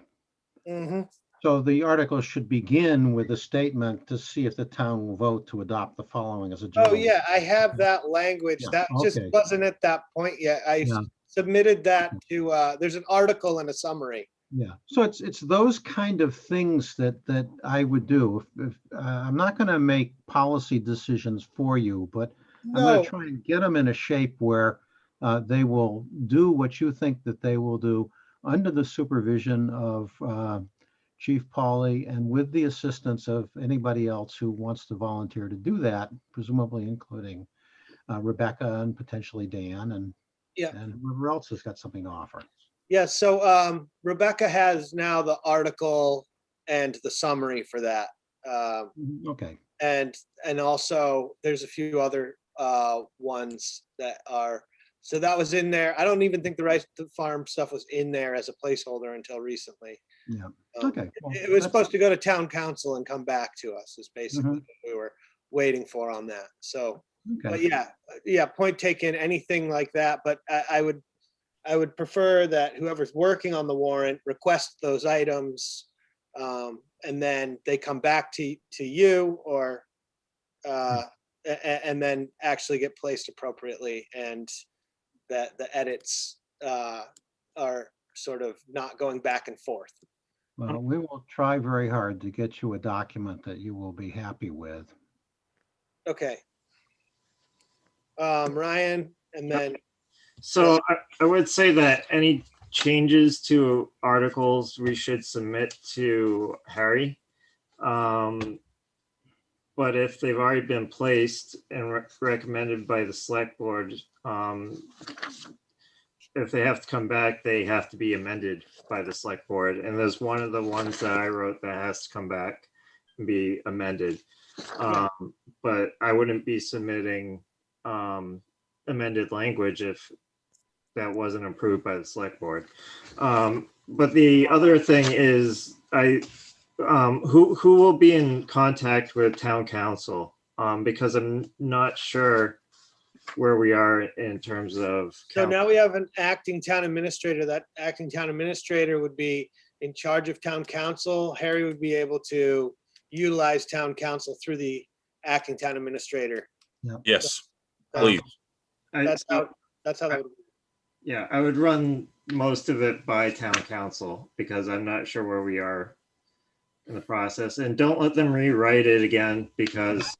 Mm-hmm. So the article should begin with a statement to see if the town will vote to adopt the following as a general. Oh, yeah, I have that language. Yeah, That just okay. wasn't at that point yet. I Yeah. submitted that to, there's an article and a summary. Yeah, so it's those kind of things that I would do. If I'm not going to make policy decisions for you, but I'm going No, to try and get them in a shape where they will do what you think that they will do under the supervision of Chief Polly and with the assistance of anybody else who wants to volunteer to do that, presumably including Rebecca and potentially Dan and Yeah. and whoever else has got something to offer. yeah, so Rebecca has now the article and the summary for that. Okay. And also there's a few other ones that are, so that was in there. I don't even think the right to farm stuff was in there as a placeholder until recently. Yeah. Um, Okay. Well, It was that's- supposed to go to town council and come back to us is basically Mhm. what we were waiting for on that. So, but Okay. yeah, point taken, anything like that. But I would prefer that whoever's working on the warrant request those items. And then they come back to you or, and then actually get placed appropriately and that the edits are sort of not going back and forth. Well, we will try very hard to get you a document that you will be happy with. Okay. Ryan, and then, So I would say that any changes to articles we should submit to Harry. But if they've already been placed and recommended by the select board, if they have to come back, they have to be amended by the select board. And there's one of the ones that I wrote that has to come back and be amended. But I wouldn't be submitting amended language if that wasn't approved by the select board. But the other thing is, who will be in contact with town council? Because I'm not sure where we are in terms of. so now we have an acting town administrator. That acting town administrator would be in charge of town council. Harry would be able to utilize town council through the acting town administrator. Yes, Um, please. That's how that would. Yeah, I would run most of it by town council because I'm not sure where we are in the process. And don't let them rewrite it again because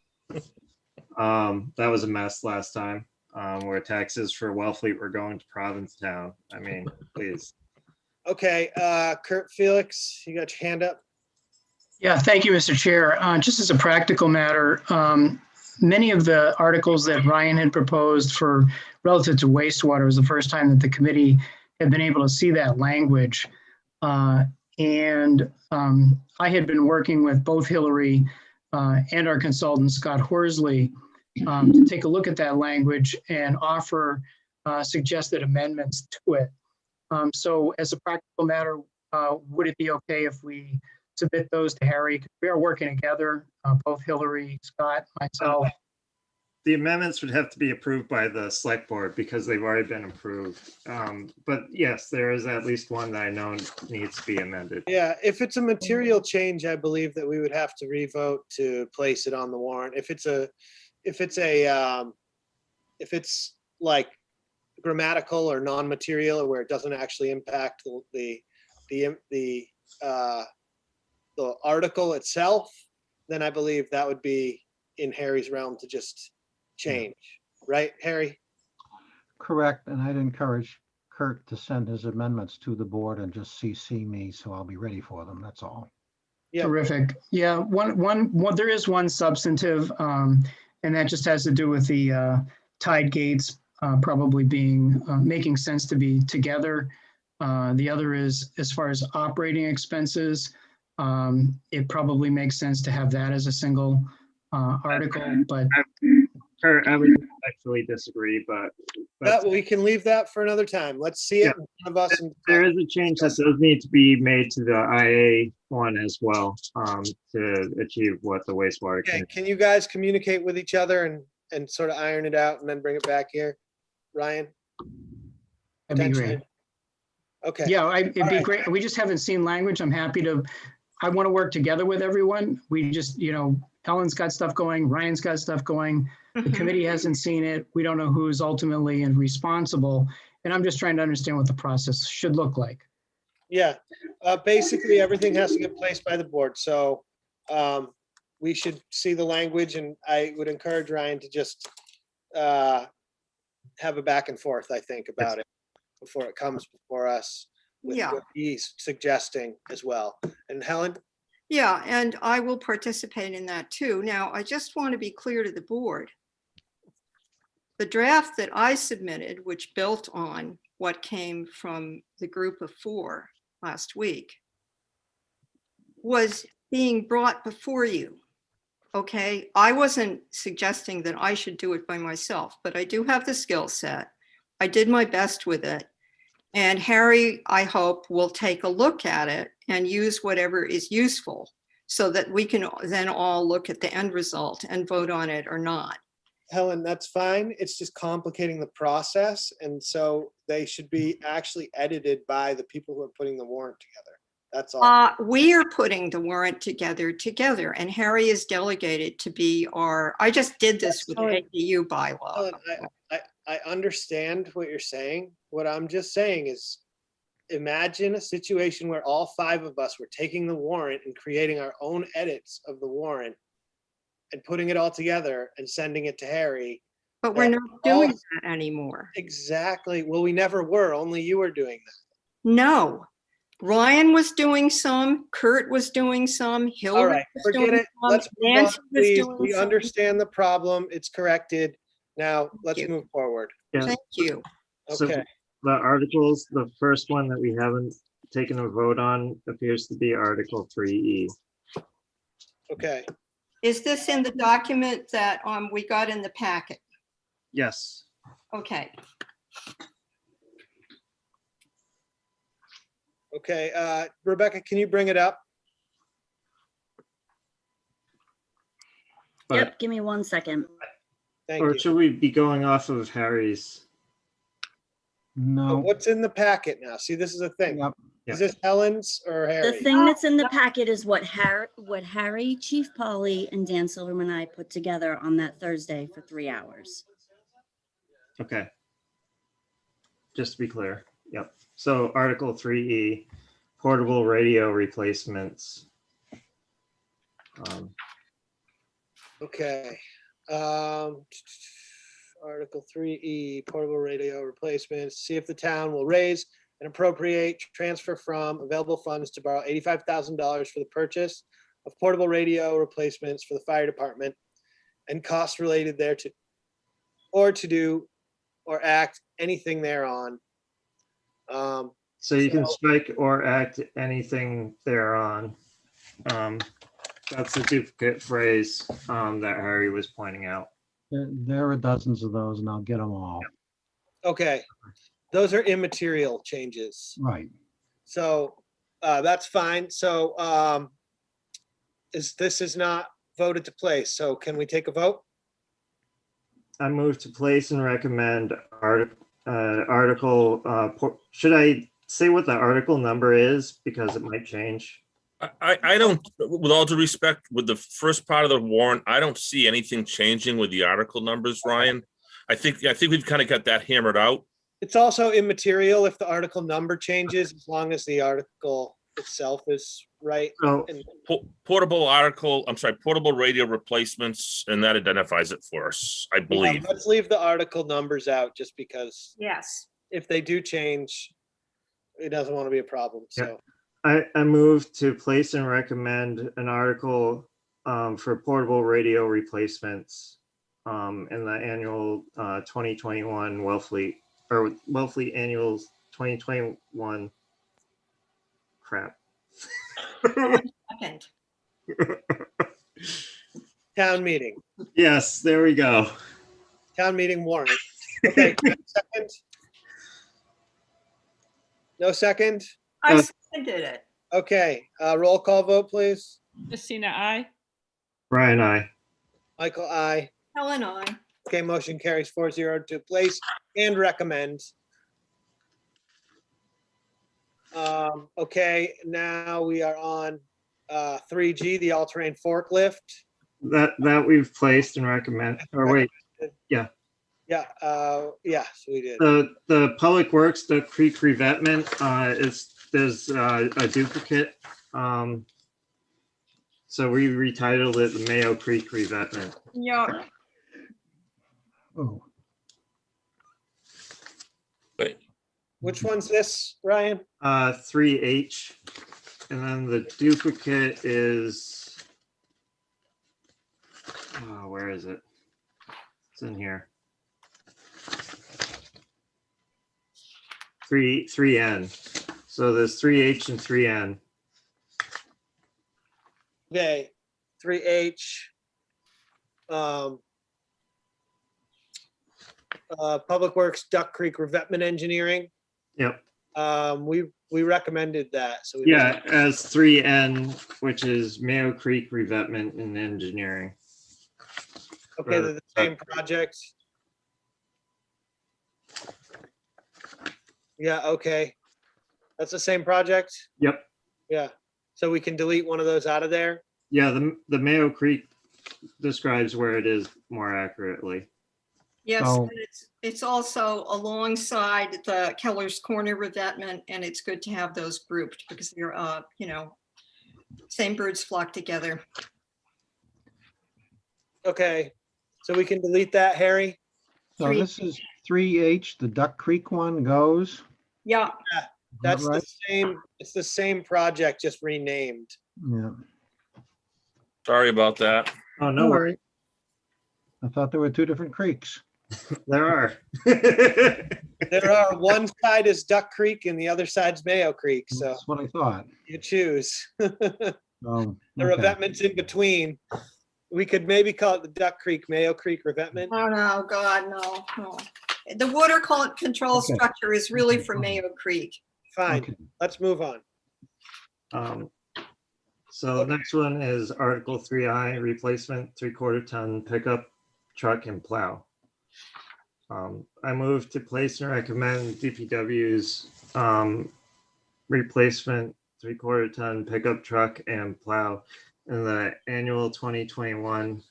that was a mess last time where taxes for Wellfleet were going to Provincetown. I mean, please. Okay, Kurt Felix, you got your hand up? Yeah, thank you, Mr. Chair. Just as a practical matter, many of the articles that Ryan had proposed for relative to wastewater was the first time that the committee had been able to see that language. And I had been working with both Hillary and our consultant, Scott Horsley, to take a look at that language and offer suggested amendments to it. So as a practical matter, would it be okay if we submit those to Harry? We are working together, both Hillary, Scott, myself. The amendments would have to be approved by the select board because they've already been approved. But yes, there is at least one that I know needs to be amended. Yeah, if it's a material change, I believe that we would have to revote to place it on the warrant. If it's like grammatical or non-material, or where it doesn't actually impact the article itself, then I believe that would be in Harry's realm to just change, right, Harry? Correct, and I'd encourage Kurt to send his amendments to the board and just CC me, so I'll be ready for them, that's all. Yeah. Terrific. Yeah, one, there is one substantive, and that just has to do with the tide gates probably being, making sense to be together. The other is, as far as operating expenses, it probably makes sense to have that as a single article, but. I would actually disagree, but We can leave that for another time. Let's see it in front of us. And there is a change that does need to be made to the IA one as well, to achieve what the wastewater. Okay, can you guys communicate with each other and sort of iron it out and then bring it back here? Ryan? That'd be great. Okay. Yeah, it'd be great. We just haven't seen language. I'm happy to, I want to work together with everyone. We just, Helen's got stuff going, Ryan's got stuff going. The committee hasn't seen it. We don't know who's ultimately responsible. And I'm just trying to understand what the process should look like. Yeah, basically everything has to get placed by the board. So we should see the language, and I would encourage Ryan to just have a back and forth, I think, about it before it comes before us with what he's suggesting as well. And Helen? Yeah, and I will participate in that too. Now, I just want to be clear to the board. The draft that I submitted, which built on what came from the group of 4 last week, was being brought before you. Okay, I wasn't suggesting that I should do it by myself, but I do have the skill set. I did my best with it. And Harry, I hope, will take a look at it and use whatever is useful so that we can then all look at the end result and vote on it or not. Helen, that's fine. It's just complicating the process. And so they should be actually edited by the people who are putting the warrant together. That's all. We are putting the warrant together, and Harry is delegated to be I just did this with the ADU bylaw. Helen, I understand what you're saying. What I'm just saying is, imagine a situation where all 5 of us were taking the warrant and creating our own edits of the warrant and putting it all together and sending it to Harry. But we're not doing that anymore. Exactly. Well, we never were. Only you were doing that. No. Ryan was doing some, Kurt was doing some, Hillary. All right, forget it. Let's move on, please. We understand the problem. It's corrected. Now let's move forward. Yeah. Thank you. So Okay. the articles, the first one that we haven't taken a vote on appears to be Article 3E. Okay. Is this in the document that we got in the packet? Yes. Okay. Okay, Rebecca, can you bring it up? Yep, give me 1 second. Thank Or you. should we be going off of Harry's? No. What's in the packet now? See, this is a thing. Yep. Is this Helen's or The Harry? thing that's in the packet is what Harry, Chief Polly, and Dan Silverman and I put together on that Thursday for 3 hours. Okay. Just to be clear. Yep. So Article 3E, portable radio replacements. Okay. Article 3E, portable radio replacements. See if the town will raise and appropriate, transfer from available funds to borrow $85,000 for the purchase of portable radio replacements for the fire department and costs related thereto, or to do or act anything thereon. So you can So- strike or act anything thereon. That's the duplicate phrase that Harry was pointing out. There are dozens of those and I'll get them all. Okay, those are immaterial changes. Right. So that's fine. So this is not voted to place. So can we take a vote? I move to place and recommend should I say what the article number is? Because it might change. I don't, with all due respect, with the first part of the warrant, I don't see anything changing with the article numbers, Ryan. I think we've kind of got that hammered out. It's also immaterial if the article number changes, as long as the article itself is right. So And Portable radio replacements, and that identifies it for us, I believe. let's leave the article numbers out just because Yes. if they do change, it doesn't want to be a problem. So I move to place and recommend an article for portable radio replacements in the annual 2021 Wellfleet annual 2021 crap. Second. town meeting, Yes, there we go. town meeting warrant. Okay, second? No second? I seconded it. Okay, roll call vote, please. Christina, I. Brian, I. Michael, aye. Helen, I. Okay, motion carries 4-0 to place and recommend. Okay, now we are on 3G, the all-terrain forklift. That we've placed and recommend, or wait, Yeah, yes, we did. the Public Works, the Creek revetment, there's a duplicate. So we retitled it the Mayo Creek revetment. Yeah. Oh, But Which one's this, Ryan? 3H, and then the duplicate is, where is it? It's in here. 3N. So there's 3H and 3N. Okay, 3H. Public Works Duck Creek revetment engineering. Yep. We recommended that, so. Yeah, as 3N, which is Mayo Creek revetment and engineering. Okay, they're the same project. Yeah, okay. That's the same project? Yep. Yeah, so we can delete one of those out of there? Yeah, the Mayo Creek describes where it is more accurately. Yes, So- and it's also alongside the Keller's Corner revetment, and it's good to have those grouped because they're, same birds flock together. Okay, so we can delete that, Harry? so Three. this is 3H, the Duck Creek one goes. Yeah, That's the right? same, it's the same project, just renamed. Yeah. sorry about that. Oh, no worry. I thought there were two different creeks. There are. There are, one side is Duck Creek and the other side's Mayo Creek, so That's what I thought. you choose. The Oh, okay. revetment's in between. We could maybe call it the Duck Creek, Mayo Creek revetment. oh no, God, no. The water control Okay. structure is really Okay, for fine. Mayo Creek. Fine, Okay. let's move on. So the next one is Article 3I, replacement 3/4 ton pickup truck and plow. I move to place and recommend DPW's replacement 3/4 ton pickup truck and plow in the annual 2021.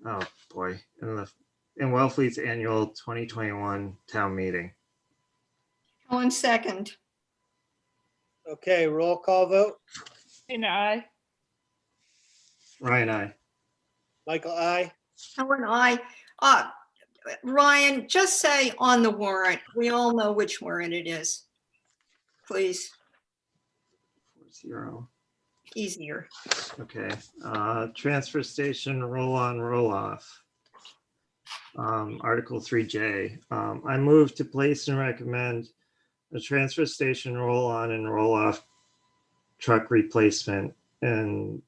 Oh boy, in Wellfleet's annual 2021 town meeting. Helen, second. Okay, roll call vote. Christina, I. Ryan, I. Michael, aye. Helen, I. Ryan, just say on the warrant. We all know which warrant it is. Please, 4-0. easier. Okay, transfer station roll on, roll off. Article 3J. I move to place and recommend a transfer station roll-on and roll-off truck replacement in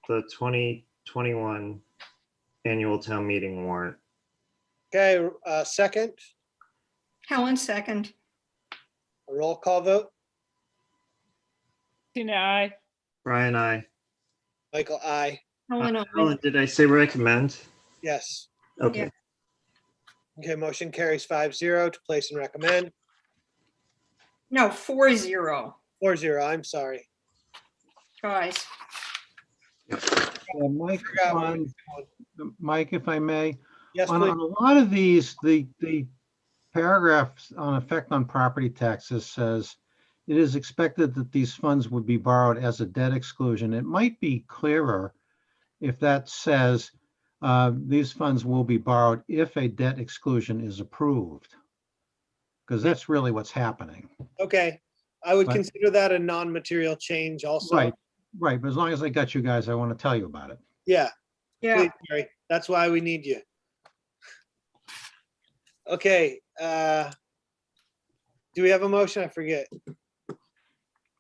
the 2021 annual town meeting warrant. Okay, second, Helen, second. a roll call vote. Tina, I. Brian, I. Michael, I. Helen, aye. Helen, did I say recommend? Yes. Okay. Okay, motion carries 5-0 to place and recommend. No, 4-0, 4-0, I'm sorry. guys. Mike, Forgot what we Mike, if I may, Yes, on please. a lot of these, the paragraphs on effect on property taxes says it is expected that these funds would be borrowed as a debt exclusion. It might be clearer if that says these funds will be borrowed if a debt exclusion is approved. Because that's really what's happening. Okay, I would But- consider that a non-material change also. Right, right. But as long as I got you guys, I want to tell you about it. Yeah, Yeah, please, Gary. That's why we need you. Okay, do we have a motion? I forget.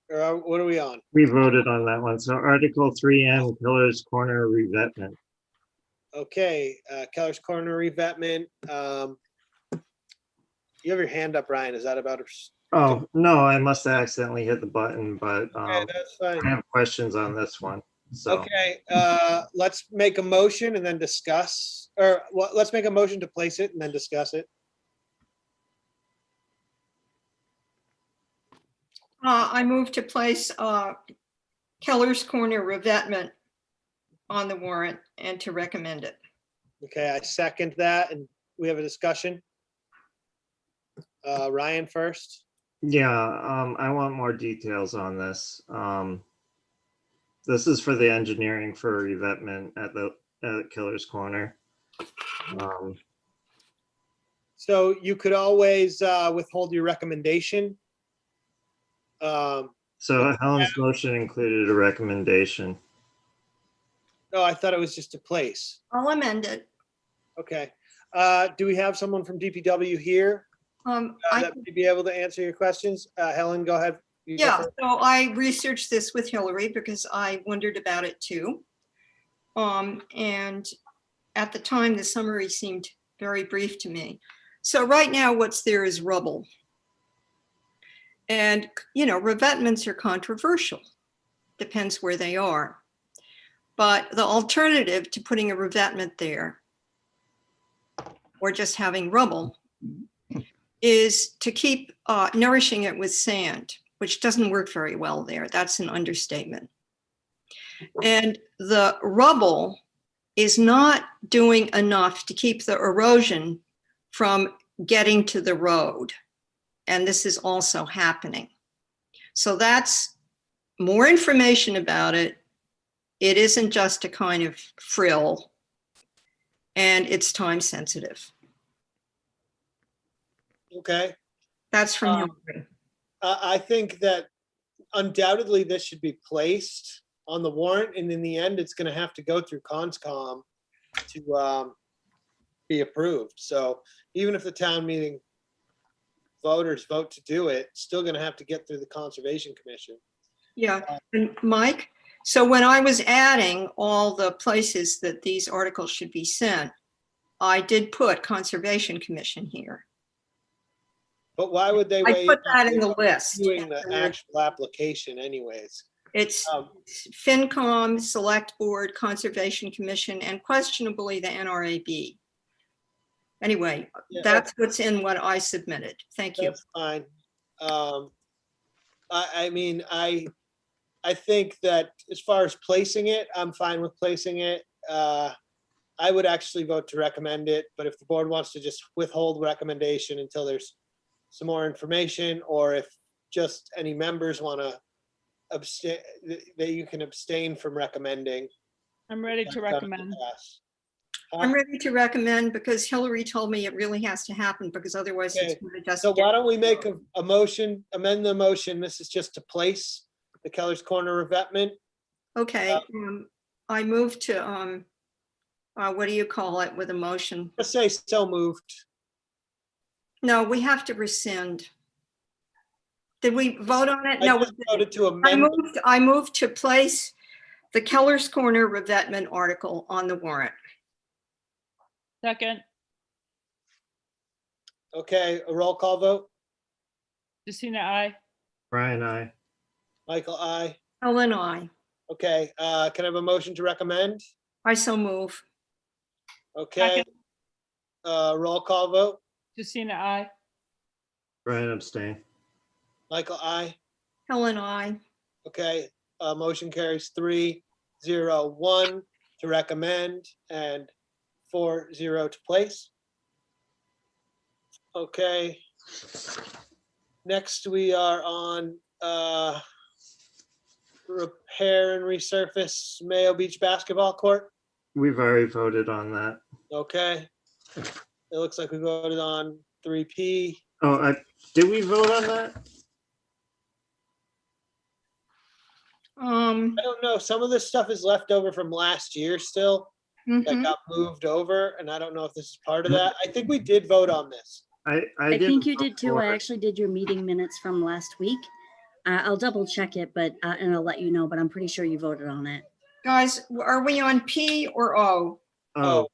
Or what are we on? We voted on that one. So Article 3M, Pillars Corner revetment. Okay, Keller's Corner revetment. You have your hand up, Ryan. Is that about? Oh, no, I must have accidentally hit the button, but Okay, that's I fine. have questions on this one. So, Okay, let's make a motion and then discuss, or well, let's make a motion to place it and then discuss it. I move to place Keller's Corner revetment on the warrant and to recommend it. Okay, I second that, and we have a discussion. Ryan first. yeah, I want more details on this. This is for the engineering for revetment at Killer's Corner. So you could always withhold your recommendation. So Helen's motion included a recommendation. No, I thought it was just to place. I'll amend it. Okay. Do we have someone from DPW here that may be able to answer your questions? Helen, go ahead. You go Yeah, first. so I researched this with Hillary because I wondered about it too. And at the time, the summary seemed very brief to me. So right now, what's there is rubble. And, you know, revetments are controversial. Depends where they are. But the alternative to putting a revetment there or just having rubble is to keep nourishing it with sand, which doesn't work very well there. That's an understatement. And the rubble is not doing enough to keep the erosion from getting to the road. And this is also happening. So that's more information about it. It isn't just a kind of frill, and it's time sensitive. Okay. That's from Hillary. I think that undoubtedly this should be placed on the warrant, and in the end, it's going to have to go through Conscom to be approved. So even if the town meeting voters vote to do it, it's still going to have to get through the Conservation Commission. Yeah, and Mike, so when I was adding all the places that these articles should be sent, I did put Conservation Commission here. But why would they I wait? put that in the list. Doing the actual application anyways. It's FinCom, Select Board, Conservation Commission, and questionably the NRAB. Anyway, Yeah, that's what's in what I submitted. Thank you. That's fine. I mean, I think that as far as placing it, I'm fine with placing it. I would actually vote to recommend it, but if the board wants to just withhold recommendation until there's some more information, or if just any members want to abstain, that you can abstain from recommending. I'm ready to recommend. I'm ready to recommend because Hillary told me it really has to happen because otherwise it's Okay. going to just. So why don't we make a motion, amend the motion? This is just to place the Keller's Corner revetment. Okay, I move to, what do you call it with a motion? Let's say so moved. No, we have to rescind. Did we vote on it? I No, we just didn't. voted to amend. I moved to place the Keller's Corner revetment article on the warrant. Second, Okay, a roll call vote. Justina, I. Brian, I. Michael, I. Ellen, I. Okay, can I have a motion to recommend? I so move. Okay. Second. Roll call vote. Justina, I. Brian abstain. Michael, I. Helen, I. Okay, motion carries 3-0-1 to recommend and 4-0 to place. Okay. Next, we are on repair and resurface Mayo Beach basketball court. We've already voted on that. Okay. It looks like we voted on 3P. Oh, did we vote on that? I don't know. Some of this stuff is left over from last year still that mhm. got moved over, and I don't know if this is part of that. I think we did vote on this. I I didn't think you vote did too. for I it. actually did your meeting minutes from last week. I'll double check it, but, and I'll let you know, but I'm pretty sure you voted on it. Guys, are we on P or O? Oh,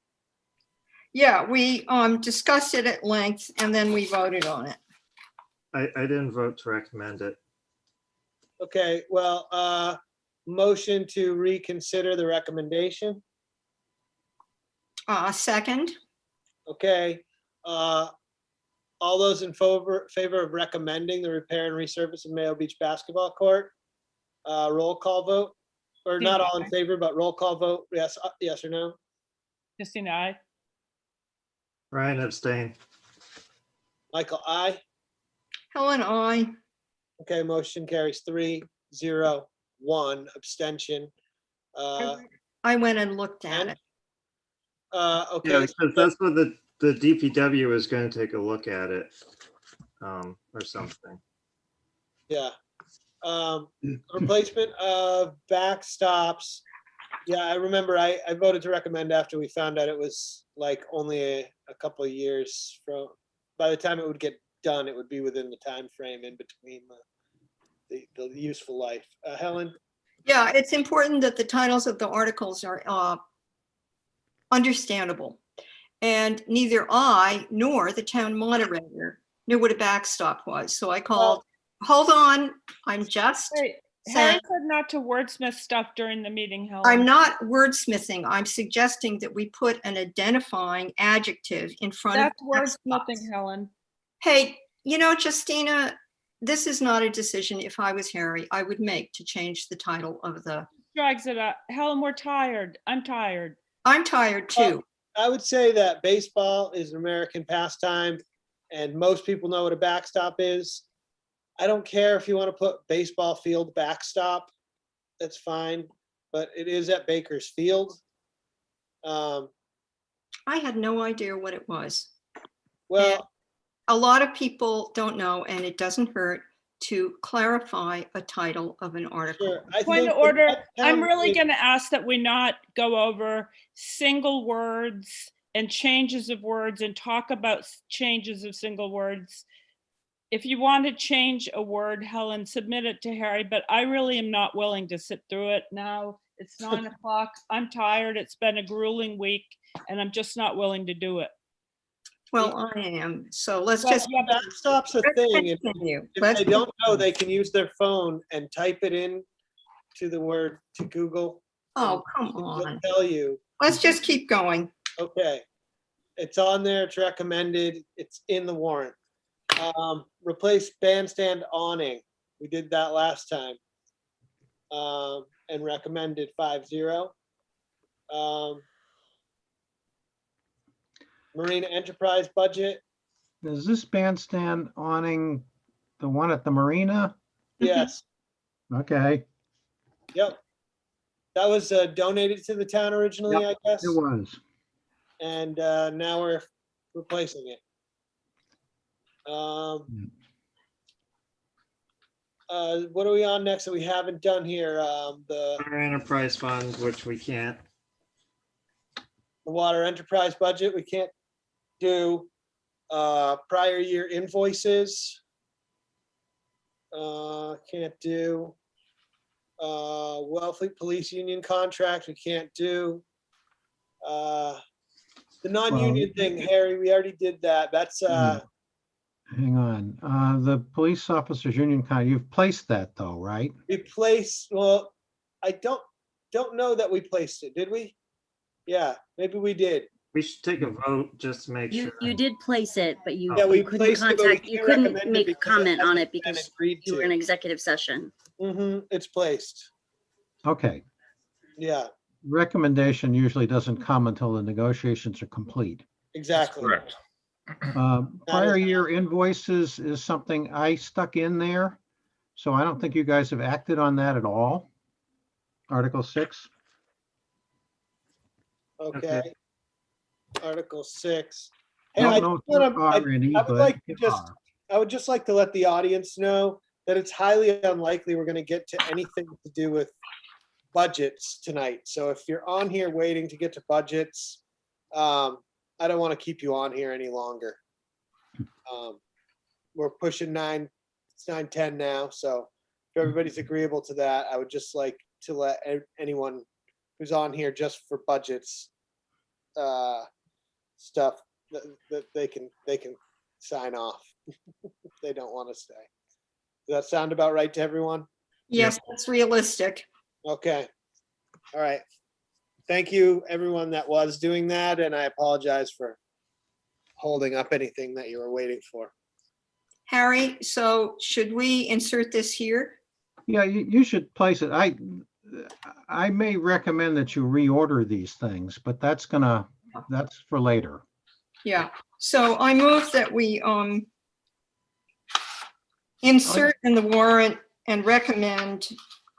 Yeah, we discussed it at length and then we voted on it. I didn't vote to recommend it. Okay, well, motion to reconsider the recommendation. Second, Okay, all those in favor of recommending the repair and resurface of Mayo Beach basketball court, roll call vote, or not all in favor, but roll call vote. Yes, yes or no? Justina, I. Brian abstain. Michael, I. Helen, I. Okay, motion carries 3-0-1 abstention. I went and looked at And it. okay, Yeah, because that's what the DPW is going to take a look at it, or something. yeah. Replacement of backstops. Yeah, I remember I voted to recommend after we found out it was like only a couple of years from, by the time it would get done, it would be within the time frame in between the useful life. Helen? Yeah, it's important that the titles of the articles are understandable. And neither I nor the town moderator knew what a backstop was. So I called, hold on, I'm just Wait, saying, Harry said not to wordsmith stuff during the meeting, Helen. I'm not wordsmithing. I'm suggesting that we put an identifying adjective in front That's of wordsmithing, backstops. Helen. Hey, you know, Justina, this is not a decision, if I was Harry, I would make to change the title of the, Drags it up. Helen, we're tired. I'm tired. I'm tired too. I would say that baseball is an American pastime and most people know what a backstop is. I don't care if you want to put baseball field backstop, that's fine, but it is at Baker's Field. I had no idea what it was. Well, A lot of people don't know, and it doesn't hurt to clarify a title of an article. sure. I Point think of order, that I'm town really meeting- going to ask that we not go over single words and changes of words and talk about changes of single words. If you want to change a word, Helen, submit it to Harry, but I really am not willing to sit through it now. It's 9 o'clock. I'm tired. It's been a grueling week and I'm just not willing to do it. Well, I am, so let's Well, just. backstop's a let's thing. and continue. If Let's they don't know, they can use their phone and type it in to the word to Google. Oh, come It'll on. tell you. Let's just keep going. Okay. It's on there. It's recommended. It's in the warrant. Replace bandstand awning. We did that last time. And recommended 5-0. Marina enterprise budget. Is this bandstand awning the one at the marina? Yes. Okay, Yep. That was donated to the town originally, I guess. it was. And now we're replacing it. What are we on next that we haven't done here? The Our enterprise fund, which we can't. water enterprise budget, we can't do. Prior year invoices. Can't do. Wellfleet Police Union contract, we can't do. The non-union thing, Harry, we already did that. That's, Hang on. The police officers union you've placed that though, right? we placed, well, I don't know that we placed it, did we? Yeah, maybe we did. We should take a vote just to make You, sure. you did place it, but you Yeah, we you couldn't placed it, but we contact, you can't couldn't recommend it make a because it comment on hasn't it been because agreed you were in to. executive session. It's placed. Okay. Yeah, Recommendation usually doesn't come until the negotiations are complete. exactly. Correct. Prior year invoices is something I stuck in there. So I don't think you guys have acted on that at all. Article 6. Okay. Article 6. I Hey, don't I know if just wanna- there are any, I would but like to there just, are. I would just like to let the audience know that it's highly unlikely we're gonna get to anything to do with budgets tonight. So if you're on here waiting to get to budgets, I don't want to keep you on here any longer. We're pushing it's 9:10 now, so if everybody's agreeable to that, I would just like to let anyone who's on here just for budgets stuff that they can sign off if they don't want to stay. Does that sound about right to everyone? Yes, that's realistic. Okay. All right. Thank you, everyone that was doing that, and I apologize for holding up anything that you were waiting for. Harry, so should we insert this here? Yeah, you should place it. I may recommend that you reorder these things, but that's for later. Yeah, so I move that we insert in the warrant and recommend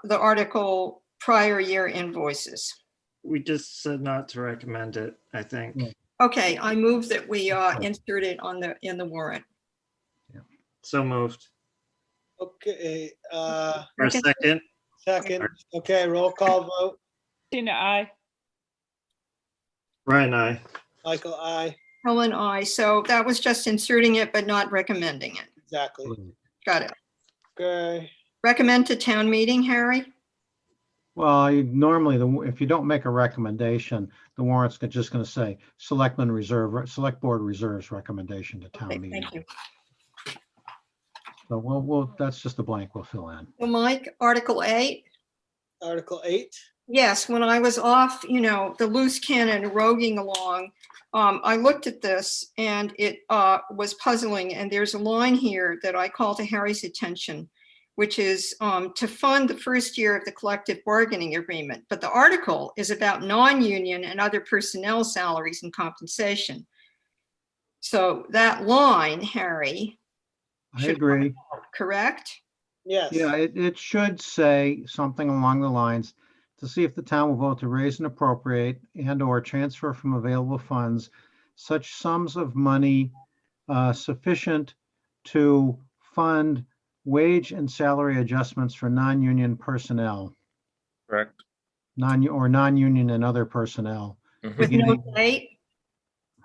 the article prior year invoices. We just said not to recommend it, I think. Yeah. Okay, I move that we insert it in the warrant. So moved. Okay, For a second. second. Okay, roll call vote. Tina, I. Ryan, I. Michael, aye. Helen, I. So that was just inserting it, but not recommending it. Exactly. Got it. Okay. Recommend to town meeting, Harry? Well, normally, if you don't make a recommendation, the warrant's just going to say select board reserves recommendation to town Okay, meeting. thank you. So that's just a blank we'll fill in. So Mike, Article 8? Article 8. Yes, when I was off, the loose cannon roguing along, I looked at this and it was puzzling. And there's a line here that I call to Harry's attention, which is to fund the first year of the collective bargaining agreement. But the article is about non-union and other personnel salaries and compensation. So that line, Harry. I agree. Correct? Yes. Yeah, it should say something along the lines to see if the town will vote to raise and appropriate and/or transfer from available funds such sums of money sufficient to fund wage and salary adjustments for non-union personnel. Correct. Non-union and other personnel. With no date?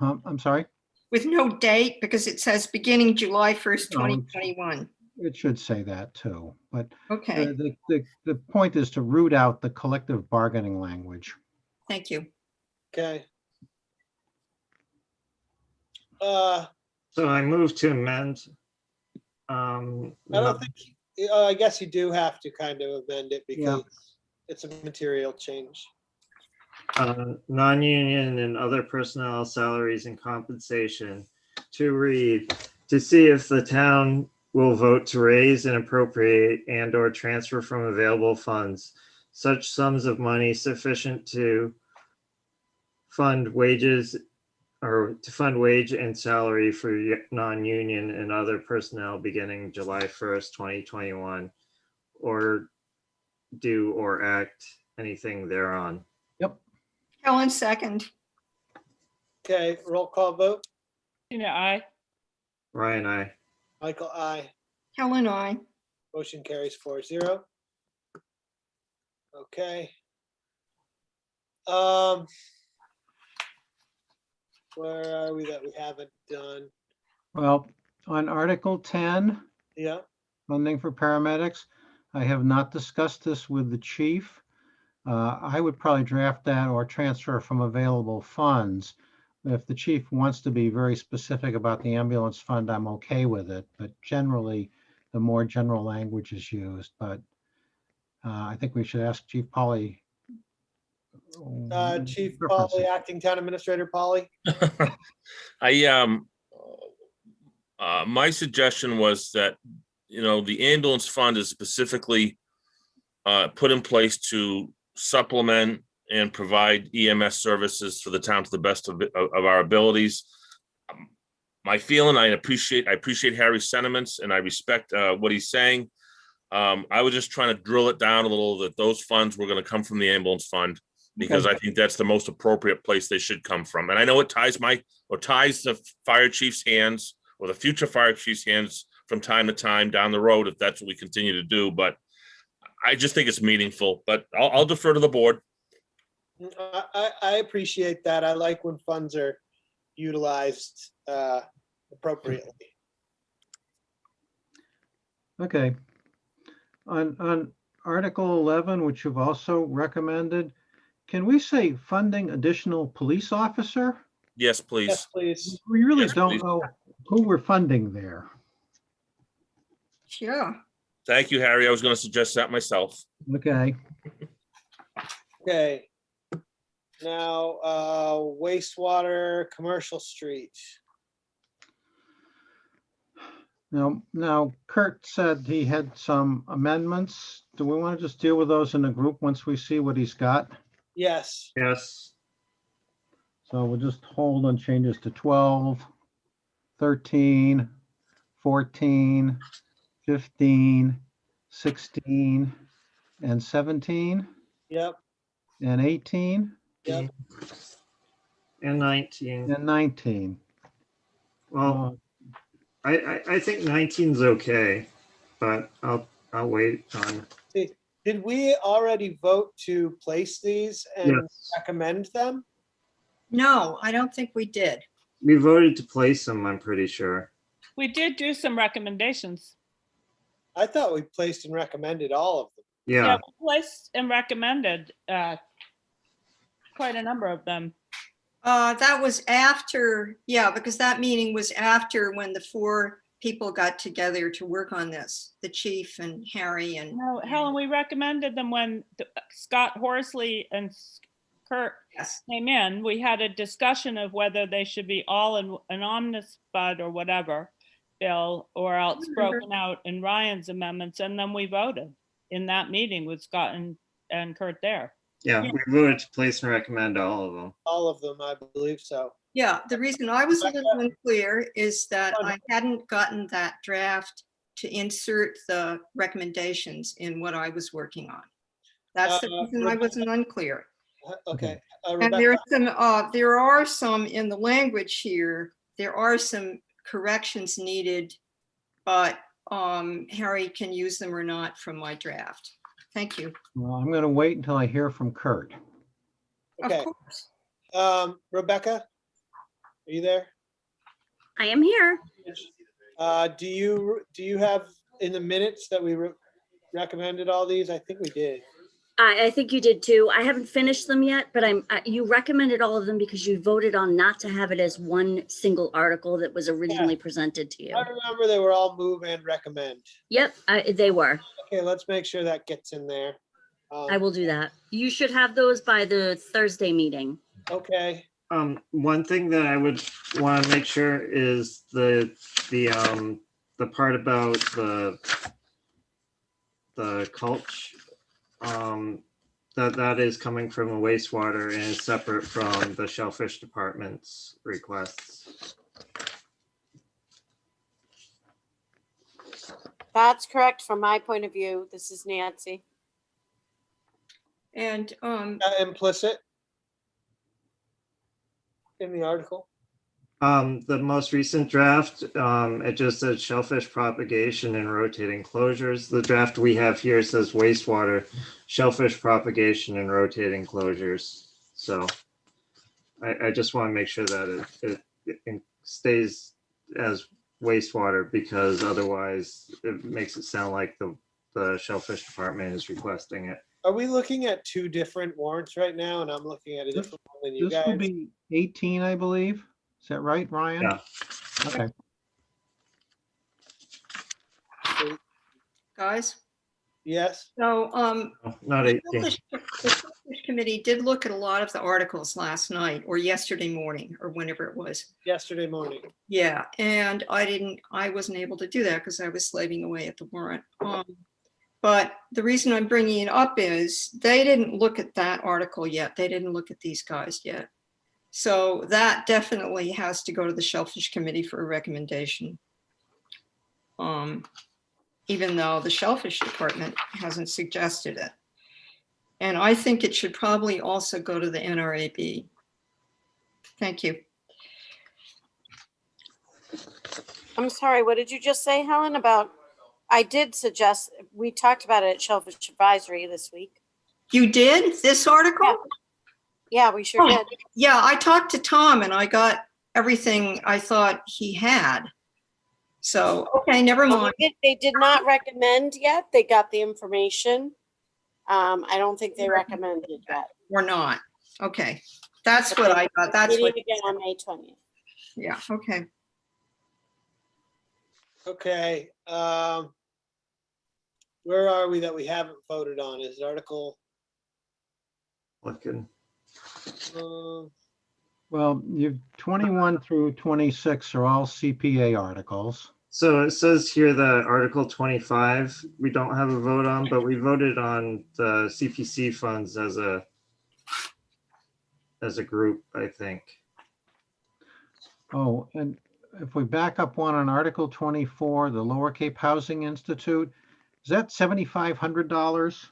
I'm sorry? With no date, because it says beginning July 1st, No, 2021. It should say that too, but Okay, the point is to root out the collective bargaining language. thank you. Okay. So I move to amend. I don't think, I guess you do have to kind of amend it because it's a material change. Non-union and other personnel salaries and compensation to read, to see if the town will vote to raise and appropriate and/or transfer from available funds such sums of money sufficient to fund wages or to fund wage and salary for non-union and other personnel beginning July 1st, 2021, or do or act anything thereon. Yep. Helen, second. Okay, roll call vote. Tina, I. Ryan, I. Michael, aye. Helen, I. Motion carries 4-0. Okay. Where are we that we haven't done? Well, on Article 10, Yeah, funding for paramedics. I have not discussed this with the chief. I would probably draft that or transfer from available funds. If the chief wants to be very specific about the ambulance fund, I'm okay with it, but generally, the more general language is used, but I think we should ask Chief Polly. Chief preferences. Polly, Acting Town Administrator Polly. My suggestion was that, the ambulance fund is specifically put in place to supplement and provide EMS services for the town to the best of our abilities. My feeling, I appreciate Harry's sentiments and I respect what he's saying. I was just trying to drill it down a little that those funds were going to come from the ambulance fund, because I think that's the most appropriate place they should come from. And I know it ties the fire chief's hands or the future fire chief's hands from time to time down the road, if that's what we continue to do. But I just think it's meaningful, but I'll defer to the board. I appreciate that. I like when funds are utilized appropriately. Okay. On Article 11, which you've also recommended, can we say funding additional police officer? Yes, please. Yes, please. We really Yes, don't please. know who we're funding there. Sure. Thank you, Harry. I was going to suggest that myself. Okay. Okay. Now, wastewater, Commercial Street. Now Kurt said he had some amendments. Do we want to just deal with those in a group once we see what he's got? Yes. Yes. So we'll just hold on changes to 12, 13, 14, 15, 16, and 17, Yep. and 18, Yep. And 19. and 19. Well, I think 19's okay, but I'll wait on. Did we already vote to place these and Yes. recommend them? No, I don't think we did. We voted to place them, I'm pretty sure. We did do some recommendations. I thought we placed and recommended all of them. Yeah. We placed and recommended quite a number of them. That was after, yeah, because that meeting was after when the four people got together to work on this, the chief and Harry and. No, Helen, we recommended them when Scott Horsley and Kurt Yes. came in. We had a discussion of whether they should be all in an omnibus bud or whatever bill, or else broken out in Ryan's amendments, and then we voted in that meeting with Scott and Kurt there. Yeah, we voted to place and recommend all of them. All of them, I believe so. Yeah, the reason I was a little unclear is that I hadn't gotten that draft to insert the recommendations in what I was working on. That's the reason I wasn't unclear. Okay. And Rebecca, there are some in the language here, there are some corrections needed, but Harry can use them or not from my draft. Thank you. Well, I'm going to wait until I hear from Kurt. okay. Of course. Rebecca, are you there? I am here. Do you have in the minutes that we recommended all these? I think we did. I think you did too. I haven't finished them yet, but you recommended all of them because you voted on not to have it as one single article that was originally presented to you. I remember they were all move and recommend. Yep, they were. Okay, let's make sure that gets in there. I will do that. You should have those by the Thursday meeting. Okay. One thing that I would want to make sure is the part about the culture. That is coming from the wastewater and is separate from the shellfish department's requests. That's correct from my point of view. This is Nancy. And Implicit in the article. The most recent draft, it just says shellfish propagation and rotating closures. The draft we have here says wastewater, shellfish propagation and rotating closures. So I just want to make sure that it stays as wastewater, because otherwise it makes it sound like the shellfish department is requesting it. Are we looking at two different warrants right now? And I'm looking at a different one than you This would guys. be 18, I believe. Is that right, Ryan? Yeah. Okay. Guys, Yes, so, Not the 18. Shellfish Committee did look at a lot of the articles last night or yesterday morning or whenever it was. yesterday morning. Yeah, and I wasn't able to do that because I was slaving away at the warrant. But the reason I'm bringing it up is they didn't look at that article yet. They didn't look at these guys yet. So that definitely has to go to the Shellfish Committee for a recommendation. Even though the Shellfish Department hasn't suggested it. And I think it should probably also go to the NRAB. Thank you. I'm sorry, what did you just say, Helen, about, I did suggest, we talked about it at Shellfish Advisory this week. You did this article? Yeah, we sure Oh, did. yeah, I talked to Tom and I got everything I thought he had. So, okay, never Well, mind. they did not recommend yet. They got the information. I don't think they recommended yet. Or not. Okay, that's what I got. That's what, Meeting again on May 20th. yeah, okay. Okay, where are we that we haven't voted on? Is it Article? Looking. Well, you've 21 through 26 are all CPA articles. So it says here that Article 25, we don't have a vote on, but we voted on the CPC funds as a group, I think. Oh, and if we back up one on Article 24, the Lower Cape Housing Institute, is that $7,500?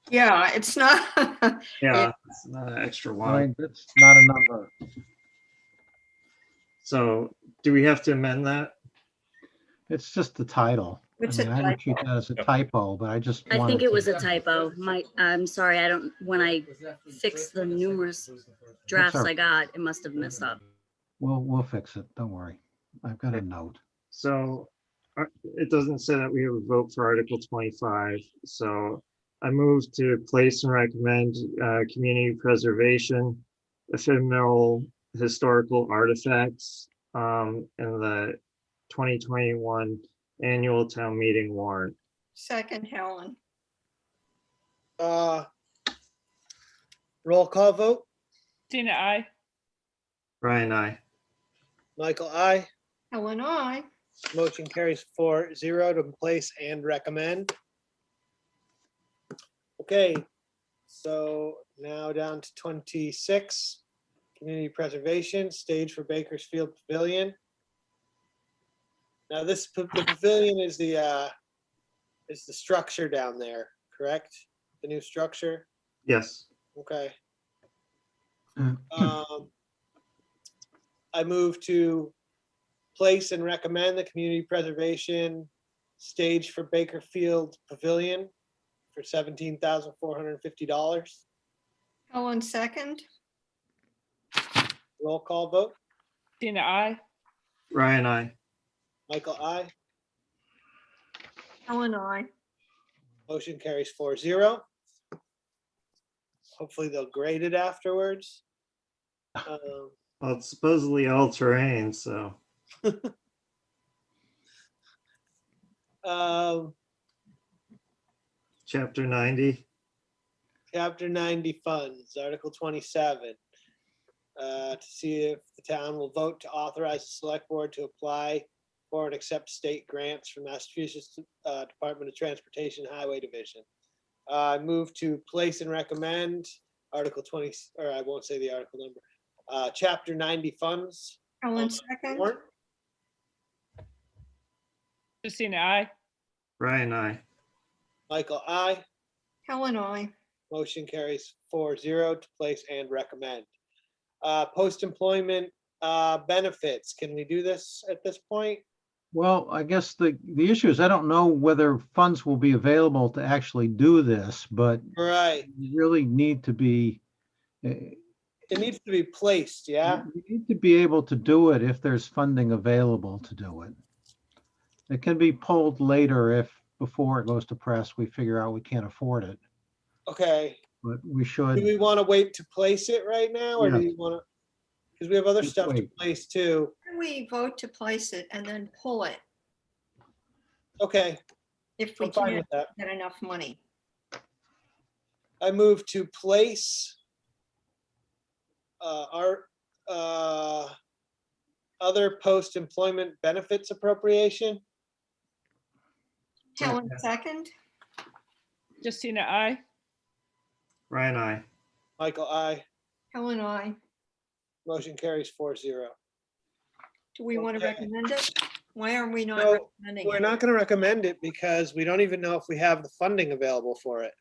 Yeah, it's not. Yeah, it's not an extra I one. mean, that's not a number. So do we have to amend that? It's just the title. It's a I would treat that as a typo, but I just I wanted think it was to- a typo. I'm sorry, when I fixed the numerous drafts all I got, it must have messed up. We'll fix it. Don't worry. I've got a note. So it doesn't say that we have a vote for Article 25. So I move to place and recommend community preservation, ephemeral historical artifacts in the 2021 annual town meeting warrant. Second, Helen. Roll call vote. Tina, I. Brian, I. Michael, I. Helen, I. Motion carries 4-0 to place and recommend. Okay, so now down to 26, community preservation, stage for Bakersfield Pavilion. Now this, the pavilion is the structure down there, correct? The new structure? Yes. Okay. I move to place and recommend the community preservation stage for Bakerfield Pavilion for $17,450. Helen, second. Roll call vote. Tina, I. Ryan, I. Michael, I. Helen, I. Motion carries 4-0. Hopefully they'll grade it afterwards. Well, it's supposedly all terrain, so. Chapter 90. Chapter 90 funds, Article 27. To see if the town will vote to authorize the select board to apply for and accept state grants from Massachusetts Department of Transportation Highway Division. I move to place and recommend Article 20, or I won't say the article number, Chapter 90 funds. Helen, second. Warrant. Christina, I. Ryan, I. Michael, I. Helen, I. Motion carries 4-0 to place and recommend. Post-employment benefits. Can we do this at this point? Well, I guess the issue is I don't know whether funds will be available to actually do this, but Right. you really need to be, it needs to be placed, yeah? We need to be able to do it if there's funding available to do it. It can be pulled later if, before it goes to press, we figure out we can't afford it, Okay, but we do should. we want to wait to place it right now, or do Yeah. you want to? Because we have other Just stuff to wait. place too. We vote to place it and then pull it Okay, if we I'm fine can't with that. get enough money. I move to place our other post-employment benefits appropriation. Helen, second? Justina, I. Ryan, I. Michael, I. Helen, I. Motion carries 4-0. Do we want to Okay. recommend it? Why are we not No, recommending we're it? not going to recommend it because we don't even know if we have the funding available for it.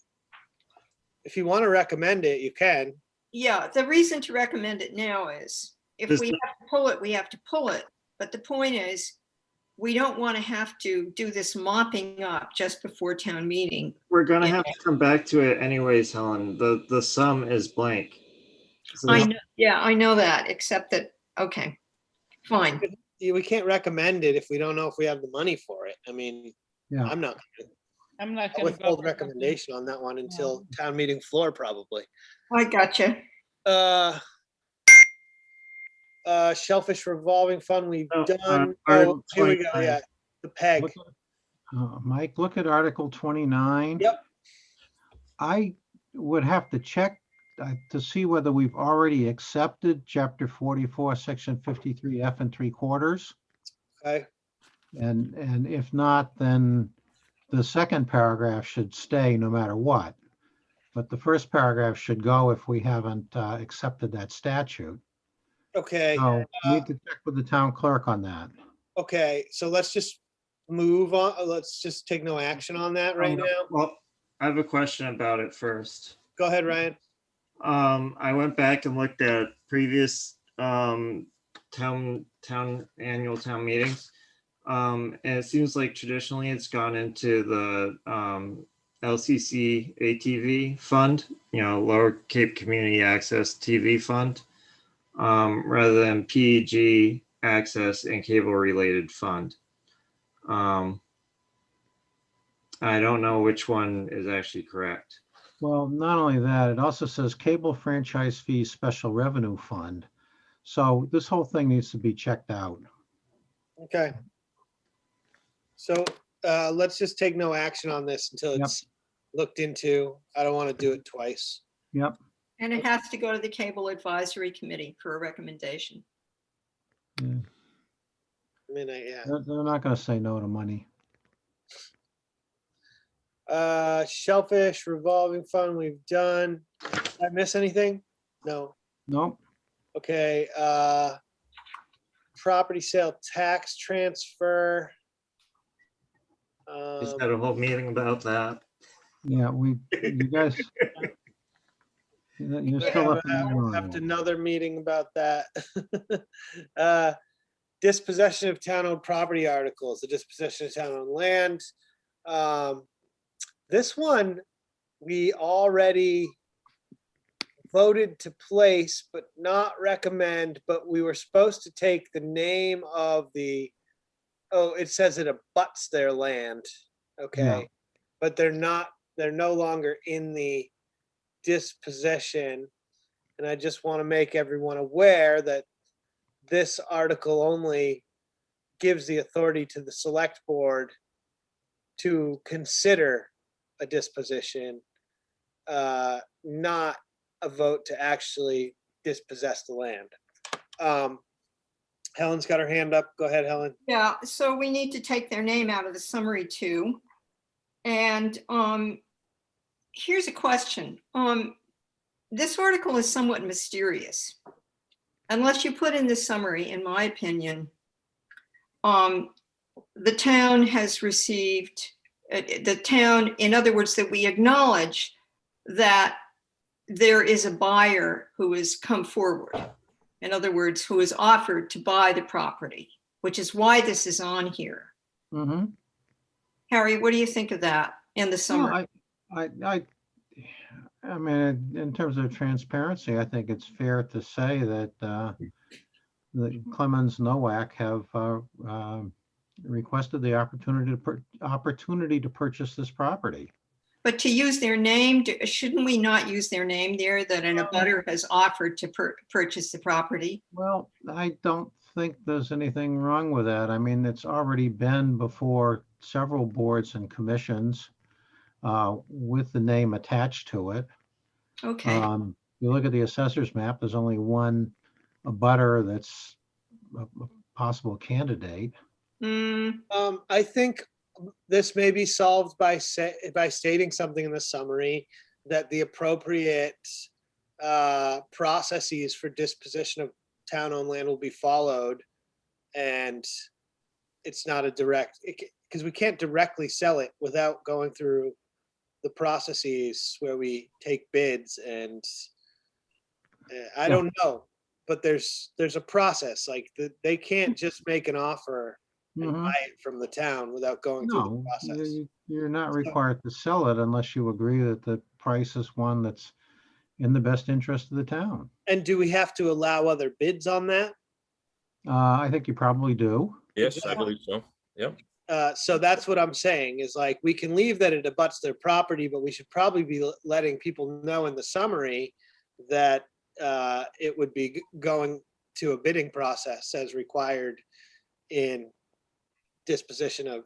If you want to recommend it, you can. Yeah, the reason to recommend it now is if This- we have to pull it, we have to pull it. But the point is, we don't want to have to do this mopping up just before town meeting. We're gonna have to come back to it anyways, Helen. The sum is blank. So I there's- know, yeah, I know that, except that, okay, fine. We can't recommend it if we don't know if we have the money for it. I mean, Yeah. I'm not I'm not I'll going to withhold recommendation on that one until town meeting floor probably. I gotcha. Shellfish revolving fund, we've Oh, done. Article Oh, here we go, 29. yeah, the peg. Look Mike, look at Article 29. Yep. I would have to check to see whether we've already accepted Chapter 44, Section 53F and 3/4. Okay, And if not, then the second paragraph should stay no matter what. But the first paragraph should go if we haven't accepted that statute. okay, So need to check with the town clerk on that. okay, so let's just move on, let's just take no action on that right now. Well, I have a question about it first. Go ahead, Ryan. I went back and looked at previous town annual town meetings. And it seems like traditionally it's gone into the LCC ATV fund, Lower Cape Community Access TV fund, rather than PEG access and cable related fund. I don't know which one is actually correct. Well, not only that, it also says Cable Franchise Fee Special Revenue Fund. So this whole thing needs to be checked out. Okay. So let's just take no action on this until it's looked into. I don't want to do it twice. Yep. And it has to go to the Cable Advisory Committee for a recommendation. Yeah. I mean, yeah. They're not going to say no to money. Shellfish revolving fund, we've done. Did I miss anything? No. Nope. Okay, property sale tax transfer. Just had a whole meeting about that. Yeah, you guys. You're still up in the We'll air. have another meeting about that. Dispossession of town-owned property articles, the dispossession of town-owned land. This one, we already voted to place, but not recommend, but we were supposed to take the name of the, it says it abuts their land. Okay. Yeah. But they're no longer in the dispossession. And I just want to make everyone aware that this article only gives the authority to the select board to consider a disposition, not a vote to actually dispossess the land. Helen's got her hand up. Go ahead, Helen. Yeah, so we need to take their name out of the summary too. And here's a question. This article is somewhat mysterious. Unless you put in the summary, in my opinion, the town has received, in other words, that we acknowledge that there is a buyer who has come forward. In other words, who has offered to buy the property, which is why this is on here. Mm-hmm. Harry, what do you think of that in the summary? I I mean, in terms of transparency, I think it's fair to say that the Clemens Nowak have requested the opportunity to purchase this property. But to use their name, shouldn't we not use their name there, that an abutter has offered to purchase the property? Well, I don't think there's anything wrong with that. I mean, it's already been before several boards and commissions with the name attached to it. Okay, You look at the assessor's map, there's only one abutter that's a possible candidate. I think this may be solved by stating something in the summary that the appropriate processes for disposition of town-owned land will be followed, and it's not a direct, because we can't directly sell it without going through the processes where we take bids, and I don't know, but there's a process, like they can't just make an offer and buy it from the town without going through the No, process. you're not required to sell it unless you agree that the price is one that's in the best interest of the town. And do we have to allow other bids on that? I think you probably do. Yes, I believe so. Yep. So that's what I'm saying is, like, we can leave that it abuts their property, but we should probably be letting people know in the summary that it would be going to a bidding process as required in disposition of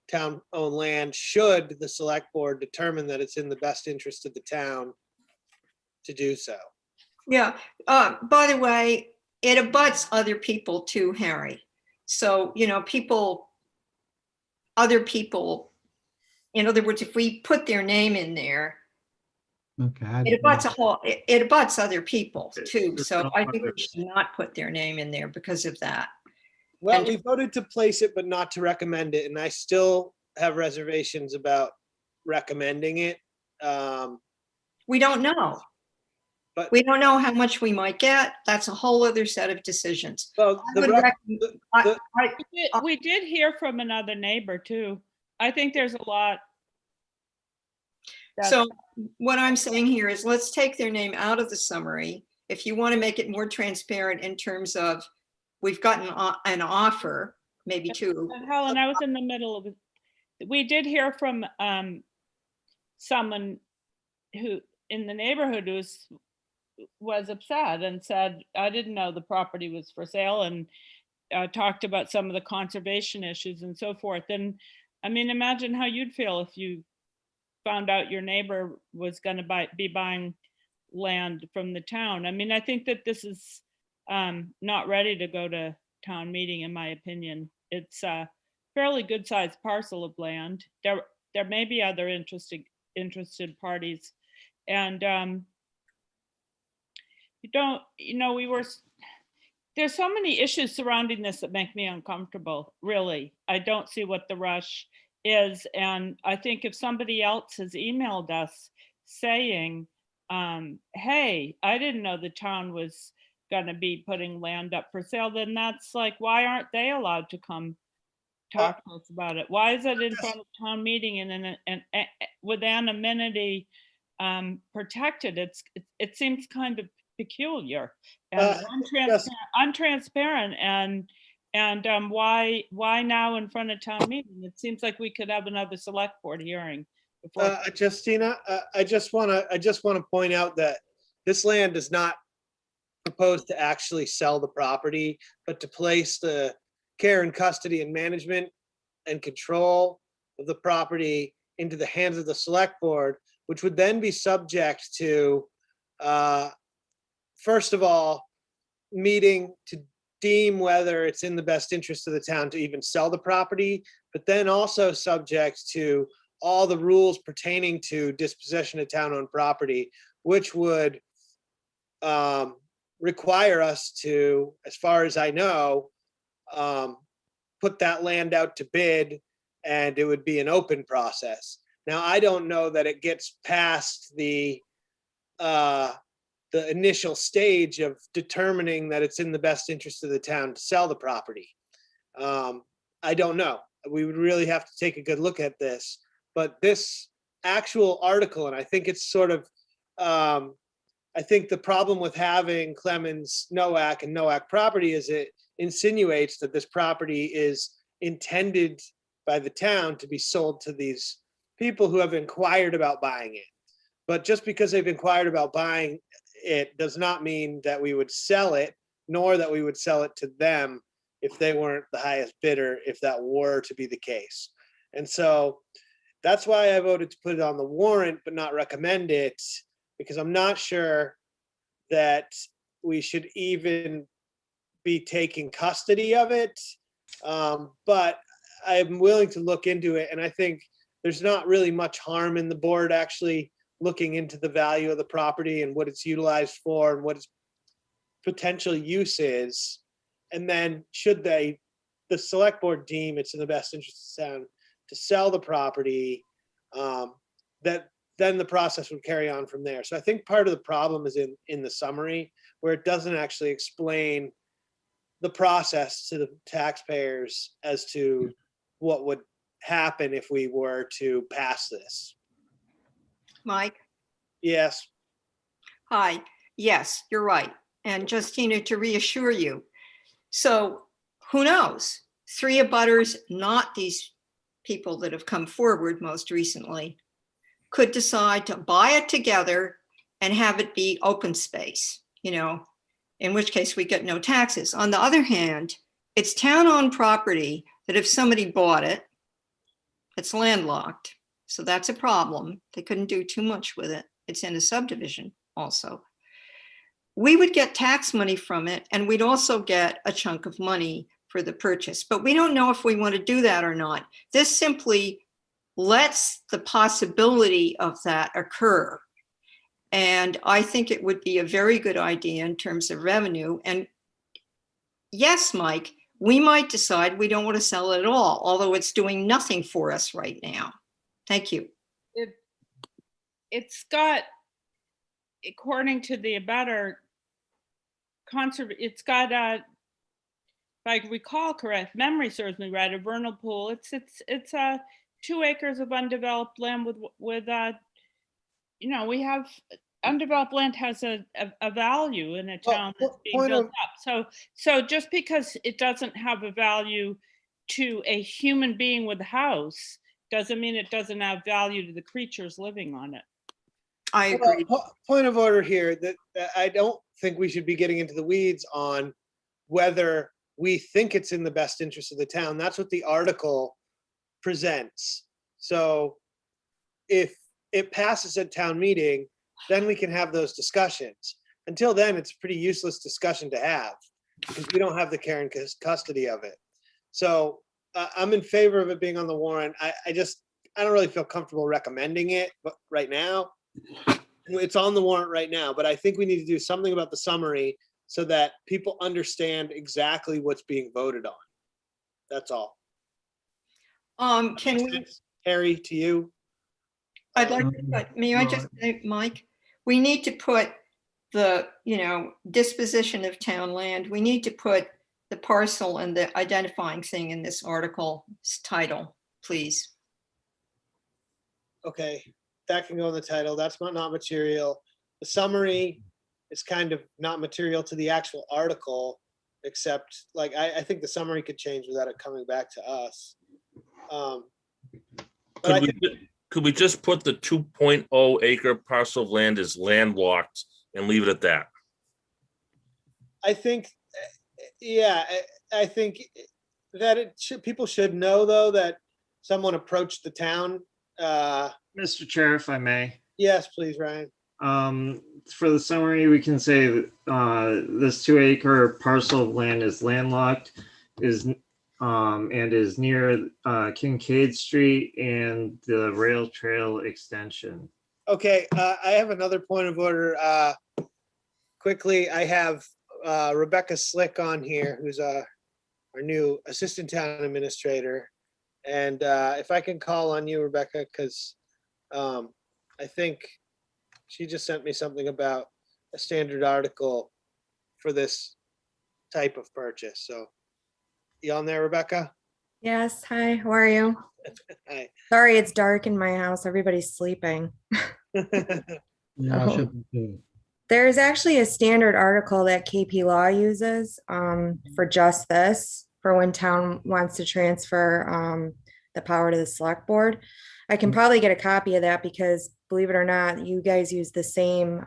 town-owned land, should the select board determine that it's in the best interest of the town to do so. yeah. By the way, it abuts other people too, Harry. So, other people, in other words, if we put their name in there, Okay. it abuts other people too. So I think we should not put their name in there because of that. Well, And- we voted to place it, but not to recommend it, and I still have reservations about recommending it. We don't know. But- We don't know how much we might get. That's a whole other set of decisions. Well, I would We did hear from another neighbor too. I think there's a lot. So what I'm saying here is, let's take their name out of the summary. If you want to make it more transparent in terms of, we've gotten an offer, maybe two. And Helen, I was in the middle of it. We did hear from someone who in the neighborhood was upset and said, I didn't know the property was for sale, and talked about some of the conservation issues and so forth. And I mean, imagine how you'd feel if you found out your neighbor was going to be buying land from the town. I mean, I think that this is not ready to go to town meeting, in my opinion. It's a fairly good sized parcel of land. There may be other interested parties, and there's so many issues surrounding this that make me uncomfortable, really. I don't see what the rush is. And I think if somebody else has emailed us saying, hey, I didn't know the town was going to be putting land up for sale, then that's like, why aren't they allowed to come talk to us about it? Why is it in front of town meeting and with anonymity protected? It seems kind of peculiar and untransparent, and why now in front of town meeting? It seems like we could have another select board hearing before. Justina, I just want to point out that this land does not propose to actually sell the property, but to place the care and custody and management and control of the property into the hands of the select board, which would then be subject to, first of all, meeting to deem whether it's in the best interest of the town to even sell the property, but then also subject to all the rules pertaining to dispossession of town-owned property, which would require us to, as far as I know, put that land out to bid, and it would be an open process. Now, I don't know that it gets past the initial stage of determining that it's in the best interest of the town to sell the property. I don't know. We would really have to take a good look at this. But this actual article, and I think it's sort of I think the problem with having Clemens, Noack, and Noack property is it insinuates that this property is intended by the town to be sold to these people who have inquired about buying it. But just because they've inquired about buying it does not mean that we would sell it, nor that we would sell it to them if they weren't the highest bidder, if that were to be the case. And so that's why I voted to put it on the warrant, but not recommend it, because I'm not sure that we should even be taking custody of it. But I'm willing to look into it. And I think there's not really much harm in the board actually looking into the value of the property and what it's utilized for and what its potential use is. And then should the select board deem it's in the best interest of the town to sell the property, that then the process would carry on from there. So I think part of the problem is in the summary, where it doesn't actually explain the process to the taxpayers as to what would happen if we were to pass this. Mike? Yes. Hi. Yes, you're right. And Justina, to reassure you. So who knows? 3 abutters, not these people that have come forward most recently, could decide to buy it together and have it be open space, in which case we get no taxes. On the other hand, it's town-owned property that if somebody bought it, it's landlocked. So that's a problem. They couldn't do too much with it. It's in a subdivision also. We would get tax money from it, and we'd also get a chunk of money for the purchase. But we don't know if we want to do that or not. This simply lets the possibility of that occur. And I think it would be a very good idea in terms of revenue. And yes, Mike, we might decide we don't want to sell it at all, although it's doing nothing for us right now. Thank you. It's got, according to the abutter, it's got a, if I recall correct, memory serves me right, a vernal pool. It's 2 acres of undeveloped land with we have undeveloped land has a value in a town that's being built up. So just because it doesn't have a value to a human being with a house doesn't mean it doesn't have value to the creatures living on it. I agree. Point of order here, that I don't think we should be getting into the weeds on whether we think it's in the best interest of the town. That's what the article presents. So if it passes at town meeting, then we can have those discussions. Until then, it's a pretty useless discussion to have because we don't have the care and custody of it. So I'm in favor of it being on the warrant. I don't really feel comfortable recommending it right now. It's on the warrant right now, but I think we need to do something about the summary so that people understand exactly what's being voted on. That's all. Can we, Harry, to you? I'd like to, may I just say, Mike, we need to put the, disposition of town land. We need to put the parcel and the identifying thing in this article's title, please. Okay, that can go in the title. That's not material. The summary is kind of not material to the actual article, except I think the summary could change without it coming back to us. Could we just put the 2.0 acre parcel of land as landlocked and leave it at that? I think, yeah, I think that people should know though that someone approached the town. Mr. Chair, if I may. Yes, please, Ryan. For the summary, we can say this 2 acre parcel of land is landlocked, and is near Kincaid Street and the rail trail extension. Okay, I have another point of order. Quickly, I have Rebecca Slick on here, who's our new assistant town administrator. And if I can call on you, Rebecca, because I think she just sent me something about a standard article for this type of purchase. So you on there, Rebecca? Yes. Hi, how are you? Hi. Sorry, it's dark in my house. Everybody's sleeping. Yeah, Oh. should be. There's actually a standard article that KP Law uses for just this, for when town wants to transfer the power to the select board. I can probably get a copy of that because, believe it or not, you guys use the same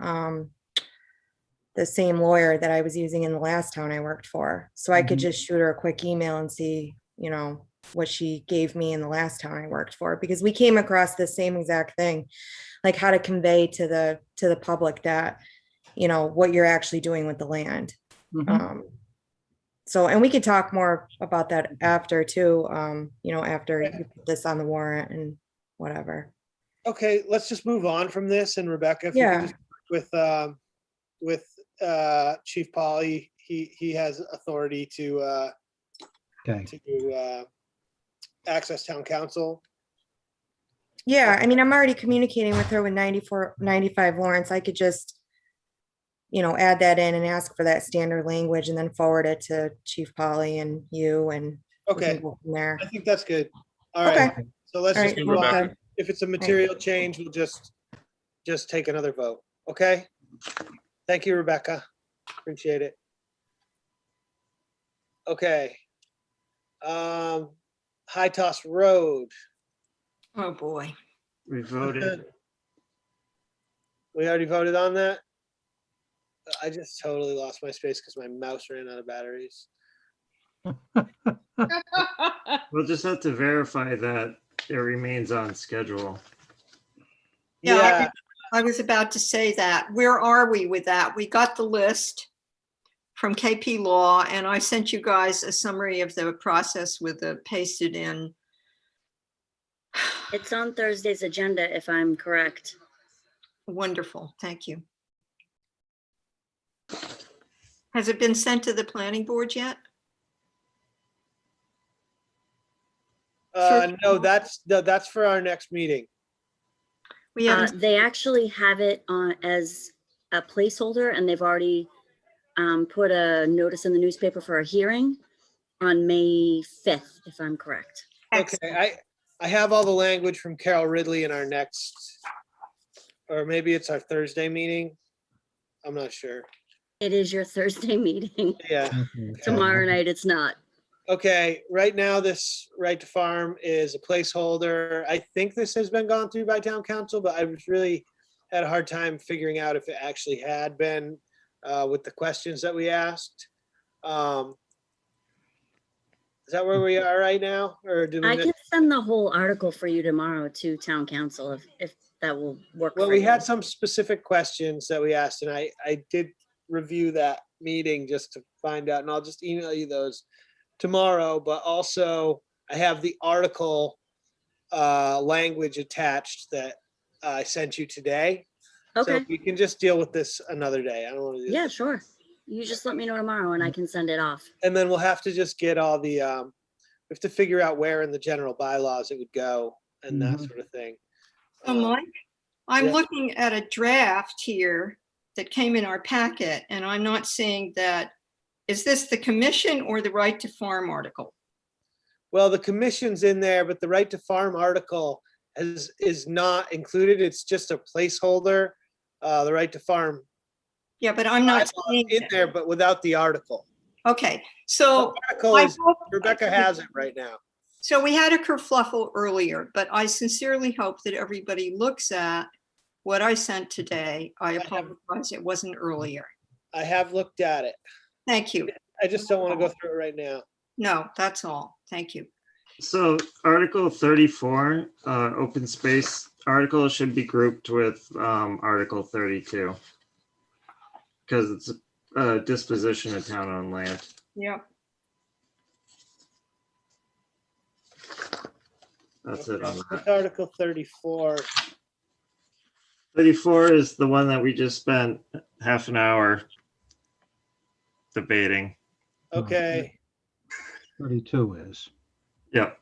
lawyer that I was using in the last town I worked for. So I could just shoot her a quick email and see, you know, what she gave me in the last town I worked for, because we came across the same exact thing, like how to convey to the public that, you know, what you're actually doing with the land. So, and we could talk more about that after too, you know, after you put this on the warrant and whatever. Okay, let's just move on from this. And Rebecca, if you Yeah. can just with Chief Polly, he has authority to Okay. access town council. Yeah, I mean, I'm already communicating with her with 95 Lawrence. I could just, you know, add that in and ask for that standard language and then forward it to Chief Polly and you, and we can Okay, go from there. I think that's good. All right, Okay. so let's All just right, move sounds on. good. If it's a material change, we'll just take another vote, okay? Thank you, Rebecca. Appreciate it. Okay. High Toss Road. Oh, boy. We voted. We already voted on that? I just totally lost my space because my mouse ran out of batteries. We'll just have to verify that it remains on schedule. Yeah, I was about to say that. Where are we with that? We got the list from KP Law, and I sent you guys a summary of the process with the pasted in. It's on Thursday's agenda, if I'm correct. Wonderful, thank you. Has it been sent to the planning board yet? no, that's for our next meeting. We haven't, They actually have it on as a placeholder, and they've already put a notice in the newspaper for a hearing on May 5th, if I'm correct. Okay, I have all the language from Carol Ridley in our next, or maybe it's our Thursday meeting. I'm not sure. It is your Thursday meeting. Yeah. Tomorrow night, it's not. Okay, right now, this right to farm is a placeholder. I think this has been gone through by town council, but I was really had a hard time figuring out if it actually had been with the questions that we asked. Is that where we are right now? Or do we I miss? can send the whole article for you tomorrow to town council if that will work. Well, for we you. had some specific questions that we asked, and I did review that meeting just to find out, and I'll just email you those tomorrow. But also, I have the article language attached that I sent you today. Okay. So we can just deal with this another day. I don't want to do Yeah, this. sure. You just let me know tomorrow and I can send it off. And then we'll have to just get all the, we have to figure out where in the general bylaws it would go and that sort of thing. so Mike, I'm yeah. looking at a draft here that came in our packet, and I'm not seeing that. Is this the commission or the right to farm article? Well, the commission's in there, but the right to farm article is not included. It's just a placeholder. The right to farm. Yeah, but I'm not seeing in it. there, but without the article. Okay, so The article is, Rebecca has it right now. So we had a kerfluffle earlier, but I sincerely hope that everybody looks at what I sent today. I apologize, it wasn't earlier. I have looked at it. Thank you. I just don't want to go through it right now. No, that's all. Thank you. So Article 34, open space article should be grouped with Article 32. Because it's a disposition of town-owned land. Yeah. That's it on that. What's Article 34. 34 is the one that we just spent half an hour debating. Okay. 32 is. Yep.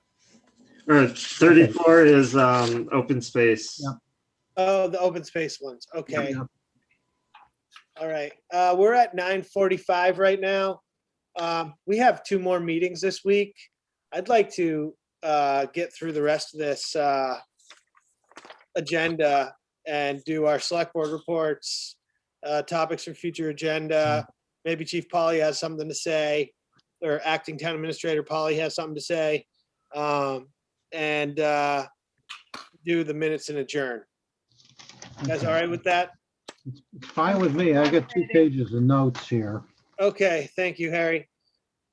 Or 34 is open space. Yep. Oh, the open space ones. Okay. Yep. All right. We're at 9:45 right now. We have 2 more meetings this week. I'd like to get through the rest of this agenda and do our select board reports, topics for future agenda. Maybe Chief Polly has something to say, or Acting Town Administrator Polly has something to say. And do the minutes and adjourn. You guys all right with that? It's fine with me. I got 2 pages of notes here. Okay, thank you, Harry.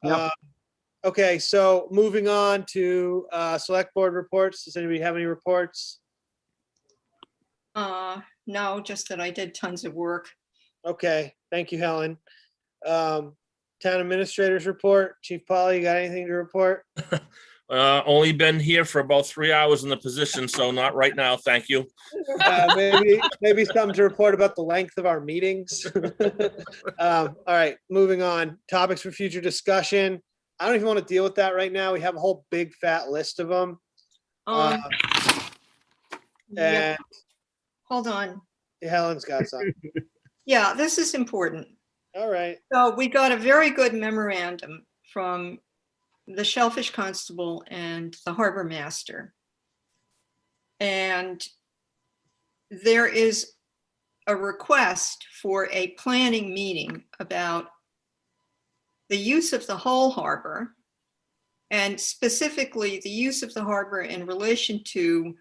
Yep. Okay, so moving on to select board reports. Does anybody have any reports? No, just that I did tons of work. Okay, thank you, Helen. Town administrators report. Chief Polly, you got anything to report? Only been here for about 3 hours in the position, so not right now. Thank you. Maybe something to report about the length of our meetings. All right, moving on. Topics for future discussion. I don't even want to deal with that right now. We have a whole big fat list of them. Yeah, And hold on. Helen's got some. Yeah, this is important. All right. So we got a very good memorandum from the Shellfish Constable and the Harbor Master. And there is a request for a planning meeting about the use of the whole harbor, and specifically the use of the harbor in relation to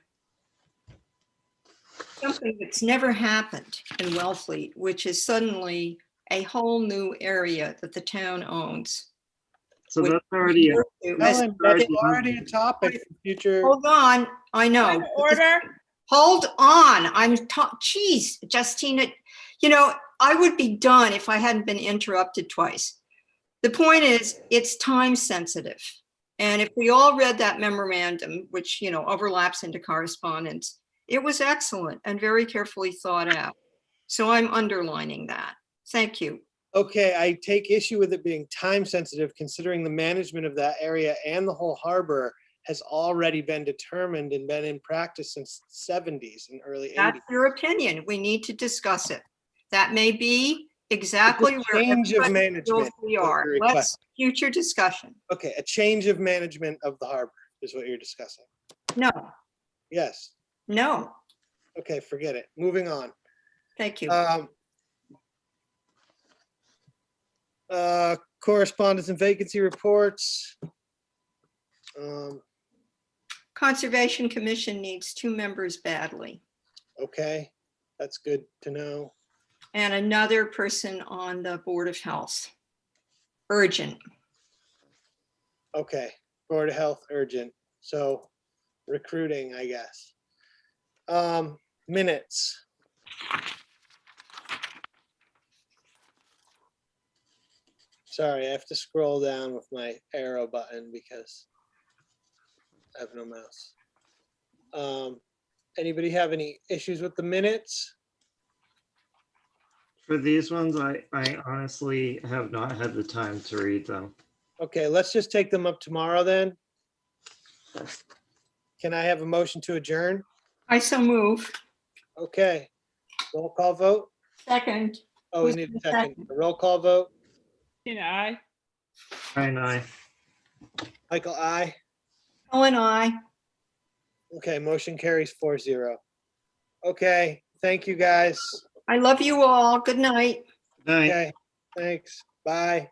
something that's never happened in Wellfleet, which is suddenly a whole new area that the town owns. So that's already, Helen, that's already a topic for future. Hold on, I know. Order. Hold on, geez, Justina, I would be done if I hadn't been interrupted twice. The point is, it's time sensitive. And if we all read that memorandum, which, overlaps into correspondence, it was excellent and very carefully thought out. So I'm underlining that. Thank you. Okay, I take issue with it being time sensitive, considering the management of that area and the whole harbor has already been determined and been in practice since the 70s and early 80s. That's your opinion. We need to discuss it. That may be exactly where change of everybody feels management we is what are. you're Let's requesting. future discussion. Okay, a change of management of the harbor is what you're discussing. No, Yes. no, Okay, forget it. Moving on. thank you. Correspondence and vacancy reports. Conservation Commission needs 2 members badly, Okay, that's good to know. and another person on the Board of Health. Urgent. Okay, Board of Health urgent. So recruiting, I guess. Minutes. Sorry, I have to scroll down with my arrow button because I have no mouse. Anybody have any issues with the minutes? for these ones, I honestly have not had the time to read them. Okay, let's just take them up tomorrow then. Can I have a motion to adjourn? I so move. Okay, roll call vote. Second. Oh, we Who's need a the second. A roll call vote. Aye. Aye. Michael, aye. Ellen, I. Okay, motion carries 4-0. Okay, thank you, guys. I love you all. Good night. Night. Okay, thanks. Bye.